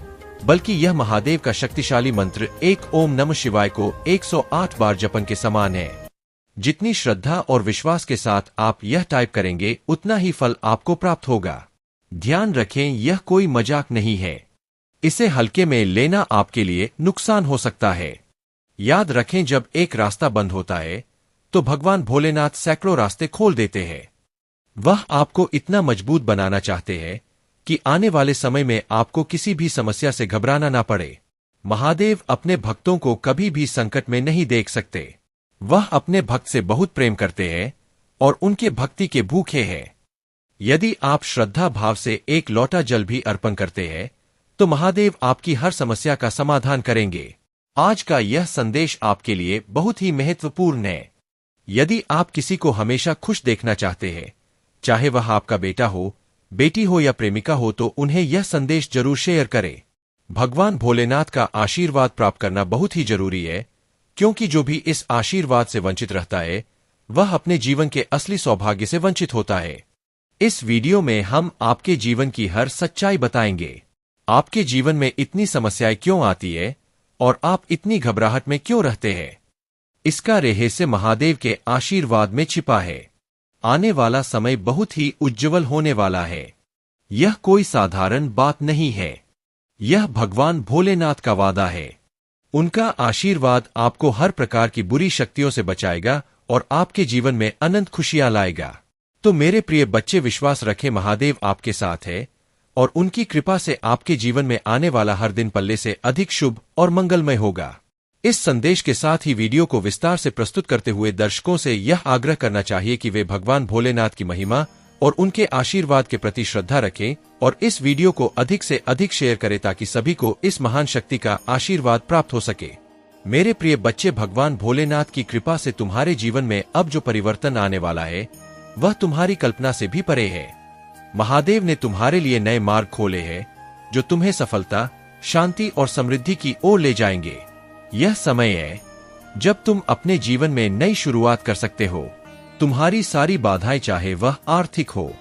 S1: बल्कि यह महादेव का शक्तिशाली मंत्र एक ओम नमः शिवाय को 108 बार जपन के समान है। जितनी श्रद्धा और विश्वास के साथ आप यह टाइप करेंगे, उतना ही फल आपको प्राप्त होगा। ध्यान रखें, यह कोई मजाक नहीं है। इसे हल्के में लेना आपके लिए नुकसान हो सकता है। याद रखें, जब एक रास्ता बंद होता है तो भगवान भोलेनाथ सैकड़ों रास्ते खोल देते हैं। वह आपको इतना मजबूत बनाना चाहते हैं कि आने वाले समय में आपको किसी भी समस्या से घबराना ना पड़े। महादेव अपने भक्तों को कभी भी संकट में नहीं देख सकते। वह अपने भक्त से बहुत प्रेम करते हैं और उनके भक्ति के भूखे हैं। यदि आप श्रद्धा भाव से एक लोटा जल भी अर्पण करते हैं तो महादेव आपकी हर समस्या का समाधान करेंगे। आज का यह संदेश आपके लिए बहुत ही महत्वपूर्ण है। यदि आप किसी को हमेशा खुश देखना चाहते हैं, चाहे वह आपका बेटा हो, बेटी हो या प्रेमिका हो, तो उन्हें यह संदेश जरूर शेयर करें। भगवान भोलेनाथ का आशीर्वाद प्राप्त करना बहुत ही जरूरी है, क्योंकि जो भी इस आशीर्वाद से वंचित रहता है, वह अपने जीवन के असली सौभाग्य से वंचित होता है। इस वीडियो में हम आपके जीवन की हर सच्चाई बताएंगे। आपके जीवन में इतनी समस्याएं क्यों आती है और आप इतनी घबराहट में क्यों रहते हैं? इसका रहस्य महादेव के आशीर्वाद में छिपा है। आने वाला समय बहुत ही उज्जवल होने वाला है। यह कोई साधारण बात नहीं है। यह भगवान भोलेनाथ का वादा है। उनका आशीर्वाद आपको हर प्रकार की बुरी शक्तियों से बचाएगा और आपके जीवन में अनंत खुशियां लाएगा। तो मेरे प्रिय बच्चे, विश्वास रखें, महादेव आपके साथ है और उनकी कृपा से आपके जीवन में आने वाला हर दिन पल्ले से अधिक शुभ और मंगलमय होगा। इस संदेश के साथ ही वीडियो को विस्तार से प्रस्तुत करते हुए दर्शकों से यह आग्रह करना चाहिए कि वे भगवान भोलेनाथ की महिमा और उनके आशीर्वाद के प्रति श्रद्धा रखें और इस वीडियो को अधिक से अधिक शेयर करें ताकि सभी को इस महान शक्ति का आशीर्वाद प्राप्त हो सके। मेरे प्रिय बच्चे, भगवान भोलेनाथ की कृपा से तुम्हारे जीवन में अब जो परिवर्तन आने वाला है, वह तुम्हारी कल्पना से भी परे है। महादेव ने तुम्हारे लिए नए मार्ग खोले हैं जो तुम्हें सफलता, शांति और समृद्धि की ओर ले जाएंगे। यह समय है जब तुम अपने जीवन में नई शुरुआत कर सकते हो। तुम्हारी सारी बाधाएं, चाहे वह आर्थिक हो,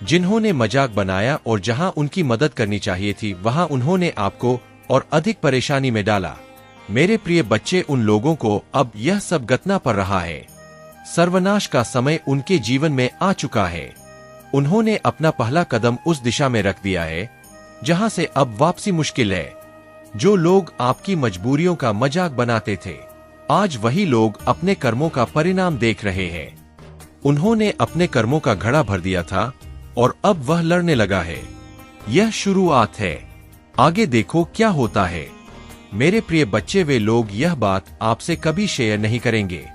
S1: जिन्होंने मजाक बनाया और जहां उनकी मदद करनी चाहिए थी, वहां उन्होंने आपको और अधिक परेशानी में डाला। मेरे प्रिय बच्चे, उन लोगों को अब यह सब गतना पड़ रहा है। सर्वनाश का समय उनके जीवन में आ चुका है। उन्होंने अपना पहला कदम उस दिशा में रख दिया है जहां से अब वापसी मुश्किल है। जो लोग आपकी मजबूरियों का मजाक बनाते थे, आज वही लोग अपने कर्मों का परिणाम देख रहे हैं। उन्होंने अपने कर्मों का घड़ा भर दिया था और अब वह लड़ने लगा है। यह शुरुआत है, आगे देखो क्या होता है। मेरे प्रिय बच्चे, वे लोग यह बात आपसे कभी शेयर नहीं करेंगे,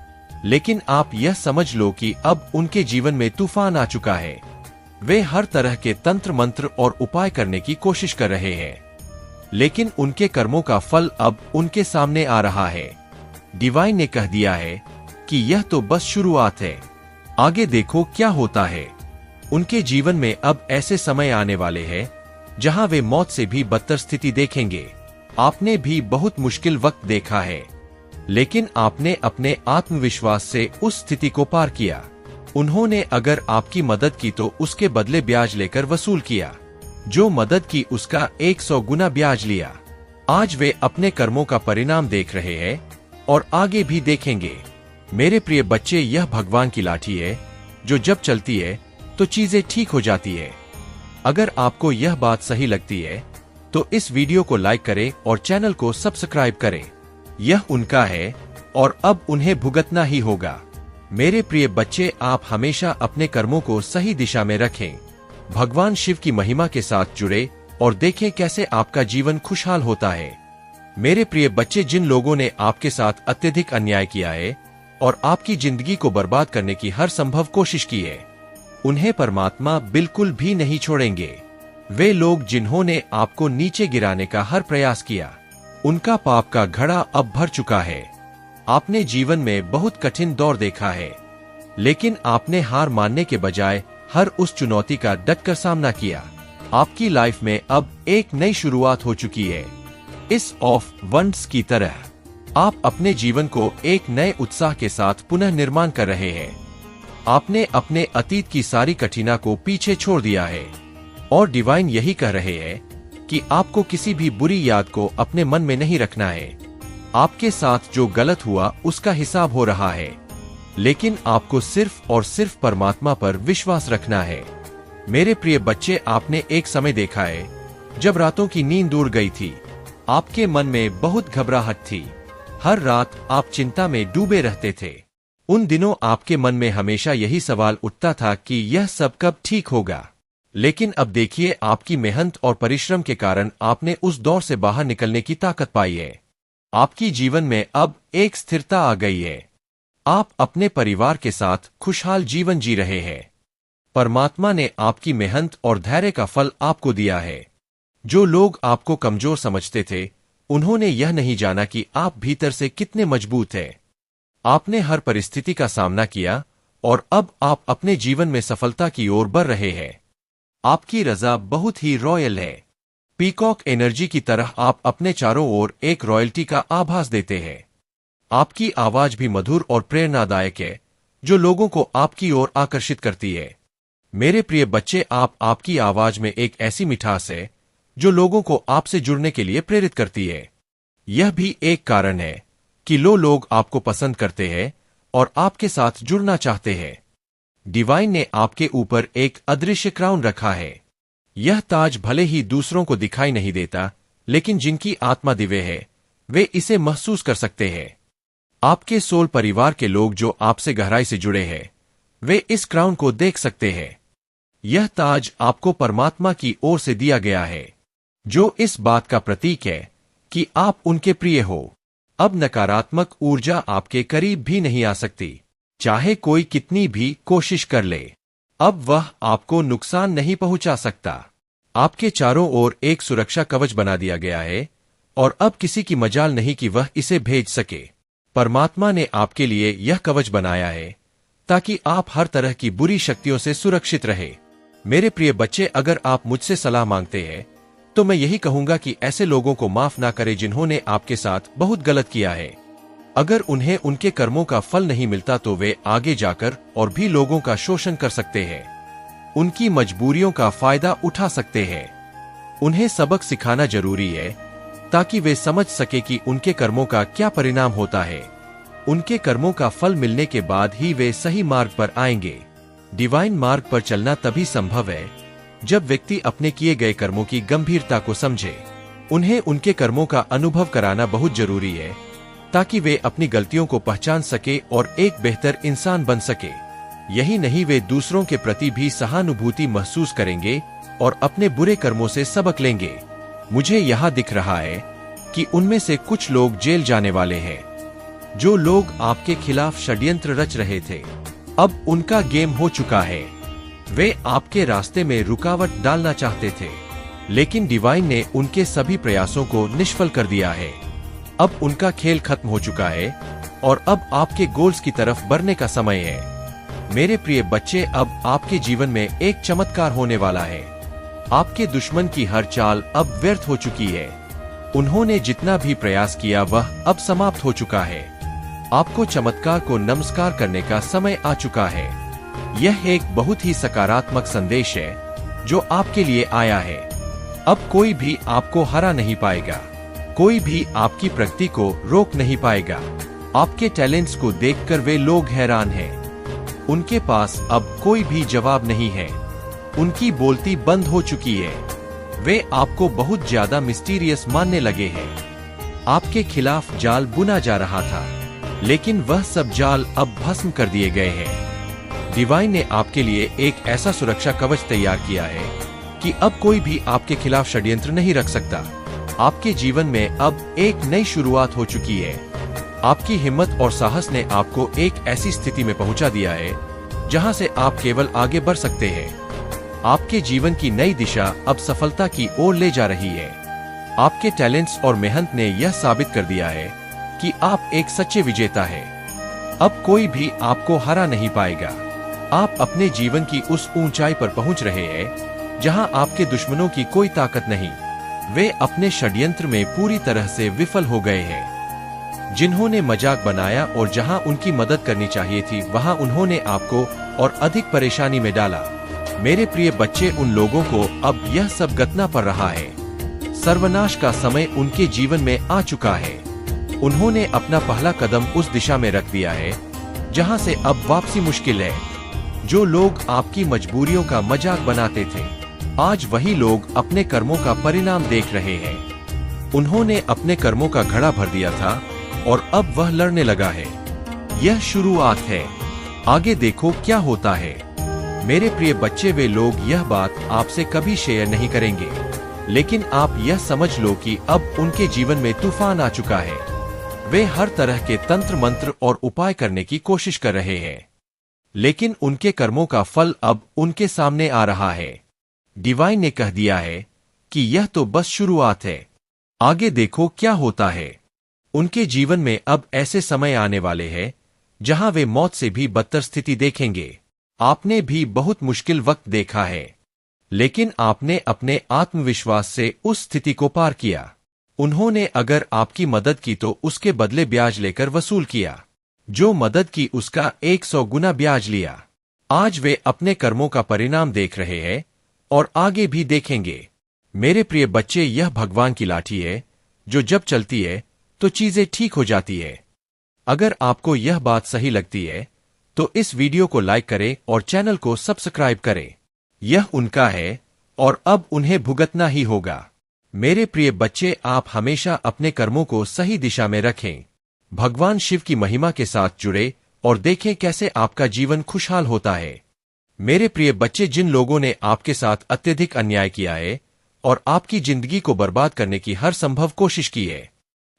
S1: लेकिन आप यह समझ लो कि अब उनके जीवन में तूफान आ चुका है। वे हर तरह के तंत्र मंत्र और उपाय करने की कोशिश कर रहे हैं, लेकिन उनके कर्मों का फल अब उनके सामने आ रहा है। डिवाइन ने कह दिया है कि यह तो बस शुरुआत है, आगे देखो क्या होता है। उनके जीवन में अब ऐसे समय आने वाले हैं जहां वे मौत से भी बदतर स्थिति देखेंगे। आपने भी बहुत मुश्किल वक्त देखा है, लेकिन आपने अपने आत्मविश्वास से उस स्थिति को पार किया। उन्होंने अगर आपकी मदद की तो उसके बदले ब्याज लेकर वसूल किया। जो मदद की उसका 100 गुना ब्याज लिया। आज वे अपने कर्मों का परिणाम देख रहे हैं और आगे भी देखेंगे। मेरे प्रिय बच्चे, यह भगवान की लाठी है जो जब चलती है तो चीजें ठीक हो जाती है। अगर आपको यह बात सही लगती है तो इस वीडियो को लाइक करें और चैनल को सब्सक्राइब करें। यह उनका है और अब उन्हें भुगतना ही होगा। मेरे प्रिय बच्चे, आप हमेशा अपने कर्मों को सही दिशा में रखें। भगवान शिव की महिमा के साथ जुड़े और देखें कैसे आपका जीवन खुशहाल होता है। मेरे प्रिय बच्चे, जिन लोगों ने आपके साथ अत्यधिक अन्याय किया है और आपकी जिंदगी को बर्बाद करने की हर संभव कोशिश की है, उन्हें परमात्मा बिल्कुल भी नहीं छोड़ेंगे। वे लोग जिन्होंने आपको नीचे गिराने का हर प्रयास किया, उनका पाप का घड़ा अब भर चुका है। आपने जीवन में बहुत कठिन दौर देखा है, लेकिन आपने हार मानने के बजाय हर उस चुनौती का डटकर सामना किया। आपकी लाइफ में अब एक नई शुरुआत हो चुकी है। इस ऑफ वंड्स की तरह आप अपने जीवन को एक नए उत्साह के साथ पुनः निर्माण कर रहे हैं। आपने अपने अतीत की सारी कठिनाई को पीछे छोड़ दिया है और डिवाइन यही कह रहे हैं कि आपको किसी भी बुरी याद को अपने मन में नहीं रखना है। आपके साथ जो गलत हुआ उसका हिसाब हो रहा है, लेकिन आपको सिर्फ और सिर्फ परमात्मा पर विश्वास रखना है। मेरे प्रिय बच्चे, आपने एक समय देखा है जब रातों की नींद उड़ गई थी। आपके मन में बहुत घबराहट थी। हर रात आप चिंता में डूबे रहते थे। उन दिनों आपके मन में हमेशा यही सवाल उठता था कि यह सब कब ठीक होगा। लेकिन अब देखिए, आपकी मेहनत और परिश्रम के कारण आपने उस दौर से बाहर निकलने की ताकत पाई है। आपकी जीवन में अब एक स्थिरता आ गई है। आप अपने परिवार के साथ खुशहाल जीवन जी रहे हैं। परमात्मा ने आपकी मेहनत और धैर्य का फल आपको दिया है। जो लोग आपको कमजोर समझते थे, उन्होंने यह नहीं जाना कि आप भीतर से कितने मजबूत हैं। आपने हर परिस्थिति का सामना किया और अब आप अपने जीवन में सफलता की ओर बढ़ रहे हैं। आपकी रजा बहुत ही रॉयल है। पीकॉक एनर्जी की तरह आप अपने चारों ओर एक रॉयल्टी का आभास देते हैं। आपकी आवाज भी मधुर और प्रेरणादायक है, जो लोगों को आपकी ओर आकर्षित करती है। मेरे प्रिय बच्चे, आपकी आवाज में एक ऐसी मिठास है जो लोगों को आपसे जुड़ने के लिए प्रेरित करती है। यह भी एक कारण है कि लोग आपको पसंद करते हैं और आपके साथ जुड़ना चाहते हैं। डिवाइन ने आपके ऊपर एक अदृश्य क्राउन रखा है। यह ताज भले ही दूसरों को दिखाई नहीं देता, लेकिन जिनकी आत्मा दिव्य है, वे इसे महसूस कर सकते हैं। आपके सोल परिवार के लोग जो आपसे गहराई से जुड़े हैं, वे इस क्राउन को देख सकते हैं। यह ताज आपको परमात्मा की ओर से दिया गया है, जो इस बात का प्रतीक है कि आप उनके प्रिय हो। अब नकारात्मक ऊर्जा आपके करीब भी नहीं आ सकती, चाहे कोई कितनी भी कोशिश कर ले। अब वह आपको नुकसान नहीं पहुंचा सकता। आपके चारों ओर एक सुरक्षा कवच बना दिया गया है और अब किसी की मजाल नहीं कि वह इसे भेज सके। परमात्मा ने आपके लिए यह कवच बनाया है ताकि आप हर तरह की बुरी शक्तियों से सुरक्षित रहे। मेरे प्रिय बच्चे, अगर आप मुझसे सलाह मांगते हैं तो मैं यही कहूंगा कि ऐसे लोगों को माफ ना करें जिन्होंने आपके साथ बहुत गलत किया है। अगर उन्हें उनके कर्मों का फल नहीं मिलता तो वे आगे जाकर और भी लोगों का शोषण कर सकते हैं, उनकी मजबूरियों का फायदा उठा सकते हैं। उन्हें सबक सिखाना जरूरी है ताकि वे समझ सके कि उनके कर्मों का क्या परिणाम होता है। उनके कर्मों का फल मिलने के बाद ही वे सही मार्ग पर आएंगे। डिवाइन मार्ग पर चलना तभी संभव है जब व्यक्ति अपने किए गए कर्मों की गंभीरता को समझे। उन्हें उनके कर्मों का अनुभव कराना बहुत जरूरी है ताकि वे अपनी गलतियों को पहचान सके और एक बेहतर इंसान बन सके। यही नहीं, वे दूसरों के प्रति भी सहानुभूति महसूस करेंगे और अपने बुरे कर्मों से सबक लेंगे। मुझे यहाँ दिख रहा है कि उनमें से कुछ लोग जेल जाने वाले हैं। जो लोग आपके खिलाफ षड्यंत्र रच रहे थे, अब उनका गेम हो चुका है। वे आपके रास्ते में रुकावट डालना चाहते थे, लेकिन डिवाइन ने उनके सभी प्रयासों को निष्फल कर दिया है। अब उनका खेल खत्म हो चुका है और अब आपके गोल्स की तरफ बढ़ने का समय है। मेरे प्रिय बच्चे, अब आपके जीवन में एक चमत्कार होने वाला है। आपके दुश्मन की हर चाल अब व्यर्थ हो चुकी है। उन्होंने जितना भी प्रयास किया वह अब समाप्त हो चुका है। आपको चमत्कार को नमस्कार करने का समय आ चुका है। यह एक बहुत ही सकारात्मक संदेश है जो आपके लिए आया है। अब कोई भी आपको हरा नहीं पाएगा। कोई भी आपकी प्रगति को रोक नहीं पाएगा। आपके टैलेंट्स को देखकर वे लोग हैरान हैं। उनके पास अब कोई भी जवाब नहीं है। उनकी बोलती बंद हो चुकी है। वे आपको बहुत ज्यादा मिस्टीरियस मानने लगे हैं। आपके खिलाफ जाल बुना जा रहा था, लेकिन वह सब जाल अब भस्म कर दिए गए हैं। डिवाइन ने आपके लिए एक ऐसा सुरक्षा कवच तैयार किया है कि अब कोई भी आपके खिलाफ षड्यंत्र नहीं रख सकता। आपके जीवन में अब एक नई शुरुआत हो चुकी है। आपकी हिम्मत और साहस ने आपको एक ऐसी स्थिति में पहुंचा दिया है जहां से आप केवल आगे बढ़ सकते हैं। आपके जीवन की नई दिशा अब सफलता की ओर ले जा रही है। आपके टैलेंट्स और मेहनत ने यह साबित कर दिया है कि आप एक सच्चे विजेता हैं। अब कोई भी आपको हरा नहीं पाएगा। आप अपने जीवन की उस ऊंचाई पर पहुंच रहे हैं जहां आपके दुश्मनों की कोई ताकत नहीं। वे अपने षड्यंत्र में पूरी तरह से विफल हो गए हैं। जिन्होंने मजाक बनाया और जहां उनकी मदद करनी चाहिए थी, वहां उन्होंने आपको और अधिक परेशानी में डाला। मेरे प्रिय बच्चे, उन लोगों को अब यह सब गतना पड़ रहा है। सर्वनाश का समय उनके जीवन में आ चुका है। उन्होंने अपना पहला कदम उस दिशा में रख दिया है जहां से अब वापसी मुश्किल है। जो लोग आपकी मजबूरियों का मजाक बनाते थे, आज वही लोग अपने कर्मों का परिणाम देख रहे हैं। उन्होंने अपने कर्मों का घड़ा भर दिया था और अब वह लड़ने लगा है। यह शुरुआत है, आगे देखो क्या होता है। मेरे प्रिय बच्चे, वे लोग यह बात आपसे कभी शेयर नहीं करेंगे, लेकिन आप यह समझ लो कि अब उनके जीवन में तूफान आ चुका है। वे हर तरह के तंत्र मंत्र और उपाय करने की कोशिश कर रहे हैं, लेकिन उनके कर्मों का फल अब उनके सामने आ रहा है। डिवाइन ने कह दिया है कि यह तो बस शुरुआत है, आगे देखो क्या होता है। उनके जीवन में अब ऐसे समय आने वाले हैं जहां वे मौत से भी बदतर स्थिति देखेंगे। आपने भी बहुत मुश्किल वक्त देखा है, लेकिन आपने अपने आत्मविश्वास से उस स्थिति को पार किया। उन्होंने अगर आपकी मदद की तो उसके बदले ब्याज लेकर वसूल किया। जो मदद की उसका 100 गुना ब्याज लिया। आज वे अपने कर्मों का परिणाम देख रहे हैं और आगे भी देखेंगे। मेरे प्रिय बच्चे, यह भगवान की लाठी है जो जब चलती है तो चीजें ठीक हो जाती है। अगर आपको यह बात सही लगती है तो इस वीडियो को लाइक करें और चैनल को सब्सक्राइब करें। यह उनका है और अब उन्हें भुगतना ही होगा। मेरे प्रिय बच्चे, आप हमेशा अपने कर्मों को सही दिशा में रखें। भगवान शिव की महिमा के साथ जुड़े और देखें कैसे आपका जीवन खुशहाल होता है। मेरे प्रिय बच्चे, जिन लोगों ने आपके साथ अत्यधिक अन्याय किया है और आपकी जिंदगी को बर्बाद करने की हर संभव कोशिश की है,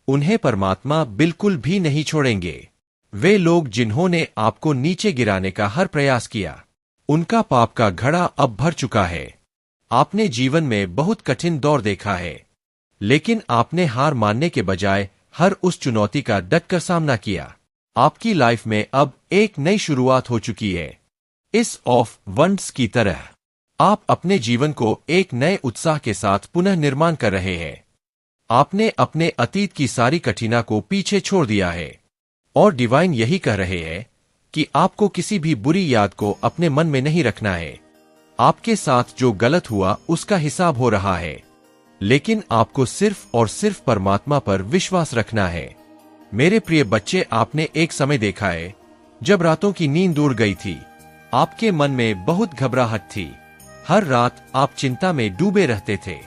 S1: उन्हें परमात्मा बिल्कुल भी नहीं छोड़ेंगे। वे लोग जिन्होंने आपको नीचे गिराने का हर प्रयास किया, उनका पाप का घड़ा अब भर चुका है। आपने जीवन में बहुत कठिन दौर देखा है, लेकिन आपने हार मानने के बजाय हर उस चुनौती का डटकर सामना किया। आपकी लाइफ में अब एक नई शुरुआत हो चुकी है। इस ऑफ वंड्स की तरह आप अपने जीवन को एक नए उत्साह के साथ पुनः निर्माण कर रहे हैं। आपने अपने अतीत की सारी कठिनाई को पीछे छोड़ दिया है और डिवाइन यही कह रहे हैं कि आपको किसी भी बुरी याद को अपने मन में नहीं रखना है। आपके साथ जो गलत हुआ उसका हिसाब हो रहा है, लेकिन आपको सिर्फ और सिर्फ परमात्मा पर विश्वास रखना है। मेरे प्रिय बच्चे, आपने एक समय देखा है जब रातों की नींद उड़ गई थी, आपके मन में बहुत घबराहट थी, हर रात आप चिंता में डूबे रहते थे।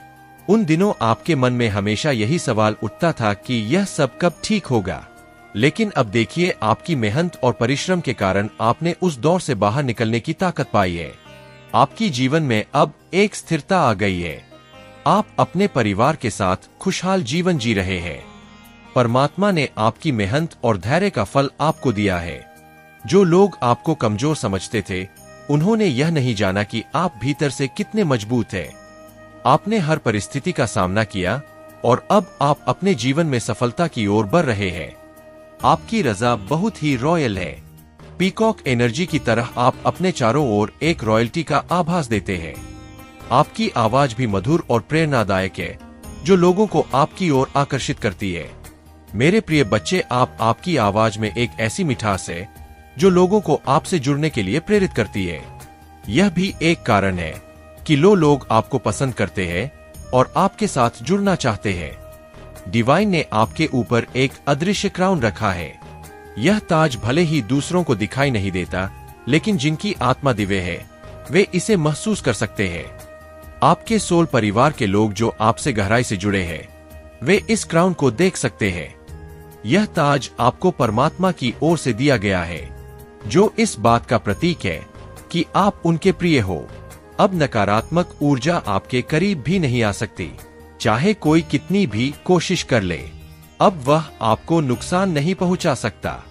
S1: उन दिनों आपके मन में हमेशा यही सवाल उठता था कि यह सब कब ठीक होगा। लेकिन अब देखिए, आपकी मेहनत और परिश्रम के कारण आपने उस दौर से बाहर निकलने की ताकत पाई है। आपकी जीवन में अब एक स्थिरता आ गई है। आप अपने परिवार के साथ खुशहाल जीवन जी रहे हैं। परमात्मा ने आपकी मेहनत और धैर्य का फल आपको दिया है। जो लोग आपको कमजोर समझते थे, उन्होंने यह नहीं जाना कि आप भीतर से कितने मजबूत हैं। आपने हर परिस्थिति का सामना किया और अब आप अपने जीवन में सफलता की ओर बढ़ रहे हैं। आपकी रजा बहुत ही रॉयल है। पीकॉक एनर्जी की तरह आप अपने चारों ओर एक रॉयल्टी का आभास देते हैं। आपकी आवाज भी मधुर और प्रेरणादायक है, जो लोगों को आपकी ओर आकर्षित करती है। मेरे प्रिय बच्चे, आपकी आवाज में एक ऐसी मिठास है जो लोगों को आपसे जुड़ने के लिए प्रेरित करती है। यह भी एक कारण है कि लोग आपको पसंद करते हैं और आपके साथ जुड़ना चाहते हैं। डिवाइन ने आपके ऊपर एक अदृश्य क्राउन रखा है। यह ताज भले ही दूसरों को दिखाई नहीं देता, लेकिन जिनकी आत्मा दिव्य है, वे इसे महसूस कर सकते हैं। आपके सोल परिवार के लोग जो आपसे गहराई से जुड़े हैं, वे इस क्राउन को देख सकते हैं। यह ताज आपको परमात्मा की ओर से दिया गया है, जो इस बात का प्रतीक है कि आप उनके प्रिय हो। अब नकारात्मक ऊर्जा आपके करीब भी नहीं आ सकती, चाहे कोई कितनी भी कोशिश कर ले। अब वह आपको नुकसान नहीं पहुंचा सकता।